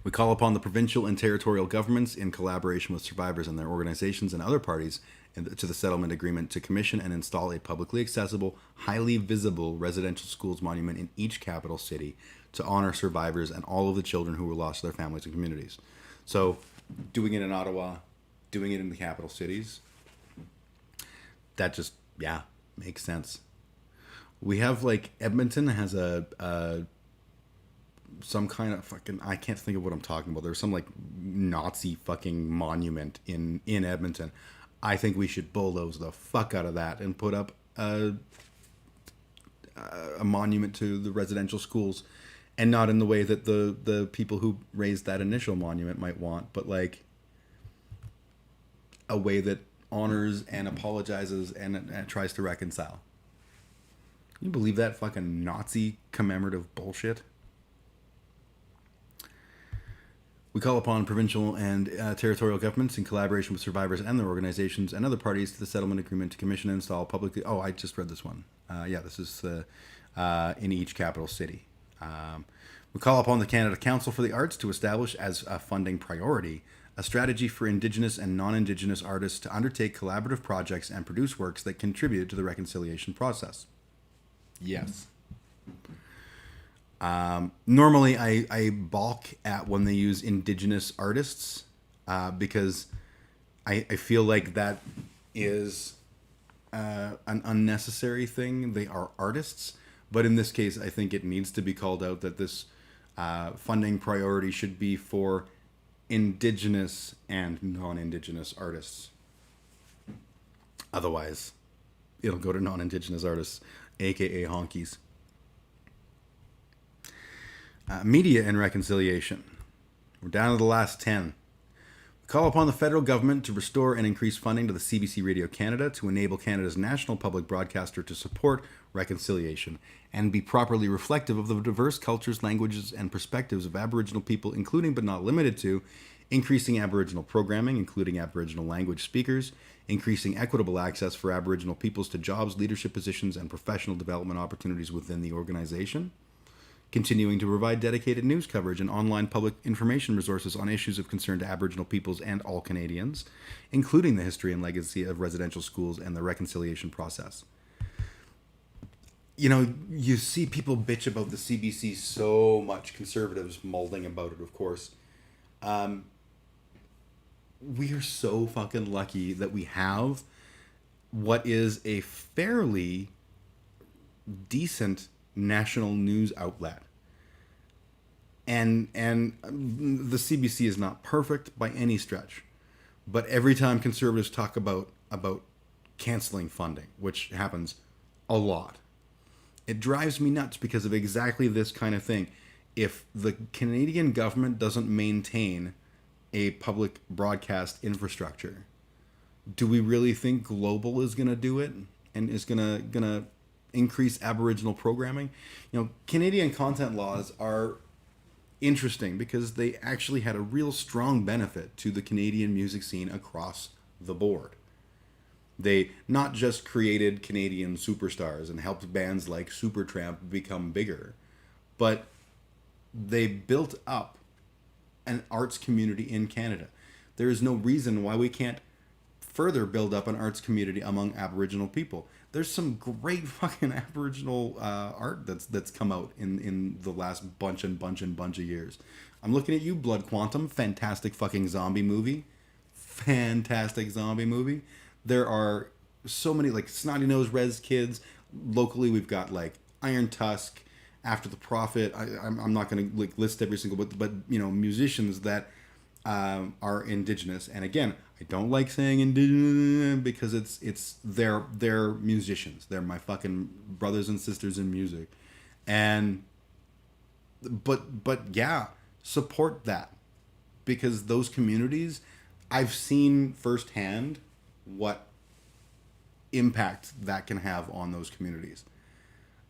We call upon the provincial and territorial governments in collaboration with survivors and their organizations and other parties to the settlement agreement to commission and install a publicly accessible, highly visible residential schools monument in each capital city to honor survivors and all of the children who were lost to their families and communities. So, doing it in Ottawa, doing it in the capital cities, that just, makes sense. We have, like, Edmonton has some kind of fucking, I can't think of what I'm talking about. There's some like Nazi fucking monument in Edmonton. I think we should bulldoze the fuck out of that and put up a monument to the residential schools, and not in the way that the people who raised that initial monument might want, but like a way that honors and apologizes and tries to reconcile. Can you believe that fucking Nazi commemorative bullshit? We call upon provincial and territorial governments in collaboration with survivors and their organizations and other parties to the settlement agreement to commission and install publicly... Oh, I just read this one. This is in each capital city. We call upon the Canada Council for the Arts to establish as a funding priority a strategy for Indigenous and non-Indigenous artists to undertake collaborative projects and produce works that contribute to the reconciliation process. Yes. Normally, I balk at when they use Indigenous artists because I feel like that is an unnecessary thing. They are artists, but in this case, I think it needs to be called out that this funding priority should be for Indigenous and non-Indigenous artists. Otherwise, it'll go to non-Indigenous artists, aka honkies. Media and reconciliation. We're down to the last 10. We call upon the federal government to restore and increase funding to the CBC Radio Canada to enable Canada's national public broadcaster to support reconciliation and be properly reflective of the diverse cultures, languages, and perspectives of Aboriginal people, including but not limited to increasing Aboriginal programming, including Aboriginal language speakers, increasing equitable access for Aboriginal peoples to jobs, leadership positions, and professional development opportunities within the organization, continuing to provide dedicated news coverage and online public information resources on issues of concern to Aboriginal peoples and all Canadians, including the history and legacy of residential schools and the reconciliation process. You know, you see people bitch about the CBC so much, conservatives mulling about it, of course. We are so fucking lucky that we have what is a fairly decent national news outlet. And the CBC is not perfect by any stretch, but every time conservatives talk about canceling funding, which happens a lot, it drives me nuts because of exactly this kind of thing. If the Canadian government doesn't maintain a public broadcast infrastructure, do we really think Global is going to do it and is going to increase Aboriginal programming? You know, Canadian content laws are interesting because they actually had a real strong benefit to the Canadian music scene across the board. They not just created Canadian superstars and helped bands like Supertramp become bigger, but they built up an arts community in Canada. There is no reason why we can't further build up an arts community among Aboriginal people. There's some great fucking Aboriginal art that's come out in the last bunch of years. I'm looking at you, Blood Quantum, fantastic fucking zombie movie. Fantastic zombie movie. There are so many, like Snotty Nose Res Kids. Locally, we've got like Iron Tusk, After the Prophet. I'm not going to like list every single, but you know, musicians that are Indigenous. And again, I don't like saying Indigenous because they're musicians. They're my fucking brothers and sisters in music, and but yeah, support that because those communities, I've seen firsthand what impact that can have on those communities.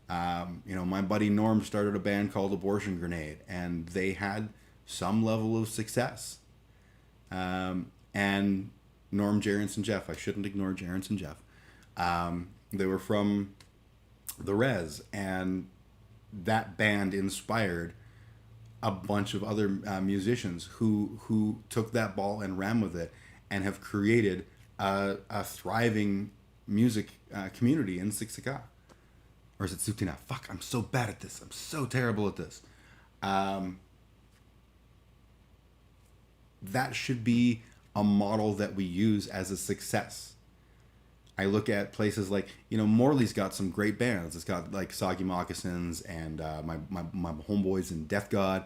You know, my buddy Norm started a band called Abortion Grenade, and they had some level of success. And Norm, Jarence, and Jeff, I shouldn't ignore Jarence and Jeff. They were from the Res, and that band inspired a bunch of other musicians who took that ball and ran with it and have created a thriving music community in Siksika. Or is it Sutina? Fuck, I'm so bad at this. I'm so terrible at this. That should be a model that we use as a success. I look at places like, you know, Morley's got some great bands. It's got like Soggy Moccasins and my homeboys in Death God.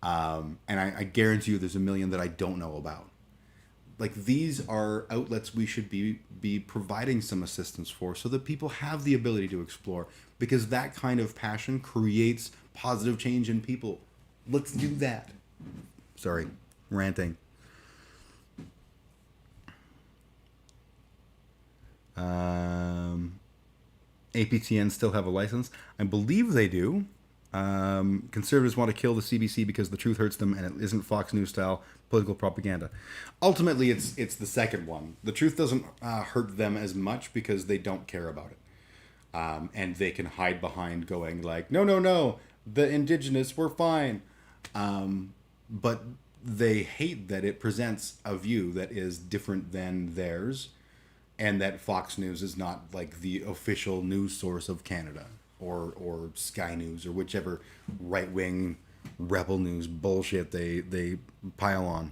And I guarantee you there's a million that I don't know about. Like, these are outlets we should be providing some assistance for so that people have the ability to explore, because that kind of passion creates positive change in people. Let's do that. Sorry, ranting. APTN still have a license? I believe they do. Conservatives want to kill the CBC because the truth hurts them and it isn't Fox News style political propaganda. Ultimately, it's the second one. The truth doesn't hurt them as much because they don't care about it. And they can hide behind going like, no, the Indigenous, we're fine. But they hate that it presents a view that is different than theirs, and that Fox News is not like the official news source of Canada, or Sky News, or whichever right-wing rebel news bullshit they pile on.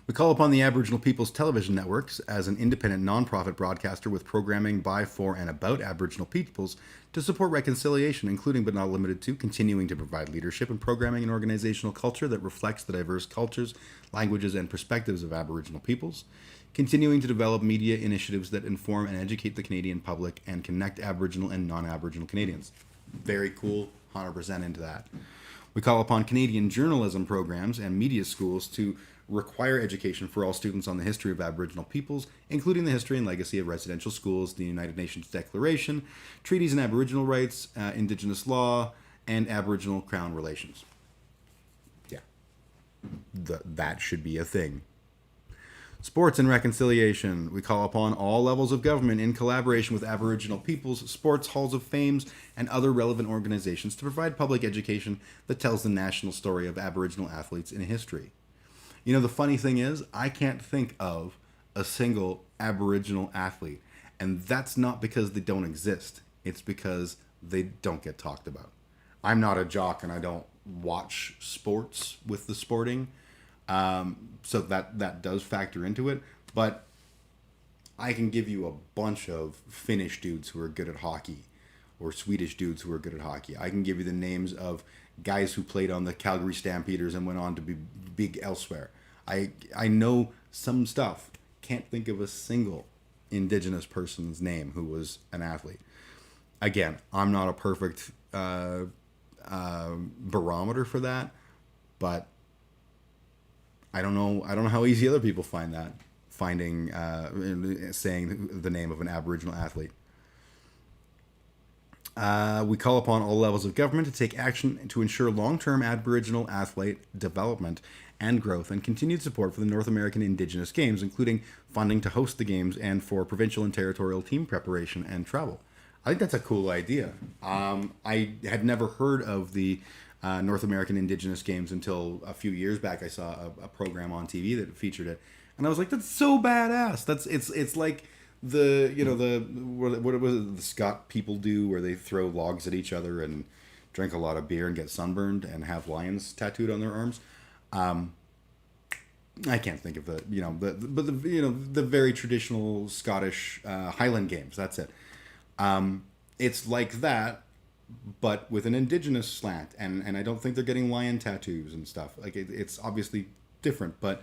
We call upon the Aboriginal Peoples Television Networks as an independent non-profit broadcaster with programming by, for, and about Aboriginal peoples to support reconciliation, including but not limited to continuing to provide leadership and programming and organizational culture that reflects the diverse cultures, languages, and perspectives of Aboriginal peoples, continuing to develop media initiatives that inform and educate the Canadian public and connect Aboriginal and non-Aboriginal Canadians. Very cool, 100% into that. We call upon Canadian journalism programs and media schools to require education for all students on the history of Aboriginal peoples, including the history and legacy of residential schools, the United Nations Declaration, treaties and Aboriginal rights, Indigenous law, and Aboriginal Crown relations. Yeah, that should be a thing. Sports and reconciliation. We call upon all levels of government in collaboration with Aboriginal peoples, sports halls of fame, and other relevant organizations to provide public education that tells the national story of Aboriginal athletes in history. You know, the funny thing is, I can't think of a single Aboriginal athlete, and that's not because they don't exist. It's because they don't get talked about. I'm not a jock, and I don't watch sports with the sporting, so that does factor into it. But I can give you a bunch of Finnish dudes who are good at hockey, or Swedish dudes who are good at hockey. I can give you the names of guys who played on the Calgary Stampeders and went on to be big elsewhere. I know some stuff. Can't think of a single Indigenous person's name who was an athlete. Again, I'm not a perfect barometer for that, but I don't know. I don't know how easy other people find that. Finding, saying the name of an Aboriginal athlete. We call upon all levels of government to take action to ensure long-term Aboriginal athlete development and growth and continued support for the North American Indigenous Games, including funding to host the Games and for provincial and territorial team preparation and travel. I think that's a cool idea. I had never heard of the North American Indigenous Games until a few years back. I saw a program on TV that featured it, and I was like, "That's so badass!" It's like the what was it the Scott people do where they throw logs at each other and drink a lot of beer and get sunburned and have lions tattooed on their arms. I can't think of the very traditional Scottish Highland Games. That's it. It's like that, but with an Indigenous slant, and I don't think they're getting lion tattoos and stuff. Like it's obviously different, but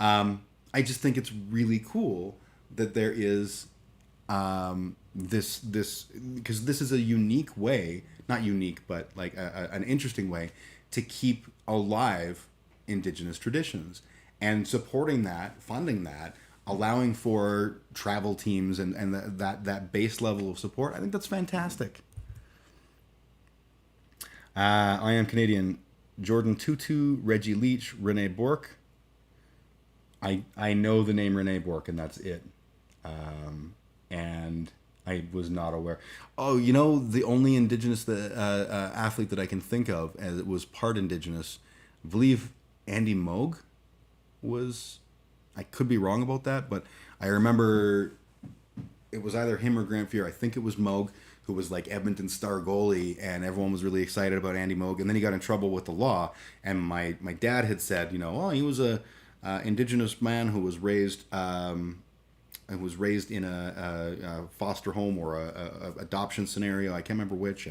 I just think it's really cool that there is this because this is a unique way, not unique, but like an interesting way to keep alive Indigenous traditions and supporting that, funding that, allowing for travel teams and that base level of support. I think that's fantastic. I am Canadian. Jordan Tutu, Reggie Leach, Renee Bork. I know the name Renee Bork, and that's it. And I was not aware. Oh, the only Indigenous athlete that I can think of as it was part Indigenous, I believe Andy Moog was. I could be wrong about that, but I remember it was either him or Grant Fuhr. I think it was Moog, who was like Edmonton's star goalie, and everyone was really excited about Andy Moog. And then he got in trouble with the law, and my dad had said, he was a Indigenous man who was raised in a foster home or a adoption scenario. I can't remember which,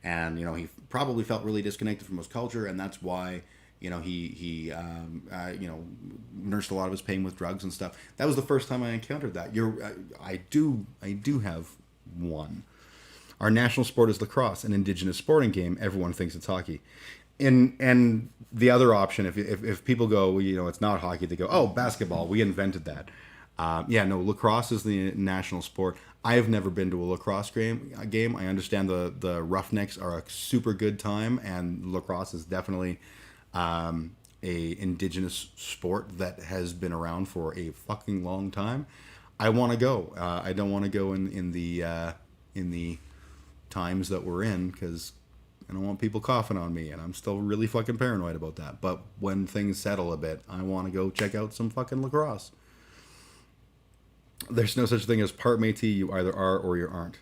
and he probably felt really disconnected from his culture, and that's why he nursed a lot of his pain with drugs and stuff. That was the first time I encountered that. I do have one. Our national sport is lacrosse, an Indigenous sporting game. Everyone thinks it's hockey. And the other option, if people go, well, it's not hockey, they go, oh, basketball, we invented that. Lacrosse is the national sport. I have never been to a lacrosse game. I understand the Roughnecks are a super good time, and lacrosse is definitely a Indigenous sport that has been around for a fucking long time. I want to go. I don't want to go in the times that we're in because I don't want people coughing on me, and I'm still really fucking paranoid about that. But when things settle a bit, I want to go check out some fucking lacrosse. There's no such thing as part Métis. You either are or you aren't.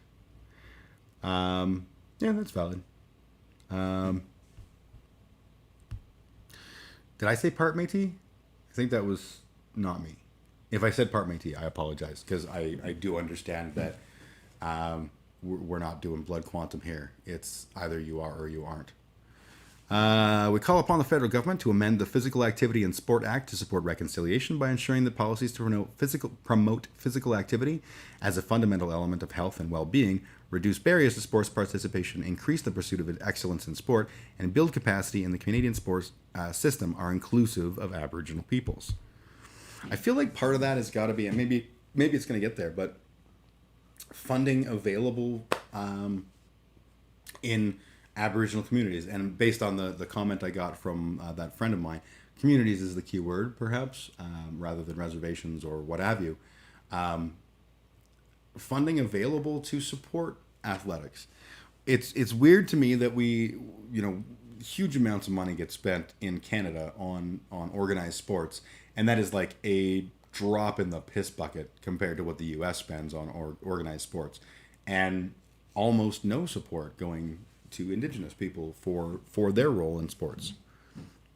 That's valid. Did I say part Métis? I think that was not me. If I said part Métis, I apologize because I do understand that we're not doing blood quantum here. It's either you are or you aren't. We call upon the federal government to amend the Physical Activity and Sport Act to support reconciliation by ensuring that policies to promote physical activity as a fundamental element of health and well-being, reduce barriers to sports participation, increase the pursuit of excellence in sport, and build capacity in the Canadian sports system are inclusive of Aboriginal peoples. I feel like part of that has got to be, and maybe it's going to get there, but funding available in Aboriginal communities. And based on the comment I got from that friend of mine, communities is the key word, perhaps, rather than reservations or what have you. Funding available to support athletics. It's weird to me that we, huge amounts of money get spent in Canada on organized sports, and that is like a drop in the piss bucket compared to what the U.S. spends on organized sports, and almost no support going to Indigenous people for their role in sports.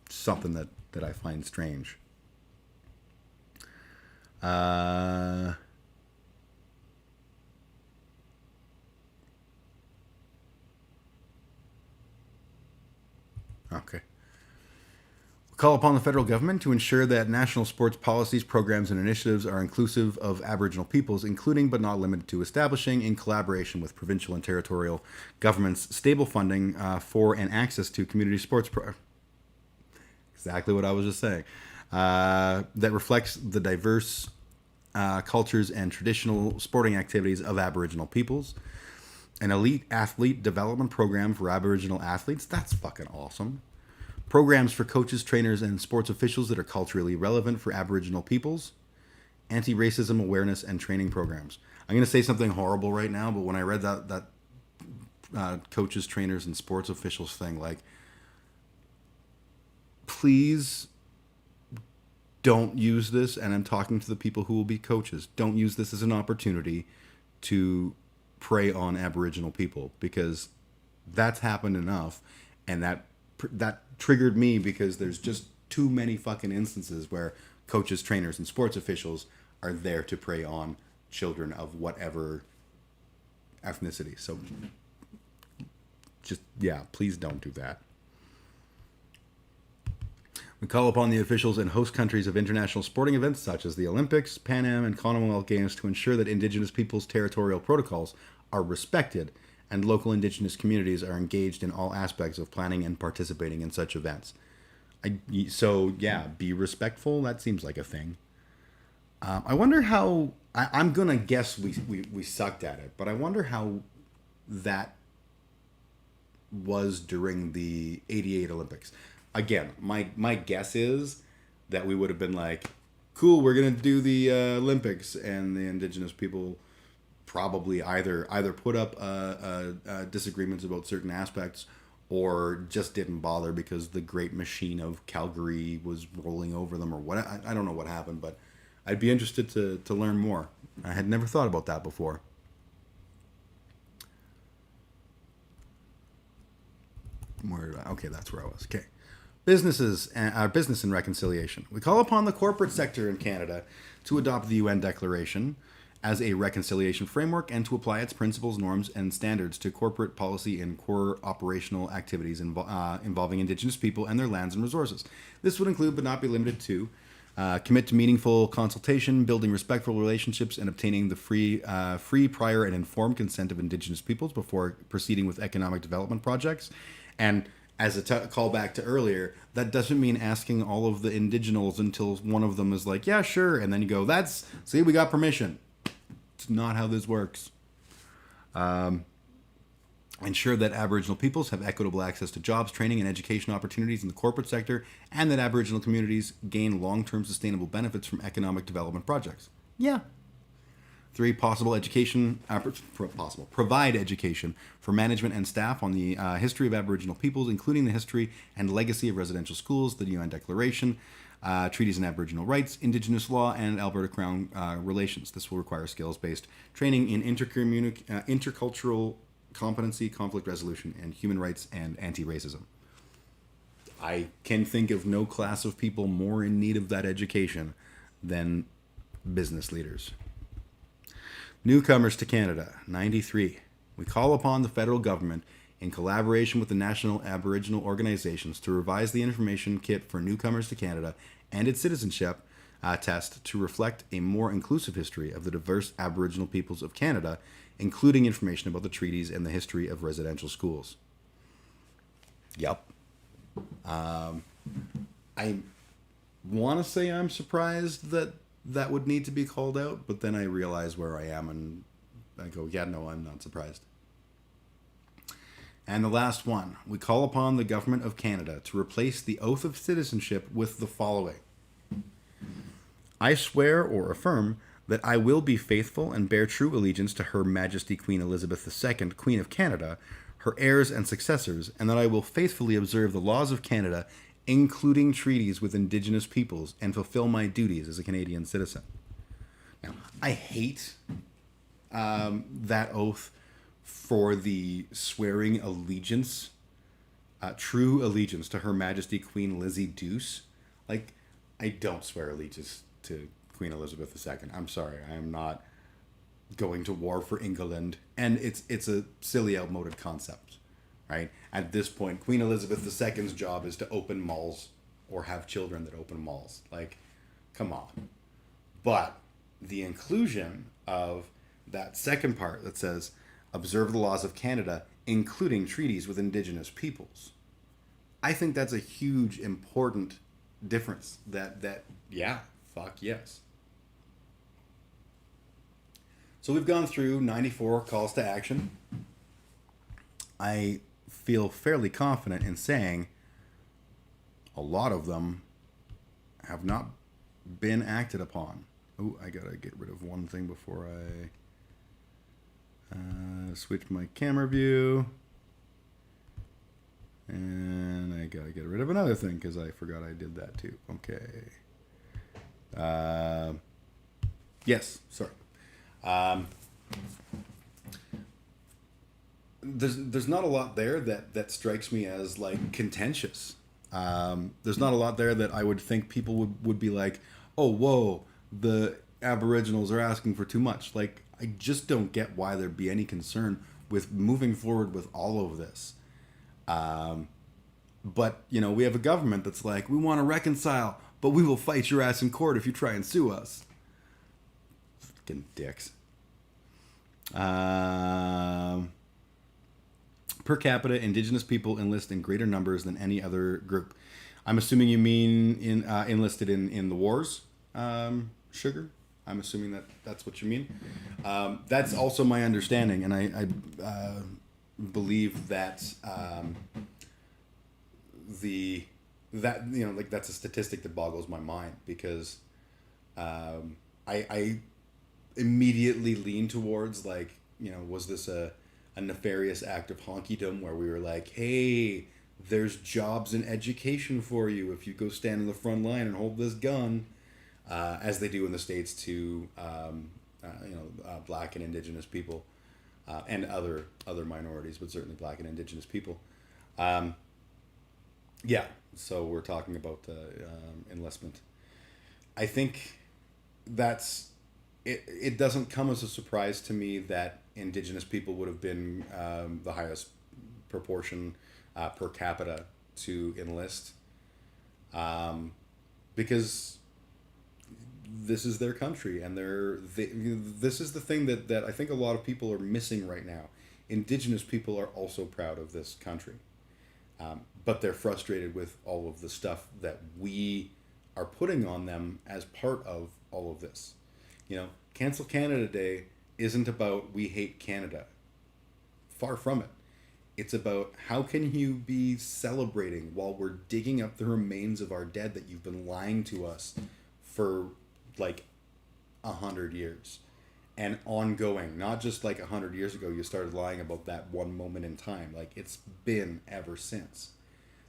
Something that I find strange. Okay. Call upon the federal government to ensure that national sports policies, programs, and initiatives are inclusive of Aboriginal peoples, including but not limited to establishing, in collaboration with provincial and territorial governments, stable funding for and access to community sports. Exactly what I was just saying. That reflects the diverse cultures and traditional sporting activities of Aboriginal peoples. An elite athlete development program for Aboriginal athletes. That's fucking awesome. Programs for coaches, trainers, and sports officials that are culturally relevant for Aboriginal peoples. Anti-racism awareness and training programs. I'm going to say something horrible right now, but when I read that coaches, trainers, and sports officials thing, like, please don't use this, and I'm talking to the people who will be coaches, don't use this as an opportunity to prey on Aboriginal people, because that's happened enough, and that triggered me, because there's just too many fucking instances where coaches, trainers, and sports officials are there to prey on children of whatever ethnicity. So just, yeah, please don't do that. We call upon the officials in host countries of international sporting events such as the Olympics, Pan Am, and Commonwealth Games to ensure that Indigenous peoples' territorial protocols are respected and local Indigenous communities are engaged in all aspects of planning and participating in such events. So, yeah, be respectful. That seems like a thing. I wonder how... I'm going to guess we sucked at it, but I wonder how that was during the 88 Olympics. Again, my guess is that we would have been like, cool, we're going to do the Olympics, and the Indigenous people probably either put up disagreements about certain aspects, or just didn't bother because the great machine of Calgary was rolling over them, or what. I don't know what happened, but I'd be interested to learn more. I had never thought about that before. Okay, that's where I was. Okay. Business and reconciliation. We call upon the corporate sector in Canada to adopt the UN Declaration as a reconciliation framework and to apply its principles, norms, and standards to corporate policy and core operational activities involving Indigenous people and their lands and resources. This would include, but not be limited to, commit to meaningful consultation, building respectful relationships, and obtaining the free, prior, and informed consent of Indigenous peoples before proceeding with economic development projects. And as a callback to earlier, that doesn't mean asking all of the indigenous until one of them is like, yeah, sure. And then you go, see, we got permission. It's not how this works. Ensure that Aboriginal peoples have equitable access to jobs, training, and education opportunities in the corporate sector, and that Aboriginal communities gain long-term sustainable benefits from economic development projects. Yeah. 3, provide education for management and staff on the history of Aboriginal peoples, including the history and legacy of residential schools, the UN Declaration, treaties and Aboriginal rights, Indigenous law, and Alberta Crown relations. This will require skills-based training in intercultural competency, conflict resolution, and human rights and anti-racism. I can think of no class of people more in need of that education than business leaders. Newcomers to Canada, 93. We call upon the federal government, in collaboration with the national Aboriginal organizations, to revise the information kit for newcomers to Canada and its citizenship test to reflect a more inclusive history of the diverse Aboriginal peoples of Canada, including information about the treaties and the history of residential schools. Yep. I want to say I'm surprised that would need to be called out, but then I realize where I am and I go, yeah, no, I'm not surprised. And the last one, we call upon the government of Canada to replace the oath of citizenship with the following. I swear or affirm that I will be faithful and bear true allegiance to Her Majesty Queen Elizabeth II, Queen of Canada, her heirs and successors, and that I will faithfully observe the laws of Canada, including treaties with Indigenous peoples, and fulfill my duties as a Canadian citizen. Now, I hate that oath for the swearing allegiance, true allegiance to Her Majesty Queen Lizzie Deuce. Like, I don't swear allegiance to Queen Elizabeth II. I'm sorry, I am not going to war for England, and it's a silly, outmoded concept. right? At this point, Queen Elizabeth II's job is to open malls or have children that open malls. Like, come on. But the inclusion of that second part that says, observe the laws of Canada, including treaties with Indigenous peoples. I think that's a huge, important difference. Yeah, fuck yes. So we've gone through 94 calls to action. I feel fairly confident in saying a lot of them have not been acted upon. Oh, I gotta get rid of one thing before I switch my camera view. And I gotta get rid of another thing because I forgot I did that too. Okay. Yes, sorry. There's not a lot there that strikes me as like contentious. There's not a lot there that I would think people would be like, oh, whoa, the Aboriginals are asking for too much. Like, I just don't get why there'd be any concern with moving forward with all of this. But, you know, we have a government that's like, we want to reconcile, but we will fight your ass in court if you try and sue us. Fucking dicks. Per capita, Indigenous people enlist in greater numbers than any other group. I'm assuming you mean enlisted in the wars, Sugar? I'm assuming that's what you mean. That's also my understanding, and I believe that that's a statistic that boggles my mind because I immediately lean towards like, you know, was this a nefarious act of honkydom where we were like, hey, there's jobs and education for you if you go stand in the front line and hold this gun, as they do in the States to Black and Indigenous people, and other minorities, but certainly Black and Indigenous people. Yeah, so we're talking about enlistment. I think that's it. It doesn't come as a surprise to me that Indigenous people would have been the highest proportion per capita to enlist, because this is their country and this is the thing that I think a lot of people are missing right now. Indigenous people are also proud of this country, but they're frustrated with all of the stuff that we are putting on them as part of all of this. You know, Cancel Canada Day isn't about we hate Canada. Far from it. It's about how can you be celebrating while we're digging up the remains of our dead that you've been lying to us for like 100 years and ongoing. Not just like 100 years ago you started lying about that one moment in time. Like, it's been ever since.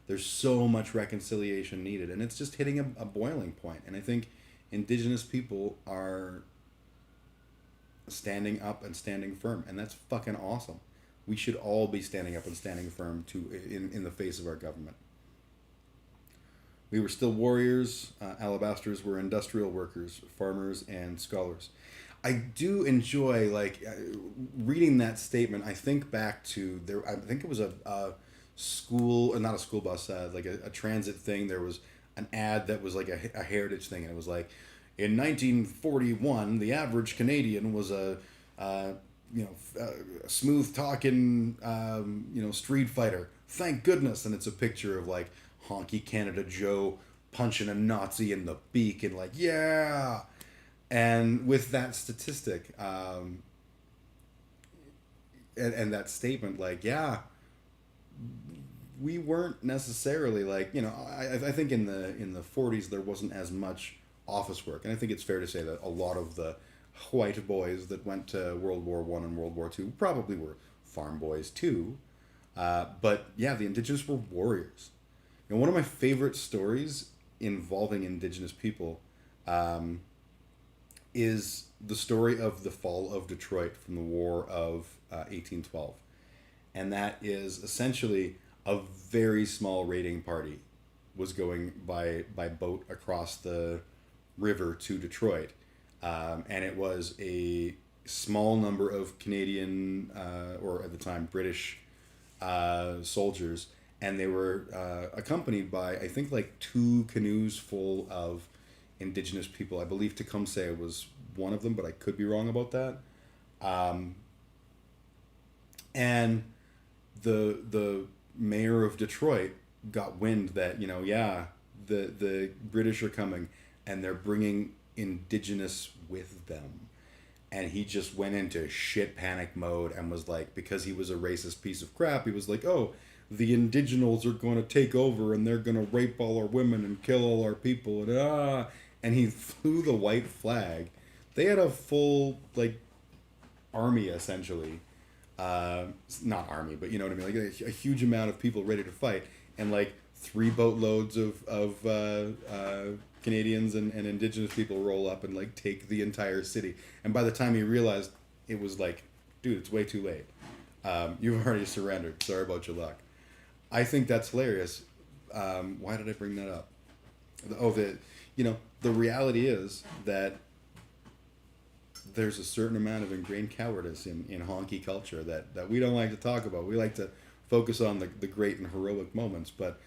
There's so much reconciliation needed, and it's just hitting a boiling point. And I think Indigenous people are standing up and standing firm, and that's fucking awesome. We should all be standing up and standing firm in the face of our government. We were still warriors. Alabasters were industrial workers, farmers, and scholars. I do enjoy reading that statement. I think back to there. I think it was a school, not a school bus, like a transit thing. There was an ad that was like a heritage thing, and it was like, in 1941, the average Canadian was a smooth talking, street fighter. Thank goodness. And it's a picture of like honky Canada Joe punching a Nazi in the beak and like, yeah. And with that statistic, and that statement, like, yeah, we weren't necessarily like, I think in the 40s there wasn't as much office work, and I think it's fair to say that a lot of the white boys that went to World War I and World War II probably were farm boys too. But yeah, the Indigenous were warriors. And one of my favorite stories involving Indigenous people is the story of the fall of Detroit from the War of 1812. And that is essentially a very small raiding party was going by boat across the river to Detroit. And it was a small number of Canadian, or at the time British, soldiers, and they were accompanied by, I think, like 2 canoes full of indigenous people. I believe Tecumseh was one of them, but I could be wrong about that. And the mayor of Detroit got wind that, yeah, the British are coming, and they're bringing indigenous with them. And he just went into shit panic mode and was like, because he was a racist piece of crap, he was like, oh, the indigenous are going to take over and they're going to rape all our women and kill all our people, and he flew the white flag. They had a full, like, army, essentially. Not army, but you know what I mean, like a huge amount of people ready to fight, and like 3 boatloads of Canadians and indigenous people roll up and like take the entire city. And by the time he realized, it was like, dude, it's way too late. You've already surrendered. Sorry about your luck. I think that's hilarious. Why did I bring that up? The reality is that there's a certain amount of ingrained cowardice in honky culture that we don't like to talk about. We like to focus on the great and heroic moments, but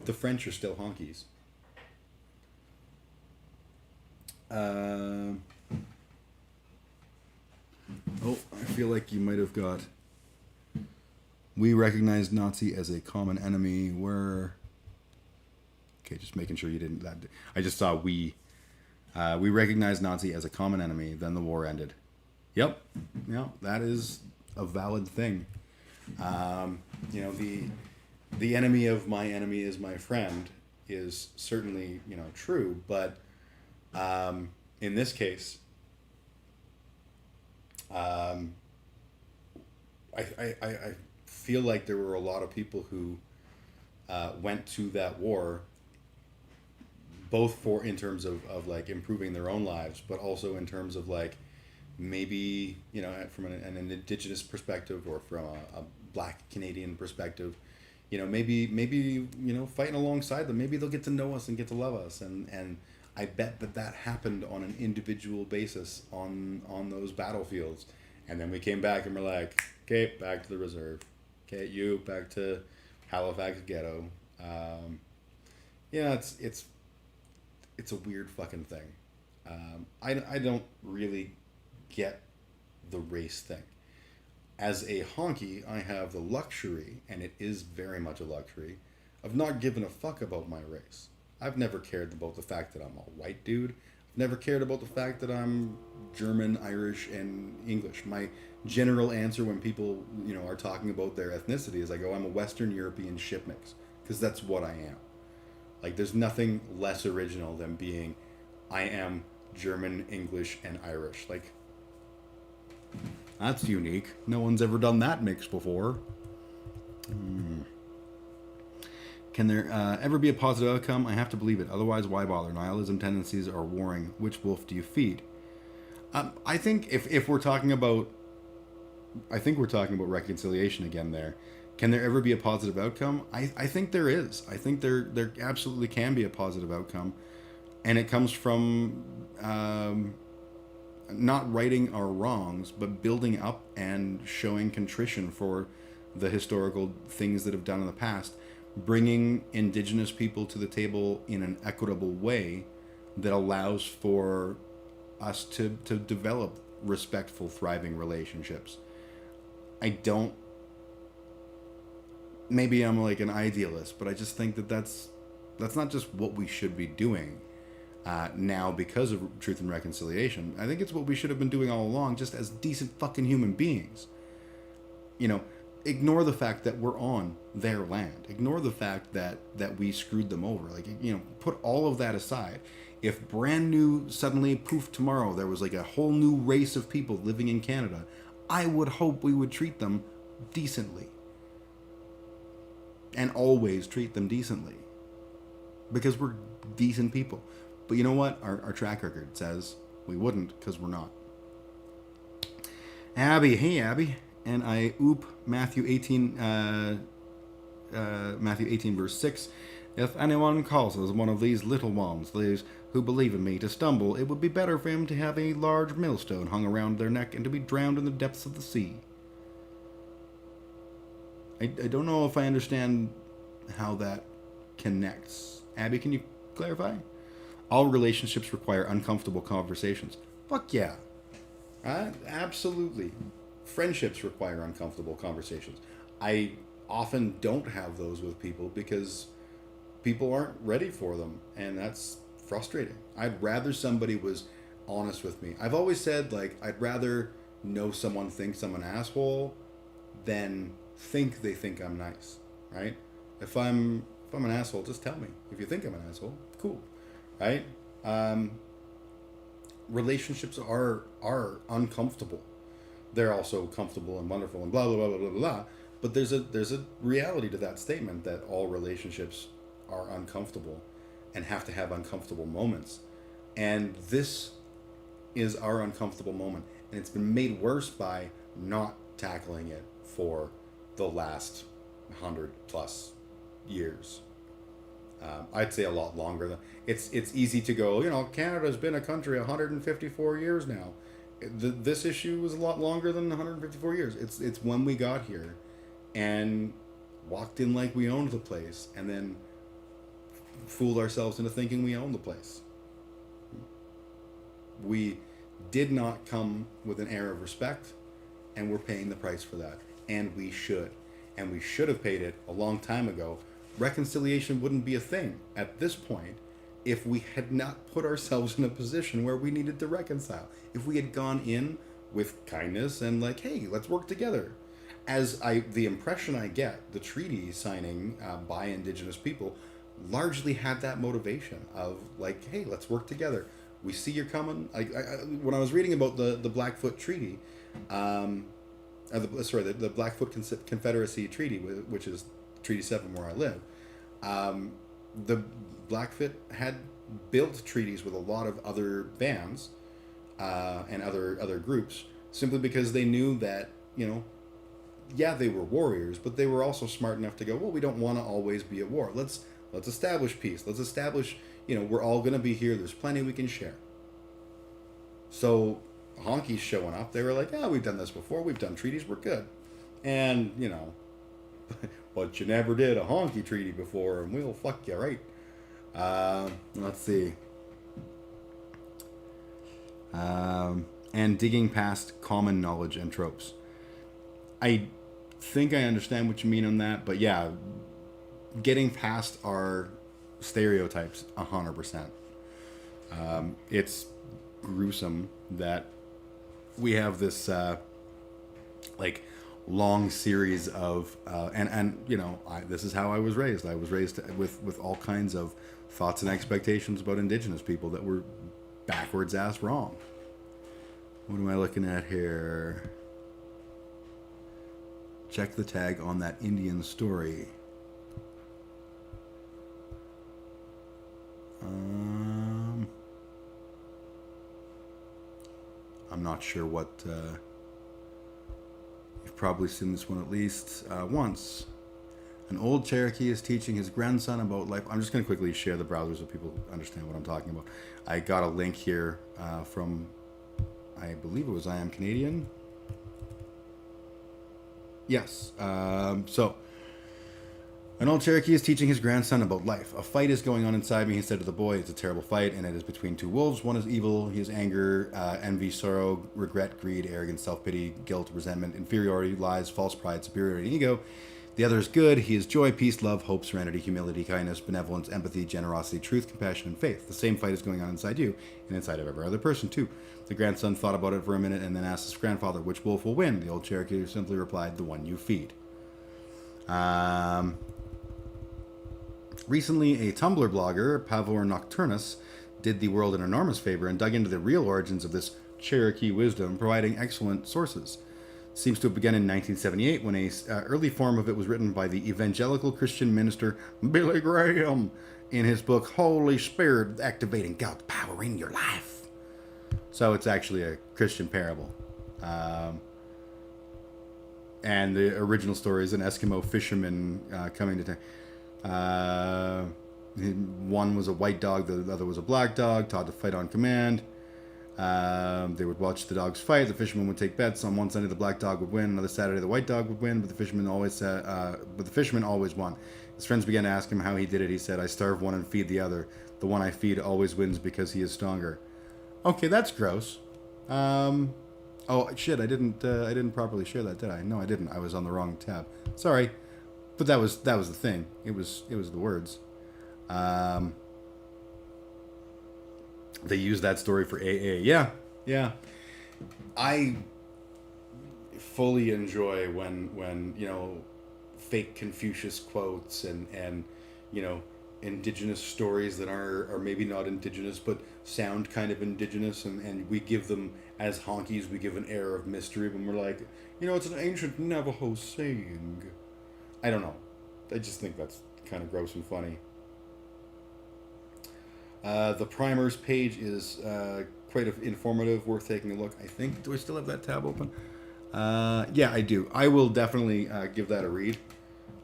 the French are still honkies. I feel like you might have got... We recognize Nazi as a common enemy. Okay, just making sure you didn't... I just saw we recognize Nazi as a common enemy, then the war ended. Yep. Yeah, that is a valid thing. The enemy of my enemy is my friend is certainly, true, but in this case, I feel like there were a lot of people who went to that war both for in terms of like improving their own lives, but also in terms of like maybe, from an indigenous perspective or from a black Canadian perspective, maybe fighting alongside them, maybe they'll get to know us and get to love us, and I bet that happened on an individual basis on those battlefields. And then we came back and we're like, okay, back to the reserve. Okay, you back to Halifax ghetto. It's a weird fucking thing. I don't really get the race thing. As a honky, I have the luxury, and it is very much a luxury, of not giving a fuck about my race. I've never cared about the fact that I'm a white dude. I've never cared about the fact that I'm German, Irish, and English. My general answer when people, are talking about their ethnicity is I go, I'm a Western European ship mix, because that's what I am. Like, there's nothing less original than being, I am German, English, and Irish. Like, that's unique. No one's ever done that mix before. Can there ever be a positive outcome? I have to believe it. Otherwise, why bother? Nihilism tendencies are warring. Which wolf do you feed? I think if we're talking about... I think we're talking about reconciliation again there. Can there ever be a positive outcome? I think there is. I think there absolutely can be a positive outcome. And it comes from not righting our wrongs, but building up and showing contrition for the historical things that have done in the past. Bringing indigenous people to the table in an equitable way that allows for us to develop respectful, thriving relationships. Maybe I'm like an idealist, but I just think that's not just what we should be doing now because of truth and reconciliation. I think it's what we should have been doing all along, just as decent fucking human beings. Ignore the fact that we're on their land. Ignore the fact that we screwed them over. Like, put all of that aside. If brand new, suddenly, poof, tomorrow, there was like a whole new race of people living in Canada, I would hope we would treat them decently. And always treat them decently. Because we're decent people. But you know what? Our track record says we wouldn't, because we're not. Abby, hey Abby. And I Matthew 18 verse 6. If anyone causes one of these little ones, these who believe in me, to stumble, it would be better for him to have a large millstone hung around their neck and to be drowned in the depths of the sea. I don't know if I understand how that connects. Abby, can you clarify? All relationships require uncomfortable conversations. Fuck yeah. Absolutely. Friendships require uncomfortable conversations. I often don't have those with people because people aren't ready for them, and that's frustrating. I'd rather somebody was honest with me. I've always said, like, I'd rather know someone thinks I'm an asshole than think they think I'm nice, right? If I'm an asshole, just tell me. If you think I'm an asshole, cool, right? Um, Relationships are uncomfortable. They're also comfortable and wonderful and blah blah blah blah blah blah. But there's a reality to that statement that all relationships are uncomfortable and have to have uncomfortable moments. And this is our uncomfortable moment. And it's been made worse by not tackling it for the last 100+ years. I'd say a lot longer. It's easy to go, Canada's been a country 154 years now. This issue was a lot longer than 154 years. It's when we got here and walked in like we owned the place and then fooled ourselves into thinking we owned the place. We did not come with an air of respect, and we're paying the price for that. And we should. And we should have paid it a long time ago. Reconciliation wouldn't be a thing at this point if we had not put ourselves in a position where we needed to reconcile. If we had gone in with kindness and like, hey, let's work together. The impression I get, the treaty signing by Indigenous people largely had that motivation of like, hey, let's work together. We see you're coming. When I was reading about the Blackfoot Treaty, the Blackfoot Confederacy Treaty, which is Treaty 7 where I live, the Blackfoot had built treaties with a lot of other bands and other groups simply because they knew that, yeah, they were warriors, but they were also smart enough to go, well, we don't want to always be at war. Let's establish peace. Let's establish, we're all going to be here. There's plenty we can share. So honkies showing up, they were like, yeah, we've done this before. We've done treaties. We're good. And, but you never did a honky treaty before, and we'll fuck you, right? Let's see. And digging past common knowledge and tropes. I think I understand what you mean on that, but yeah, getting past our stereotypes 100%. It's gruesome that we have this long series of this is how I was raised. I was raised with all kinds of thoughts and expectations about Indigenous people that were backwards ass wrong. What am I looking at here? Check the tag on that Indian story. I'm not sure what. You've probably seen this one at least once. An old Cherokee is teaching his grandson about life. I'm just going to quickly share the browser so people understand what I'm talking about. I got a link here from, I believe it was I Am Canadian. Yes. So, an old Cherokee is teaching his grandson about life. A fight is going on inside me, he said to the boy. It's a terrible fight, and it is between two wolves. One is evil. He has anger, envy, sorrow, regret, greed, arrogance, self-pity, guilt, resentment, inferiority, lies, false pride, superiority, and ego. The other is good. He is joy, peace, love, hope, serenity, humility, kindness, benevolence, empathy, generosity, truth, compassion, and faith. The same fight is going on inside you and inside of every other person, too. The grandson thought about it for a minute and then asked his grandfather, which wolf will win? The old Cherokee simply replied, the one you feed. Recently, a Tumblr blogger, Pavor Nocturnus, did the world an enormous favor and dug into the real origins of this Cherokee wisdom, providing excellent sources. It seems to have begun in 1978 when an early form of it was written by the evangelical Christian minister Billy Graham in his book Holy Spirit, Activating God's Power in Your Life. So it's actually a Christian parable. And the original story is an Eskimo fisherman coming to town. One was a white dog, the other was a black dog, taught to fight on command. They would watch the dogs fight. The fishermen would take bets. On one Sunday, the black dog would win. Another Saturday, the white dog would win. But the fisherman always won. His friends began to ask him how he did it. He said, "I starve one and feed the other. The one I feed always wins because he is stronger." Okay, that's gross. Oh shit! I didn't properly share that, did I? No, I didn't. I was on the wrong tab. Sorry, but that was the thing. It was the words. They use that story for AA. Yeah, yeah. I fully enjoy when fake Confucius quotes and indigenous stories that are maybe not indigenous but sound kind of indigenous, and we give them, as honkies, we give an air of mystery when we're like, it's an ancient Navajo saying. I don't know. I just think that's kind of gross and funny. The primers page is quite informative, worth taking a look. I think, do I still have that tab open? Yeah, I do. I will definitely give that a read.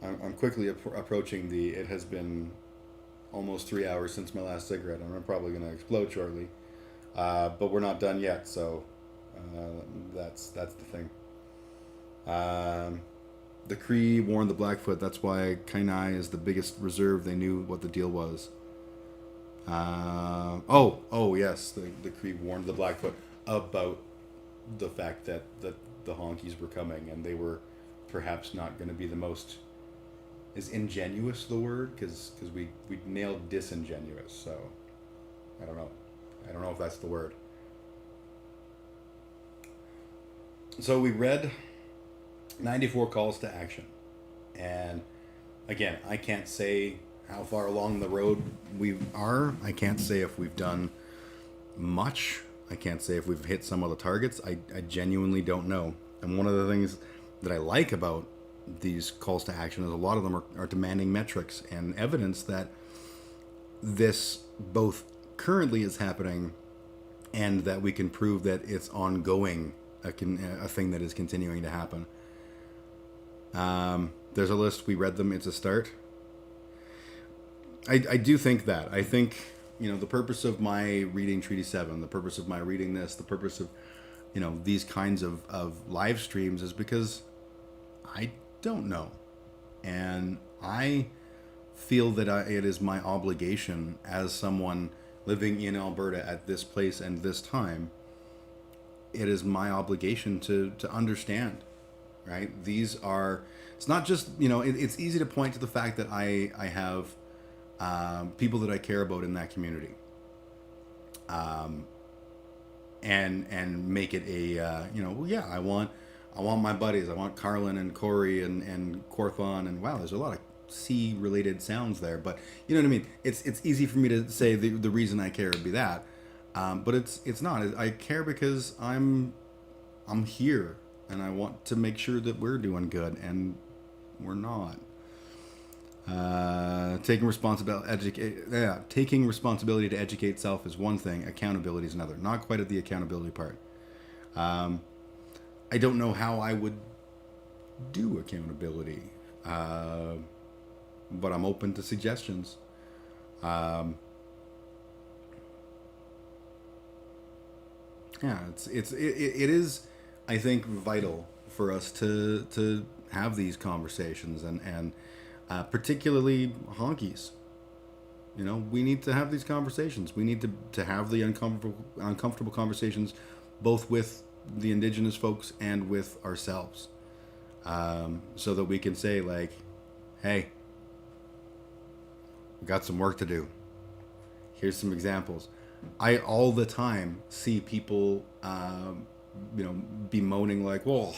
I'm quickly approaching it has been almost 3 hours since my last cigarette, and I'm probably going to explode shortly. But we're not done yet, so that's the thing. The Cree warned the Blackfoot. That's why Kainai is the biggest reserve. They knew what the deal was. Yes, the Cree warned the Blackfoot about the fact that the honkies were coming, and they were perhaps not going to be the most. Is ingenuous the word? Because we nailed disingenuous, so I don't know if that's the word. So we read 94 calls to action, and again, I can't say how far along the road we are. I can't say if we've done much. I can't say if we've hit some of the targets. I genuinely don't know. And one of the things that I like about these calls to action is a lot of them are demanding metrics and evidence that this both currently is happening and that we can prove that it's ongoing, a thing that is continuing to happen. There's a list. We read them. It's a start. I do think that. I think, the purpose of my reading Treaty 7, the purpose of my reading this, the purpose of, these kinds of live streams is because I don't know. And I feel that it is my obligation as someone living in Alberta at this place and this time. It is my obligation to understand, right? It's not just, it's easy to point to the fact that I have people that I care about in that community, and make it I want my buddies. I want Carlin and Corey and Corthon, and wow, there's a lot of C related sounds there, but you know what I mean. It's easy for me to say the reason I care would be that, but it's not. I care because I'm here, and I want to make sure that we're doing good, and we're not. Taking responsibility to educate self is one thing. Accountability is another. Not quite at the accountability part. I don't know how I would do accountability, but I'm open to suggestions. It is, I think, vital for us to have these conversations and particularly honkies. We need to have these conversations. We need to have the uncomfortable conversations, both with the indigenous folks and with ourselves, so that we can say, like, hey, we got some work to do. Here's some examples. I all the time see people bemoaning, like, well,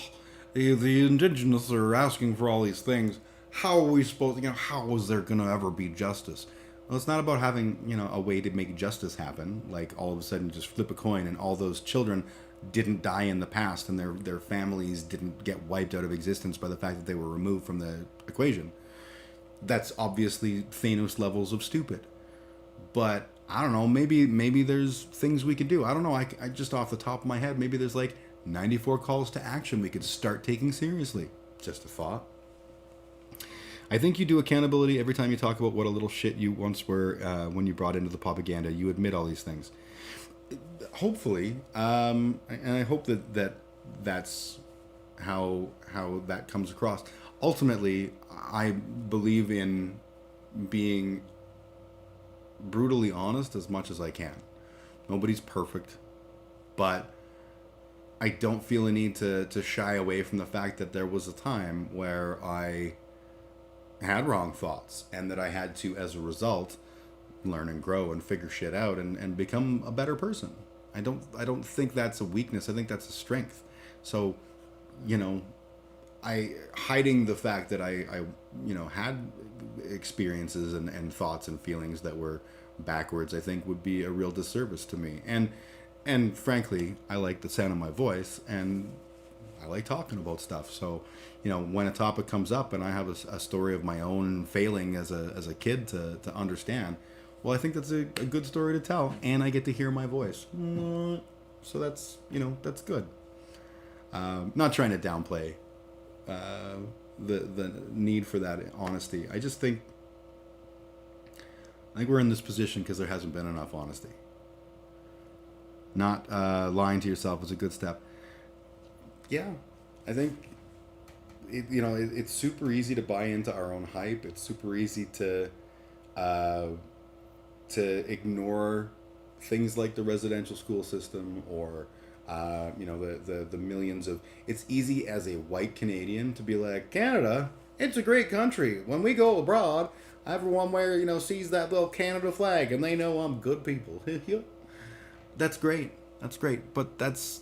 the indigenous are asking for all these things. How are we supposed to, how is there going to ever be justice? Well, it's not about having, a way to make justice happen. Like, all of a sudden just flip a coin and all those children didn't die in the past and their families didn't get wiped out of existence by the fact that they were removed from the equation. That's obviously Thanos levels of stupid. But I don't know, maybe there's things we could do. I don't know, I just off the top of my head, maybe there's like 94 calls to action we could start taking seriously. Just a thought. I think you do accountability every time you talk about what a little shit you once were when you brought into the propaganda. You admit all these things. hopefully, and I hope that's how that comes across. Ultimately, I believe in being brutally honest as much as I can. Nobody's perfect, but I don't feel a need to shy away from the fact that there was a time where I had wrong thoughts and that I had to, as a result, learn and grow and figure shit out and become a better person. I don't think that's a weakness. I think that's a strength. So, you know, I hiding the fact that I had experiences and thoughts and feelings that were backwards, I think would be a real disservice to me. And frankly, I like the sound of my voice and I like talking about stuff. So, when a topic comes up and I have a story of my own failing as a kid to understand, well, I think that's a good story to tell, and I get to hear my voice. So that's good. Not trying to downplay the need for that honesty. I think we're in this position because there hasn't been enough honesty. Not lying to yourself is a good step. Yeah, I think it's super easy to buy into our own hype. It's super easy uh, to ignore things like the residential school system or the millions of. It's easy as a white Canadian to be like, Canada, it's a great country. When we go abroad, everyone sees that little Canada flag and they know I'm good people. That's great. That's great. But that's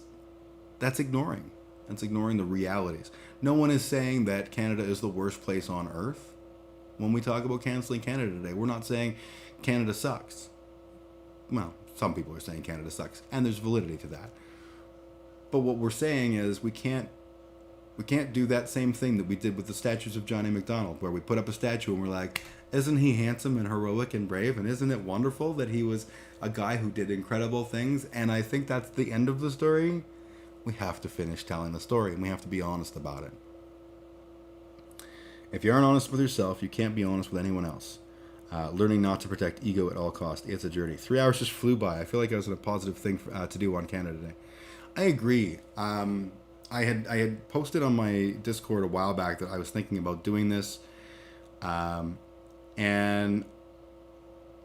ignoring. That's ignoring the realities. No one is saying that Canada is the worst place on earth. When we talk about canceling Canada today, we're not saying Canada sucks. Well, some people are saying Canada sucks, and there's validity to that. But what we're saying is we can't do that same thing that we did with the statues of Johnny McDonald, where we put up a statue and we're like, isn't he handsome and heroic and brave? And isn't it wonderful that he was a guy who did incredible things? And I think that's the end of the story. We have to finish telling the story, and we have to be honest about it. If you aren't honest with yourself, you can't be honest with anyone else. Learning not to protect ego at all costs. It's a journey. 3 hours just flew by. I feel like I was in a positive thing to do on Canada Day. I agree. I had posted on my Discord a while back that I was thinking about doing this, and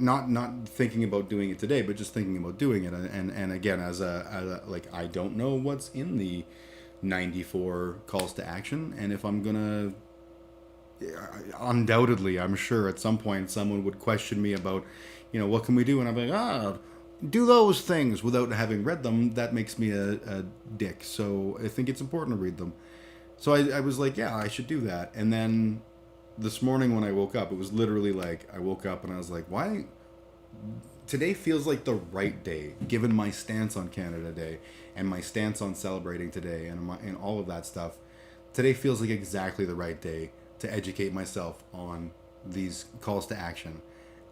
not thinking about doing it today, but just thinking about doing it. And again, as a I don't know what's in the 94 calls to action, and if I'm gonna, undoubtedly, I'm sure at some point someone would question me about, what can we do, and I'm like, do those things without having read them. That makes me a dick. So I think it's important to read them. So I was like, yeah, I should do that. And then this morning when I woke up, it was literally like I woke up and I was like, why? Today feels like the right day, given my stance on Canada Day and my stance on celebrating today and all of that stuff. Today feels like exactly the right day to educate myself on these calls to action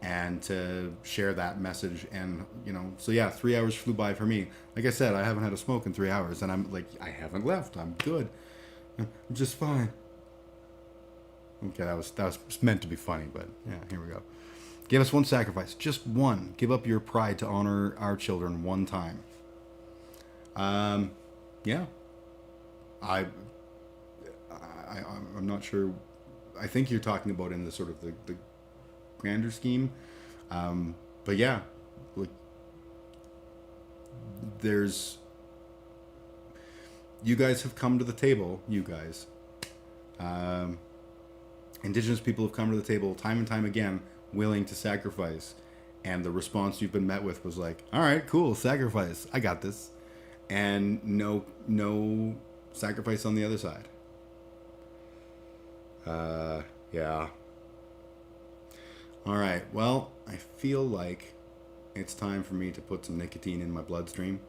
and to share that message. And so yeah, 3 hours flew by for me. Like I said, I haven't had a smoke in 3 hours, and I'm like, I haven't left. I'm good. I'm just fine. Okay, that was meant to be funny, but yeah, here we go. Give us one sacrifice, just one. Give up your pride to honor our children one time. Yeah. I'm not sure. I think you're talking about in the sort of the grander scheme. But yeah, like, you guys have come to the table, Indigenous people have come to the table time and time again, willing to sacrifice. And the response you've been met with was like, all right, cool, sacrifice. I got this. And no sacrifice on the other side. Yeah. All right. Well, I feel like it's time for me to put some nicotine in my bloodstream.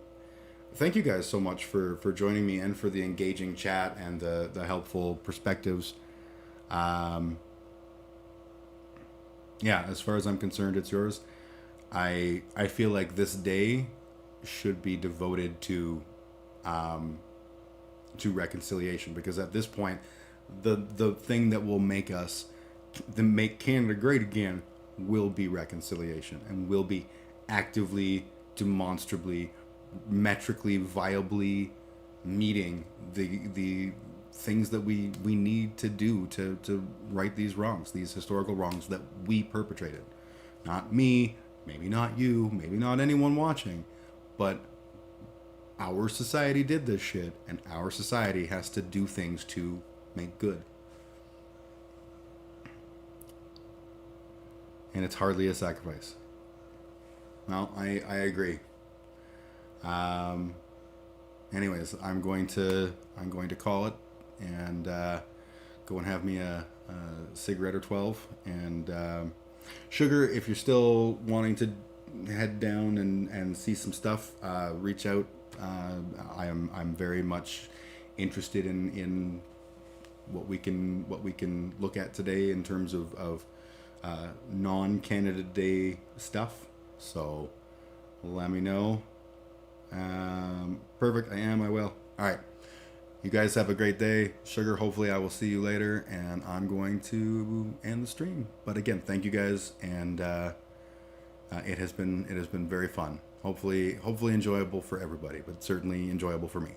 Thank you guys so much for joining me and for the engaging chat and the helpful perspectives. Yeah, as far as I'm concerned, it's yours. I feel like this day should be devoted to reconciliation, because at this point, the thing that will make Canada great again will be reconciliation, and will be actively demonstrably, metrically, viably meeting the things that we need to do to right these wrongs, these historical wrongs that we perpetrated. Not me, maybe not you, maybe not anyone watching, but our society did this shit, and our society has to do things to make good. And it's hardly a sacrifice. Well, I agree. Um, anyways, I'm going to call it and go and have me a cigarette or 12. And Sugar, if you're still wanting to head down and see some stuff, reach out. I'm very much interested in what we can look at today in terms of non-Canada Day stuff. So let me know. Perfect. I will. All right. You guys have a great day. Sugar, hopefully I will see you later, and I'm going to end the stream. But again, thank you guys, and it has been very fun. Hopefully enjoyable for everybody, but certainly enjoyable for me.